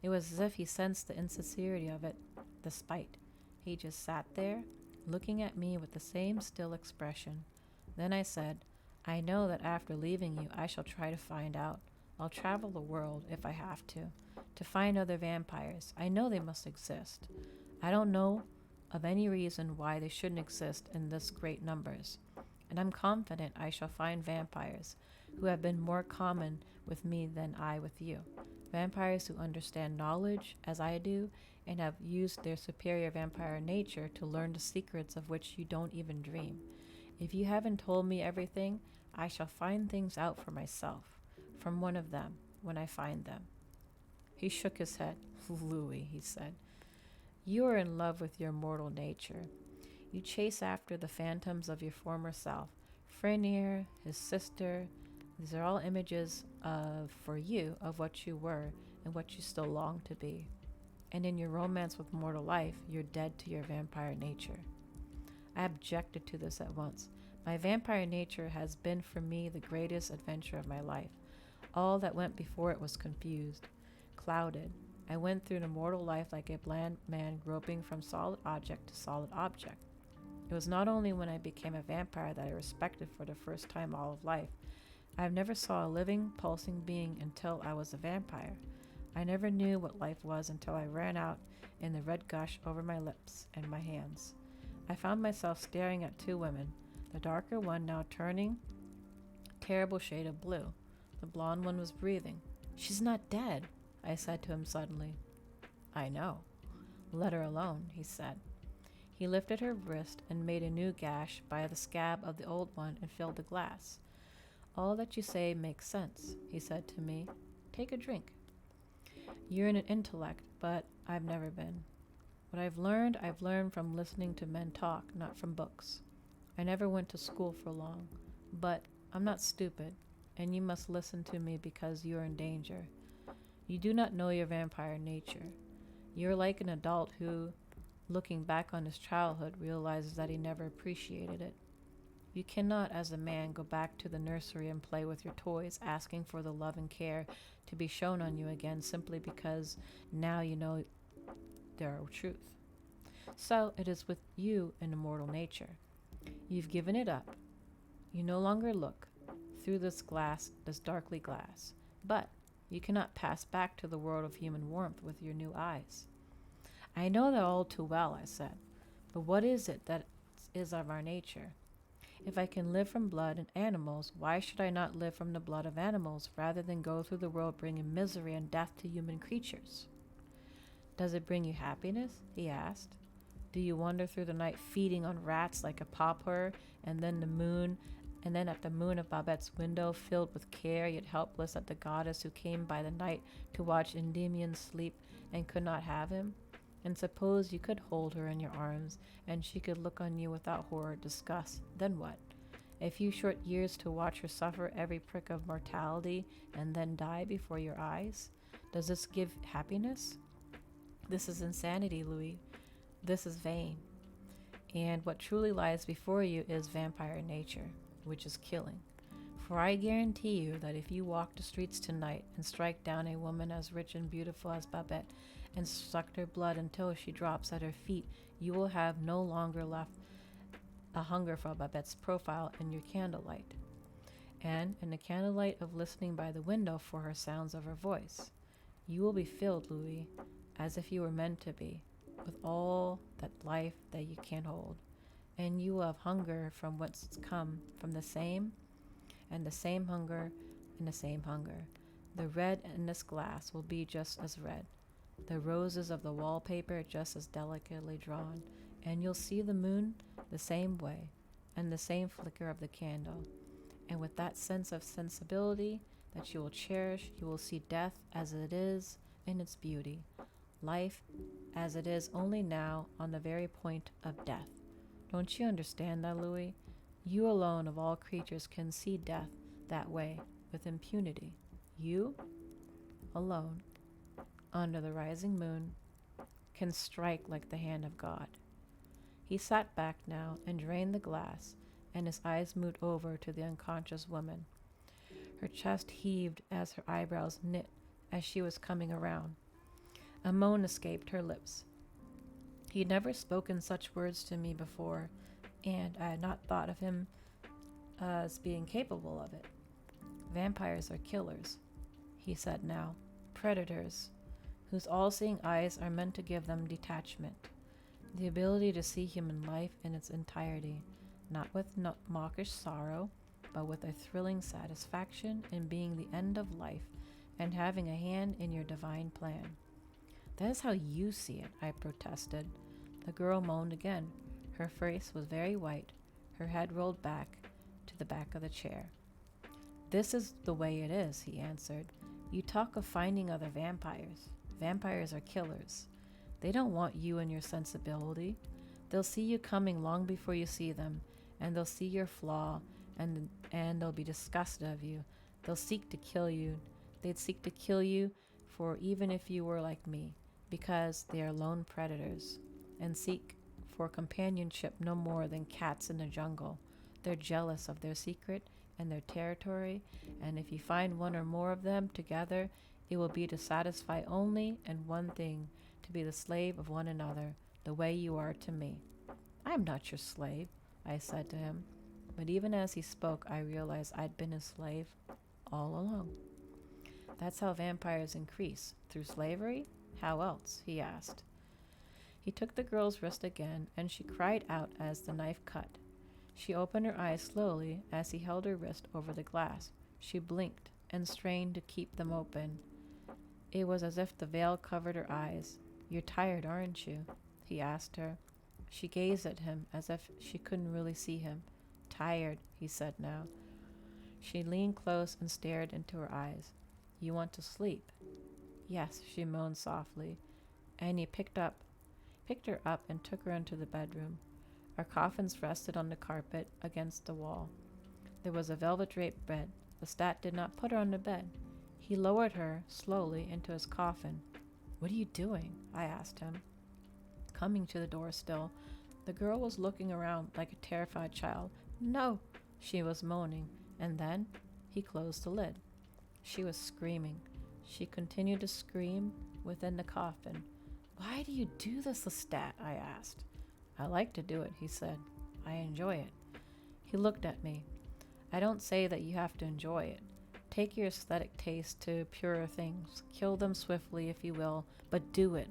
It was as if he sensed the insincerity of it, the spite. He just sat there, looking at me with the same still expression. Then I said, I know that after leaving you I shall try to find out. I'll travel the world, if I have to find other vampires. I know they must exist. I don't know of any reason why they shouldn't exist in this great numbers. And I'm confident I shall find vampires who have been more common with me than I with you. Vampires who understand knowledge, as I do, and have used their superior vampire nature to learn the secrets of which you don't even dream. If you haven't told me everything, I shall find things out for myself, from one of them, when I find them. He shook his head. Louis, he said, you are in love with your mortal nature. You chase after the phantoms of your former self. Frenier, his sister, these are all images for you, of what you were and what you still long to be. And in your romance with mortal life, you're dead to your vampire nature. I objected to this at once. My vampire nature has been for me the greatest adventure of my life. All that went before it was confused, clouded. I went through the mortal life like a blind man groping from solid object to solid object. It was not only when I became a vampire that I respected for the first time all of life. I never saw a living, pulsing being until I was a vampire. I never knew what life was until I ran out in the red gush over my lips and my hands. I found myself staring at two women, the darker one now turning a terrible shade of blue. The blonde one was breathing. She's not dead, I said to him suddenly. I know. Let her alone, he said. He lifted her wrist and made a new gash by the scab of the old one and filled the glass. All that you say makes sense, he said to me. Take a drink. You're an intellect, but I've never been. What I've learned from listening to men talk, not from books. I never went to school for long, but I'm not stupid, and you must listen to me because you're in danger. You do not know your vampire nature. You're like an adult who, looking back on his childhood, realizes that he never appreciated it. You cannot, as a man, go back to the nursery and play with your toys, asking for the love and care to be shown on you again simply because now you know their truth. So it is with you in immortal nature. You've given it up. You no longer look through this darkly glass, but you cannot pass back to the world of human warmth with your new eyes. I know that all too well, I said, but what is it that is of our nature? If I can live from blood and animals, why should I not live from the blood of animals rather than go through the world bringing misery and death to human creatures? Does it bring you happiness? He asked. Do you wander through the night feeding on rats like a pauper, and then at the moon of Babette's window, filled with care yet helpless at the goddess who came by the night to watch Endymion sleep and could not have him? And suppose you could hold her in your arms, and she could look on you without horror or disgust, then what? A few short years to watch her suffer every prick of mortality and then die before your eyes? Does this give happiness? This is insanity, Louis. This is vain. And what truly lies before you is vampire nature, which is killing. For I guarantee you that if you walk the streets tonight and strike down a woman as rich and beautiful as Babette and suck her blood until she drops at her feet, you will have no longer left a hunger for Babette's profile in your candlelight, and in the candlelight of listening by the window for her sounds of her voice. You will be filled, Louis, as if you were meant to be, with all that life that you can't hold, and you will have hunger from what's come from the same, and the same hunger, and the same hunger. The red in this glass will be just as red, the roses of the wallpaper just as delicately drawn, and you'll see the moon the same way, and the same flicker of the candle. And with that sense of sensibility that you will cherish, you will see death as it is in its beauty, life as it is only now on the very point of death. Don't you understand that, Louis? You alone of all creatures can see death that way with impunity. You alone, under the rising moon, can strike like the hand of God. He sat back now and drained the glass, and his eyes moved over to the unconscious woman. Her chest heaved as her eyebrows knit as she was coming around. A moan escaped her lips. He had never spoken such words to me before, and I had not thought of him as being capable of it. Vampires are killers, he said now, predators, whose all-seeing eyes are meant to give them detachment, the ability to see human life in its entirety, not with mawkish sorrow, but with a thrilling satisfaction in being the end of life and having a hand in your divine plan. That is how you see it, I protested. The girl moaned again. Her face was very white, her head rolled back to the back of the chair. This is the way it is, he answered. You talk of finding other vampires. Vampires are killers. They don't want you and your sensibility. They'll see you coming long before you see them, and they'll see your flaw, and they'll be disgusted of you. They'll seek to kill you. They'd seek to kill you, for even if you were like me, because they are lone predators, and seek for companionship no more than cats in the jungle. They're jealous of their secret and their territory, and if you find one or more of them together, it will be to satisfy only and one thing, to be the slave of one another, the way you are to me. I am not your slave, I said to him, but even as he spoke, I realized I'd been his slave all along. That's how vampires increase, through slavery? How else? He asked. He took the girl's wrist again, and she cried out as the knife cut. She opened her eyes slowly as he held her wrist over the glass. She blinked and strained to keep them open. It was as if the veil covered her eyes. You're tired, aren't you? He asked her. She gazed at him as if she couldn't really see him. Tired, he said now. She leaned close and stared into her eyes. You want to sleep? Yes, she moaned softly, and he picked her up and took her into the bedroom. Our coffins rested on the carpet against the wall. There was a velvet-draped bed. Lestat did not put her on the bed. He lowered her slowly into his coffin. What are you doing? I asked him, coming to the door still. The girl was looking around like a terrified child. No, she was moaning, and then he closed the lid. She was screaming. She continued to scream within the coffin. Why do you do this, Lestat? I asked. I like to do it, he said. I enjoy it. He looked at me. I don't say that you have to enjoy it. Take your aesthetic taste to purer things. Kill them swiftly, if you will, but do it.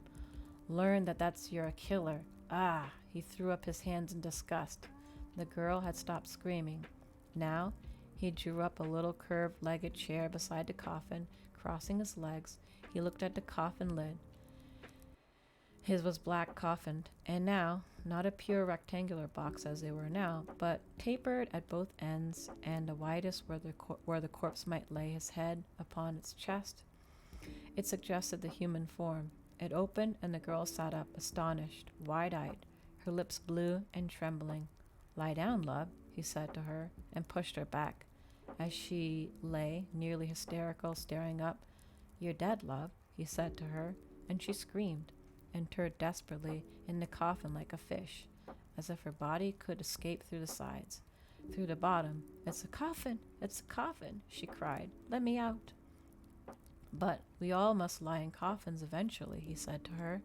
Learn that you're a killer. Ah, he threw up his hands in disgust. The girl had stopped screaming. Now, he drew up a little curved-legged chair beside the coffin, crossing his legs. He looked at the coffin lid. His was black coffined, and now, not a pure rectangular box as they were now, but tapered at both ends and the widest where the corpse might lay his head upon its chest. It suggested the human form. It opened, and the girl sat up, astonished, wide-eyed, her lips blue and trembling. "Lie down, love," he said to her, and pushed her back. As she lay, nearly hysterical, staring up, "You're dead, love," he said to her, and she screamed and turned desperately in the coffin like a fish, as if her body could escape through the sides, through the bottom. "It's a coffin! It's a coffin!" she cried. "Let me out!" "But we all must lie in coffins eventually," he said to her.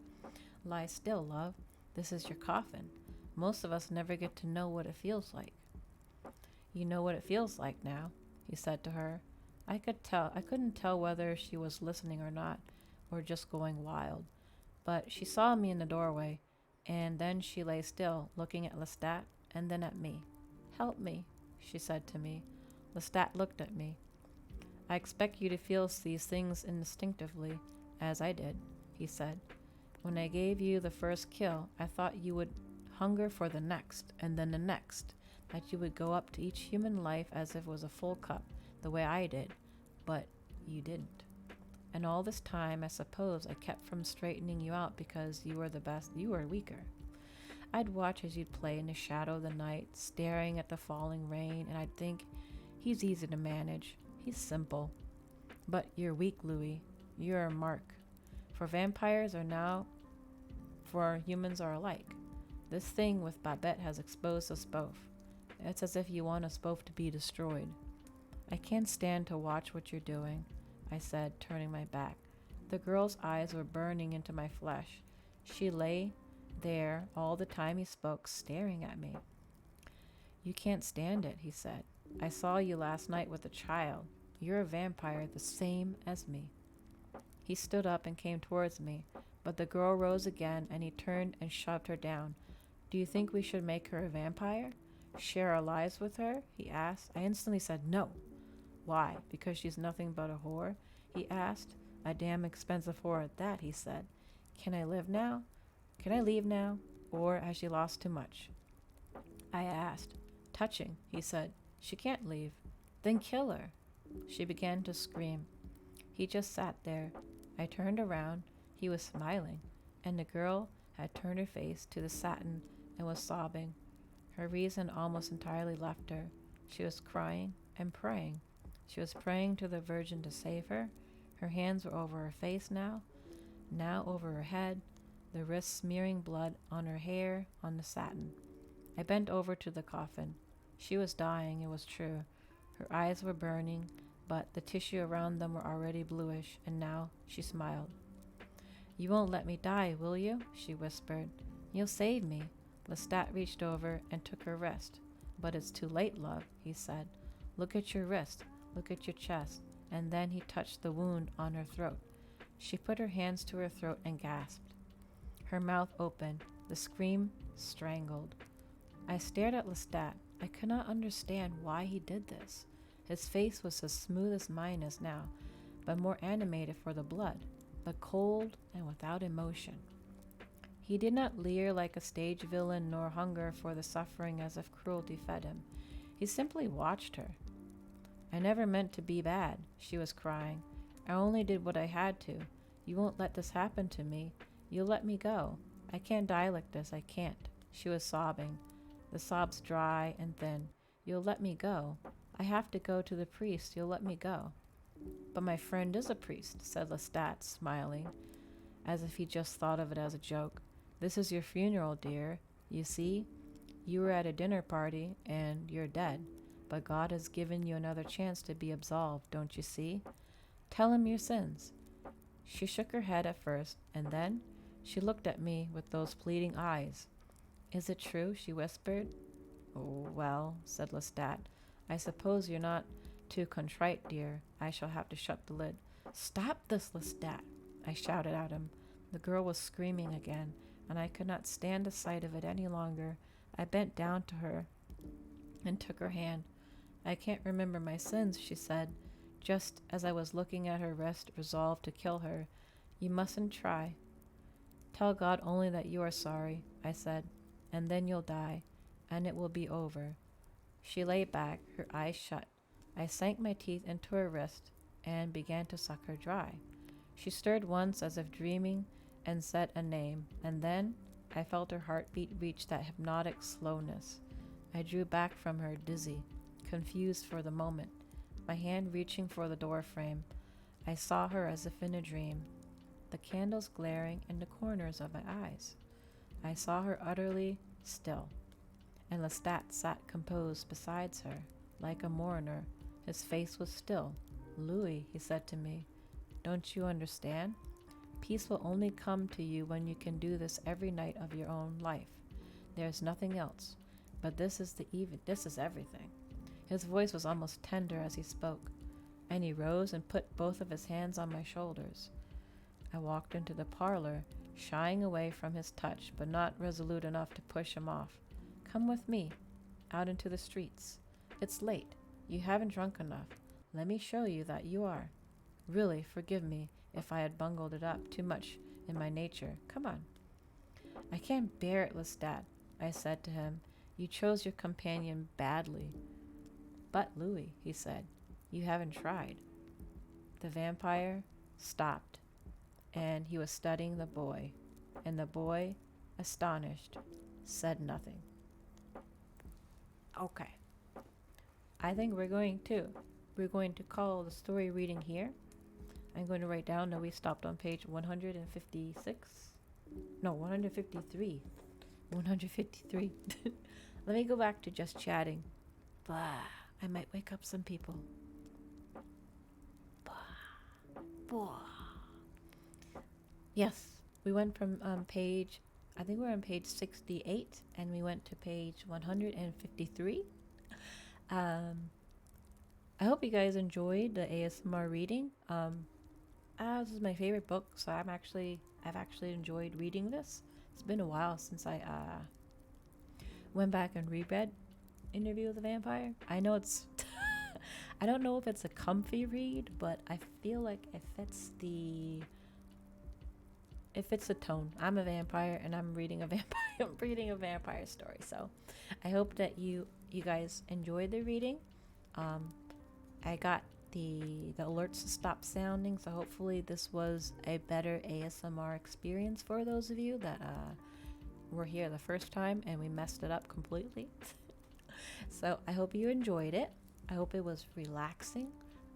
"Lie still, love. This is your coffin. Most of us never get to know what it feels like." "You know what it feels like now," he said to her. I couldn't tell whether she was listening or not, or just going wild. But she saw me in the doorway, and then she lay still, looking at Lestat and then at me. "Help me," she said to me. Lestat looked at me. "I expect you to feel these things instinctively, as I did," he said. "When I gave you the first kill, I thought you would hunger for the next, and then the next, that you would go up to each human life as if it was a full cup, the way I did, but you didn't. And all this time, I suppose I kept from straightening you out because you were the best, you were weaker. I'd watch as you'd play in the shadow of the night, staring at the falling rain, and I'd think, he's easy to manage, he's simple. But you're weak, Louis. You're a mark. For vampires are now, for humans are alike. This thing with Babette has exposed us both. It's as if you want us both to be destroyed." "I can't stand to watch what you're doing," I said, turning my back. The girl's eyes were burning into my flesh. She lay there all the time he spoke, staring at me. "You can't stand it," he said. "I saw you last night with a child. You're a vampire the same as me." He stood up and came towards me, but the girl rose again, and he turned and shoved her down. "Do you think we should make her a vampire? Share our lives with her?" he asked. I instantly said no. "Why? Because she's nothing but a whore?" he asked. "A damn expensive whore at that," he said. Can I live now? Can I leave now? Or has she lost too much?" I asked. "Touching," he said. "She can't leave." "Then kill her." She began to scream. He just sat there. I turned around. He was smiling, and the girl had turned her face to the satin and was sobbing. Her reason almost entirely left her. She was crying and praying. She was praying to the Virgin to save her. Her hands were over her face now over her head, the wrists smearing blood on her hair, on the satin. I bent over to the coffin. She was dying, it was true. Her eyes were burning, but the tissue around them were already bluish, and now she smiled. "You won't let me die, will you?" she whispered. "You'll save me." Lestat reached over and took her wrist. "But it's too late, love," he said. "Look at your wrist, look at your chest." And then he touched the wound on her throat. She put her hands to her throat and gasped. Her mouth opened, the scream strangled. I stared at Lestat. I could not understand why he did this. His face was as smooth as mine is now, but more animated for the blood, but cold and without emotion. He did not leer like a stage villain nor hunger for the suffering as if cruelty fed him. He simply watched her. "I never meant to be bad," she was crying. "I only did what I had to. You won't let this happen to me. You'll let me go. I can't die like this, I can't." She was sobbing, the sobs dry and thin. "You'll let me go. I have to go to the priest. You'll let me go." "But my friend is a priest," said Lestat, smiling, as if he just thought of it as a joke. "This is your funeral, dear. You see, you were at a dinner party, and you're dead. But God has given you another chance to be absolved, don't you see? Tell him your sins." She shook her head at first, and then she looked at me with those pleading eyes. "Is it true?" she whispered. "Oh, well," said Lestat, "I suppose you're not too contrite, dear. I shall have to shut the lid." "Stop this, Lestat!" I shouted at him. The girl was screaming again, and I could not stand the sight of it any longer. I bent down to her. and took her hand. I can't remember my sins, she said, just as I was looking at her wrist, resolved to kill her. You mustn't try. Tell God only that you are sorry, I said, and then you'll die, and it will be over. She lay back, her eyes shut. I sank my teeth into her wrist and began to suck her dry. She stirred once as if dreaming and said a name, and then I felt her heartbeat reach that hypnotic slowness. I drew back from her, dizzy, confused for the moment, my hand reaching for the door frame. I saw her as if in a dream, the candles glaring in the corners of my eyes. I saw her utterly still, and Lestat sat composed beside her, like a mourner. His face was still. Louis, he said to me, don't you understand? Peace will only come to you when you can do this every night of your own life. There is nothing else. But this is everything. His voice was almost tender as he spoke, and he rose and put both of his hands on my shoulders. I walked into the parlor, shying away from his touch, but not resolute enough to push him off. Come with me, out into the streets. It's late. You haven't drunk enough. Let me show you that you are. Really, forgive me if I had bungled it up too much in my nature. Come on. I can't bear it, Lestat, I said to him. You chose your companion badly. But, Louis, he said, you haven't tried. The vampire stopped, and he was studying the boy, and the boy, astonished, said nothing. Okay. I think we're going to call the story reading here. I'm going to write down that we stopped on page 156. No, 153. 153. Let me go back to just chatting. Blah. I might wake up some people. Blah. Blah. Yes, we went from page, I think we're on page 68, and we went to page 153. I hope you guys enjoyed the ASMR reading. This is my favorite book, so I've actually enjoyed reading this. It's been a while since I went back and reread Interview with the Vampire. I know it's I don't know if it's a comfy read, but I feel like it fits the tone. I'm a vampire and I'm reading a vampire story. So I hope that you guys enjoyed the reading. I got the alerts to stop sounding, so hopefully this was a better ASMR experience for those of you that were here the first time and we messed it up completely. So I hope you enjoyed it. I hope it was relaxing.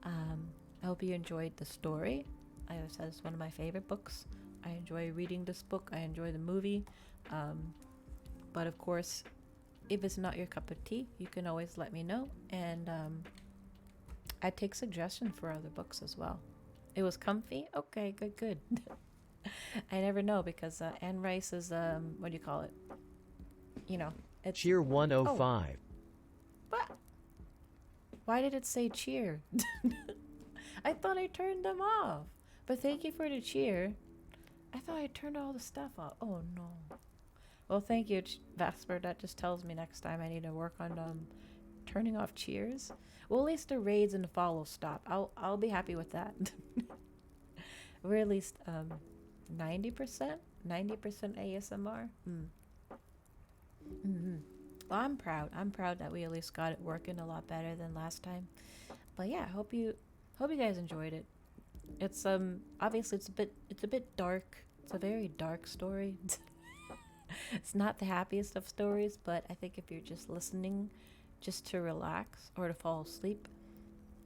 I hope you enjoyed the story. I said it's one of my favorite books. I enjoy reading this book. I enjoy the movie. But of course, if it's not your cup of tea, you can always let me know. And I take suggestions for other books as well. It was comfy? Okay, good. I never know because Anne Rice is, what do you call it? You know, it's... Cheer 105. Oh. What? Why did it say cheer? I thought I turned them off. But thank you for the cheer. I thought I turned all the stuff off. Oh no. Well, thank you, Vesper. That just tells me next time I need to work on turning off cheers. Well, at least the raids and the follows stop. I'll be happy with that. We're at least 90% ASMR. Well, I'm proud that we at least got it working a lot better than last time. But yeah, hope you guys enjoyed it. It's obviously it's a bit dark. It's a very dark story. It's not the happiest of stories, but I think if you're just listening just to relax or to fall asleep,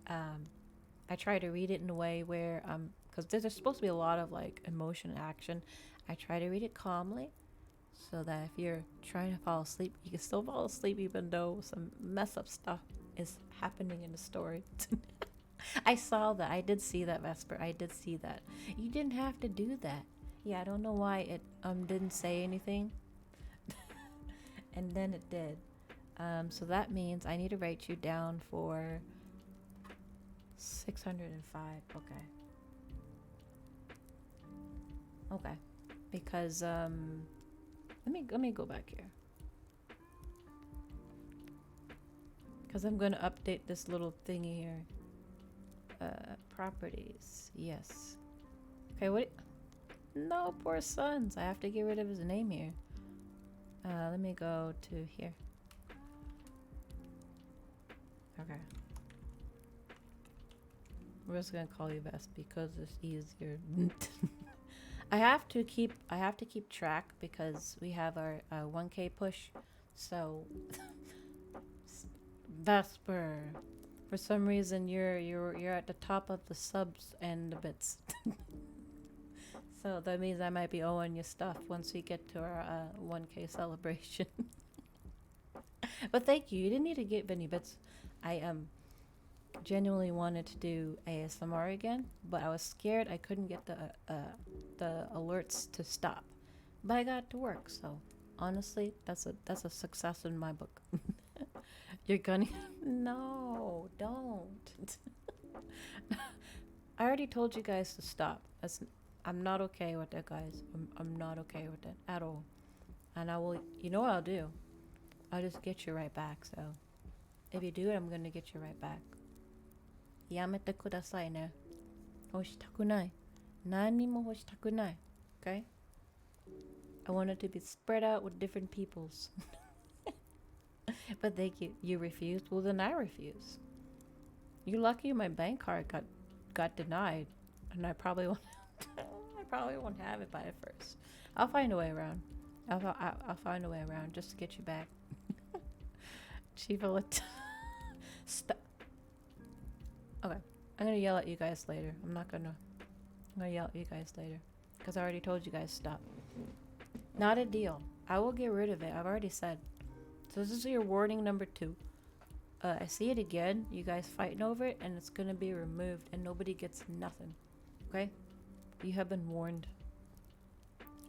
I try to read it in a way where because there's supposed to be a lot of like emotion and action. I try to read it calmly so that if you're trying to fall asleep, you can still fall asleep even though some mess up stuff is happening in the story. I saw that. I did see that, Vesper. I did see that. You didn't have to do that. Yeah, I don't know why it didn't say anything. And then it did. So that means I need to write you down for 605. Okay. Okay. Because let me go back here. Because I'm going to update this little thingy here. Properties. Yes. Okay, what? No, poor sons. I have to get rid of his name here. Let me go to here. Okay. We're just gonna call you Best because it's easier. I have to keep track because we have our 1K push. So Vesper, for some reason you're at the top of the subs and the bits. So that means I might be owing you stuff once we get to our 1K celebration. But thank you. You didn't need to give any bits. I genuinely wanted to do ASMR again, but I was scared I couldn't get the alerts to stop. But I got to work, so honestly, that's a success in my book. You're gonna no, don't. I already told you guys to stop. I'm not okay with that, guys. I'm not okay with it at all. And I will. You know what I'll do? I'll just get you right back. So if you do it, I'm gonna get you right back. Yamete kudasai ne. Hoshitaku nai. Nani mo hoshitaku nai. Okay? I want it to be spread out with different peoples. But thank you. You refused? Well, then I refuse. You're lucky my bank card got denied. And I probably won't have it by the first. I'll find a way around. I'll find a way around just to get you back. Chiva, stop. Okay, I'm gonna yell at you guys later. I'm gonna yell at you guys later because I already told you guys stop. Not a deal. I will get rid of it. I've already said. So this is your warning number 2. I see it again. You guys fighting over it, and it's gonna be removed, and nobody gets nothing. Okay? You have been warned.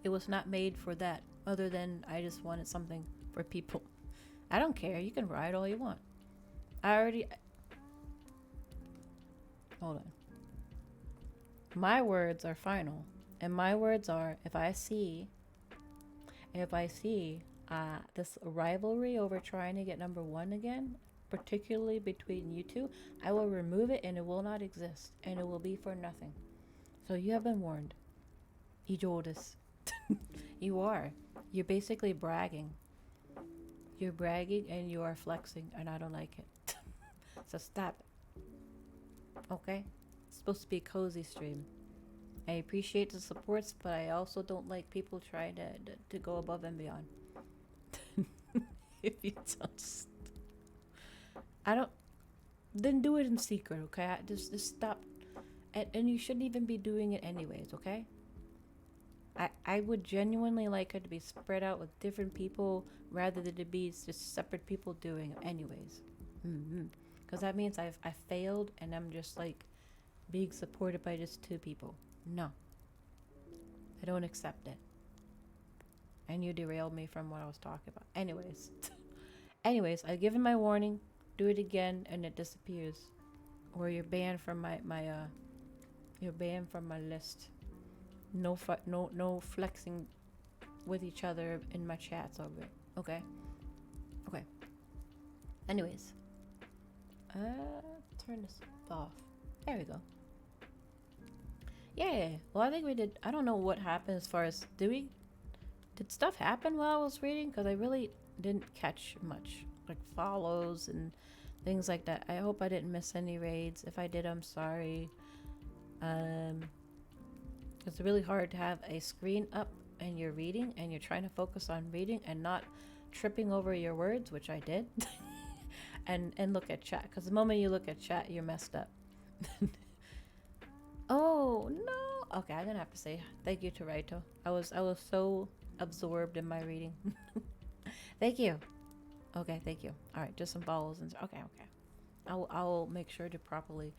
It was not made for that. Other than I just wanted something for people. I don't care. You can ride all you want. Hold on. My words are final. And my words are, if I see this rivalry over trying to get number 1 again, particularly between you two, I will remove it and it will not exist. And it will be for nothing. So you have been warned. Ijodes. You are. You're basically bragging. You're bragging and you are flexing, and I don't like it. So stop it. Okay? It's supposed to be a cozy stream. I appreciate the supports, but I also don't like people trying to go above and beyond. If you don't, I don't. Then do it in secret, okay? Just stop, and you shouldn't even be doing it anyways, okay? I would genuinely like it to be spread out with different people rather than to be just separate people doing it anyways. Because that means I failed and I'm just like being supported by just 2 people. No. I don't accept it. And you derailed me from what I was talking about. Anyways. I've given my warning. Do it again and it disappears. Or you're banned from you're banned from my list. No flexing with each other in my chats over it. Okay? Okay. Anyways. Turn this off. There we go. Yeah. Well, I think we did. I don't know what happened as far as did stuff happen while I was reading? Because I really didn't catch much, like follows and things like that. I hope I didn't miss any raids. If I did, I'm sorry. It's really hard to have a screen up and you're reading and you're trying to focus on reading and not tripping over your words, which I did. and look at chat, because the moment you look at chat, you're messed up. Oh no. Okay, I'm gonna have to say thank you to Raito. I was so absorbed in my reading. Thank you. Okay, thank you. All right, just some follows and okay. I'll make sure to properly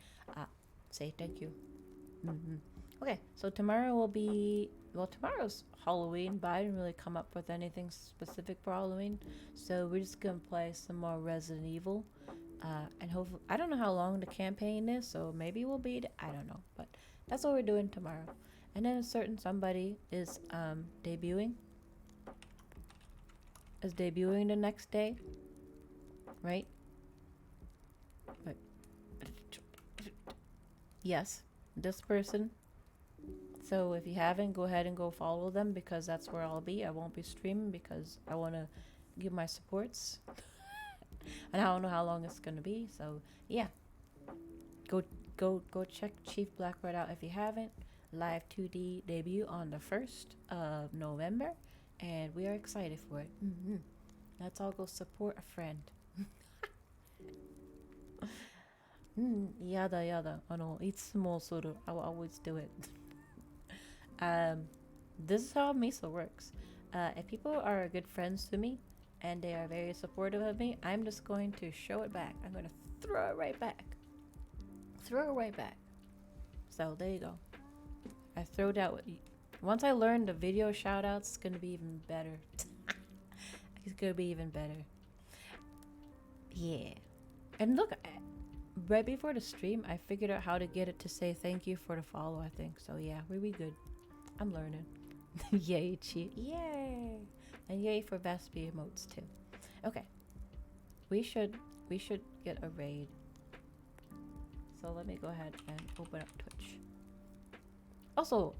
say thank you. Okay, so tomorrow will be, well, tomorrow's Halloween, but I didn't really come up with anything specific for Halloween, so we're just gonna play some more Resident Evil, and hopefully, I don't know how long the campaign is, so maybe we'll beat it, I don't know, but that's what we're doing tomorrow. And then a certain somebody is debuting the next day, right? But yes, this person. So if you haven't, go ahead and go follow them because that's where I'll be. I won't be streaming because I want to give my supports, and I don't know how long it's gonna be. So yeah, go go check Chief Black Red out if you haven't. Live 2D debut on the 1st of November, and we are excited for it. Let's all go support a friend. やだやだ。いつもする。I will always do it. This is how Miso works. If people are good friends to me and they are very supportive of me, I'm just going to show it back. I'm going to throw it right back. Throw it right back. So there you go. I throwed out. Once I learn the video shout outs, it's going to be even better. It's going to be even better. Yeah. And look, right before the stream, I figured out how to get it to say thank you for the follow, I think. So yeah, we good. I'm learning. Yay, Chief. Yay. And yay for Vespi emotes too. Okay. We should get a raid. So let me go ahead and open up Twitch. Also,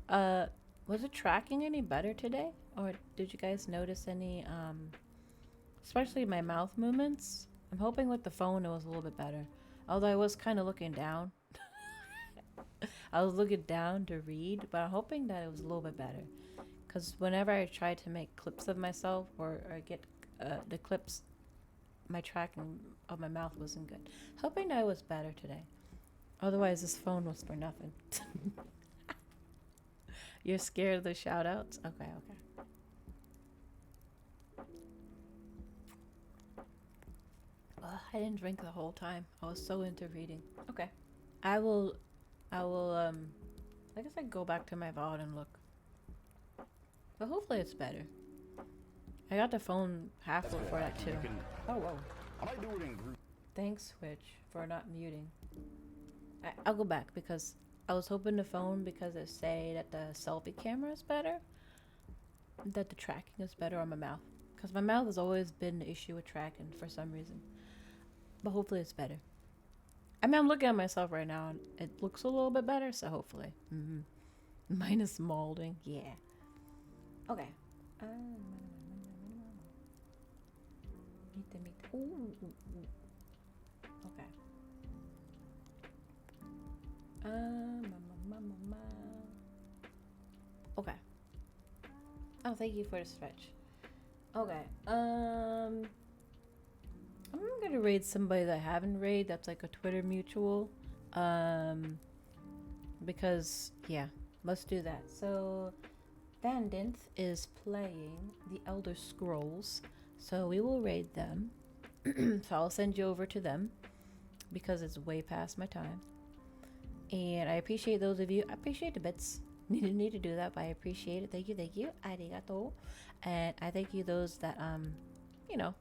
was it tracking any better today? Or did you guys notice any especially my mouth movements? I'm hoping with the phone it was a little bit better. Although I was kind of looking down. I was looking down to read, but I'm hoping that it was a little bit better. Because whenever I try to make clips of myself or get the clips, my tracking of my mouth wasn't good. Hoping that it was better today. Otherwise, this phone was for nothing. You're scared of the shout outs? Okay, okay. I didn't drink the whole time. I was so into reading. Okay. I will, I guess I go back to my VOD and look. But hopefully it's better. I got the phone halfway for that too. Oh, whoa. Thanks, Switch, for not muting. I'll go back because I was hoping the phone, because it say that the selfie camera is better, that the tracking is better on my mouth. Because my mouth has always been the issue with tracking for some reason. But hopefully it's better. I mean, I'm looking at myself right now and it looks a little bit better, so hopefully. Minus molding, yeah. Okay. Ooh. Okay. Okay. Oh, thank you for the stretch. Okay. I'm gonna raid somebody that I haven't raid. That's like a Twitter mutual. Because yeah, let's do that. So, Vandinth is playing the Elder Scrolls, so we will raid them. So I'll send you over to them because it's way past my time. And I appreciate those of you. I appreciate the bits. Need to do that, but I appreciate it. Thank you. Arigato. And I thank you those that you know,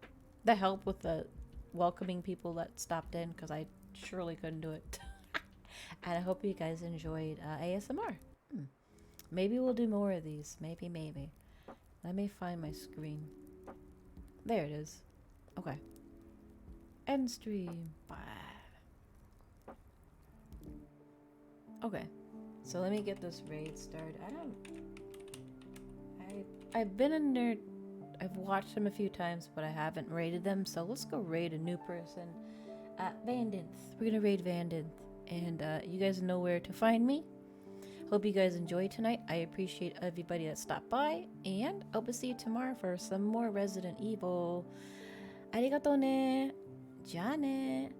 that help with the welcoming people that stopped in, because I surely couldn't do it. And I hope you guys enjoyed ASMR. Maybe we'll do more of these. Maybe. Let me find my screen. There it is. Okay. End stream. Bye. Okay. So let me get this raid started. I've been in there. I've watched them a few times, but I haven't raided them. So let's go raid a new person. Vandinth. We're gonna raid Vandinth. And you guys know where to find me. Hope you guys enjoyed tonight. I appreciate everybody that stopped by. And I hope to see you tomorrow for some more Resident Evil. Arigato ne. Ja ne.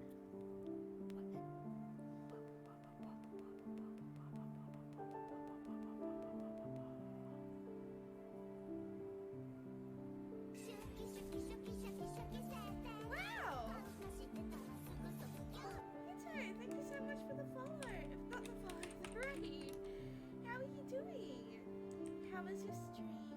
How are you doing? How was your stream?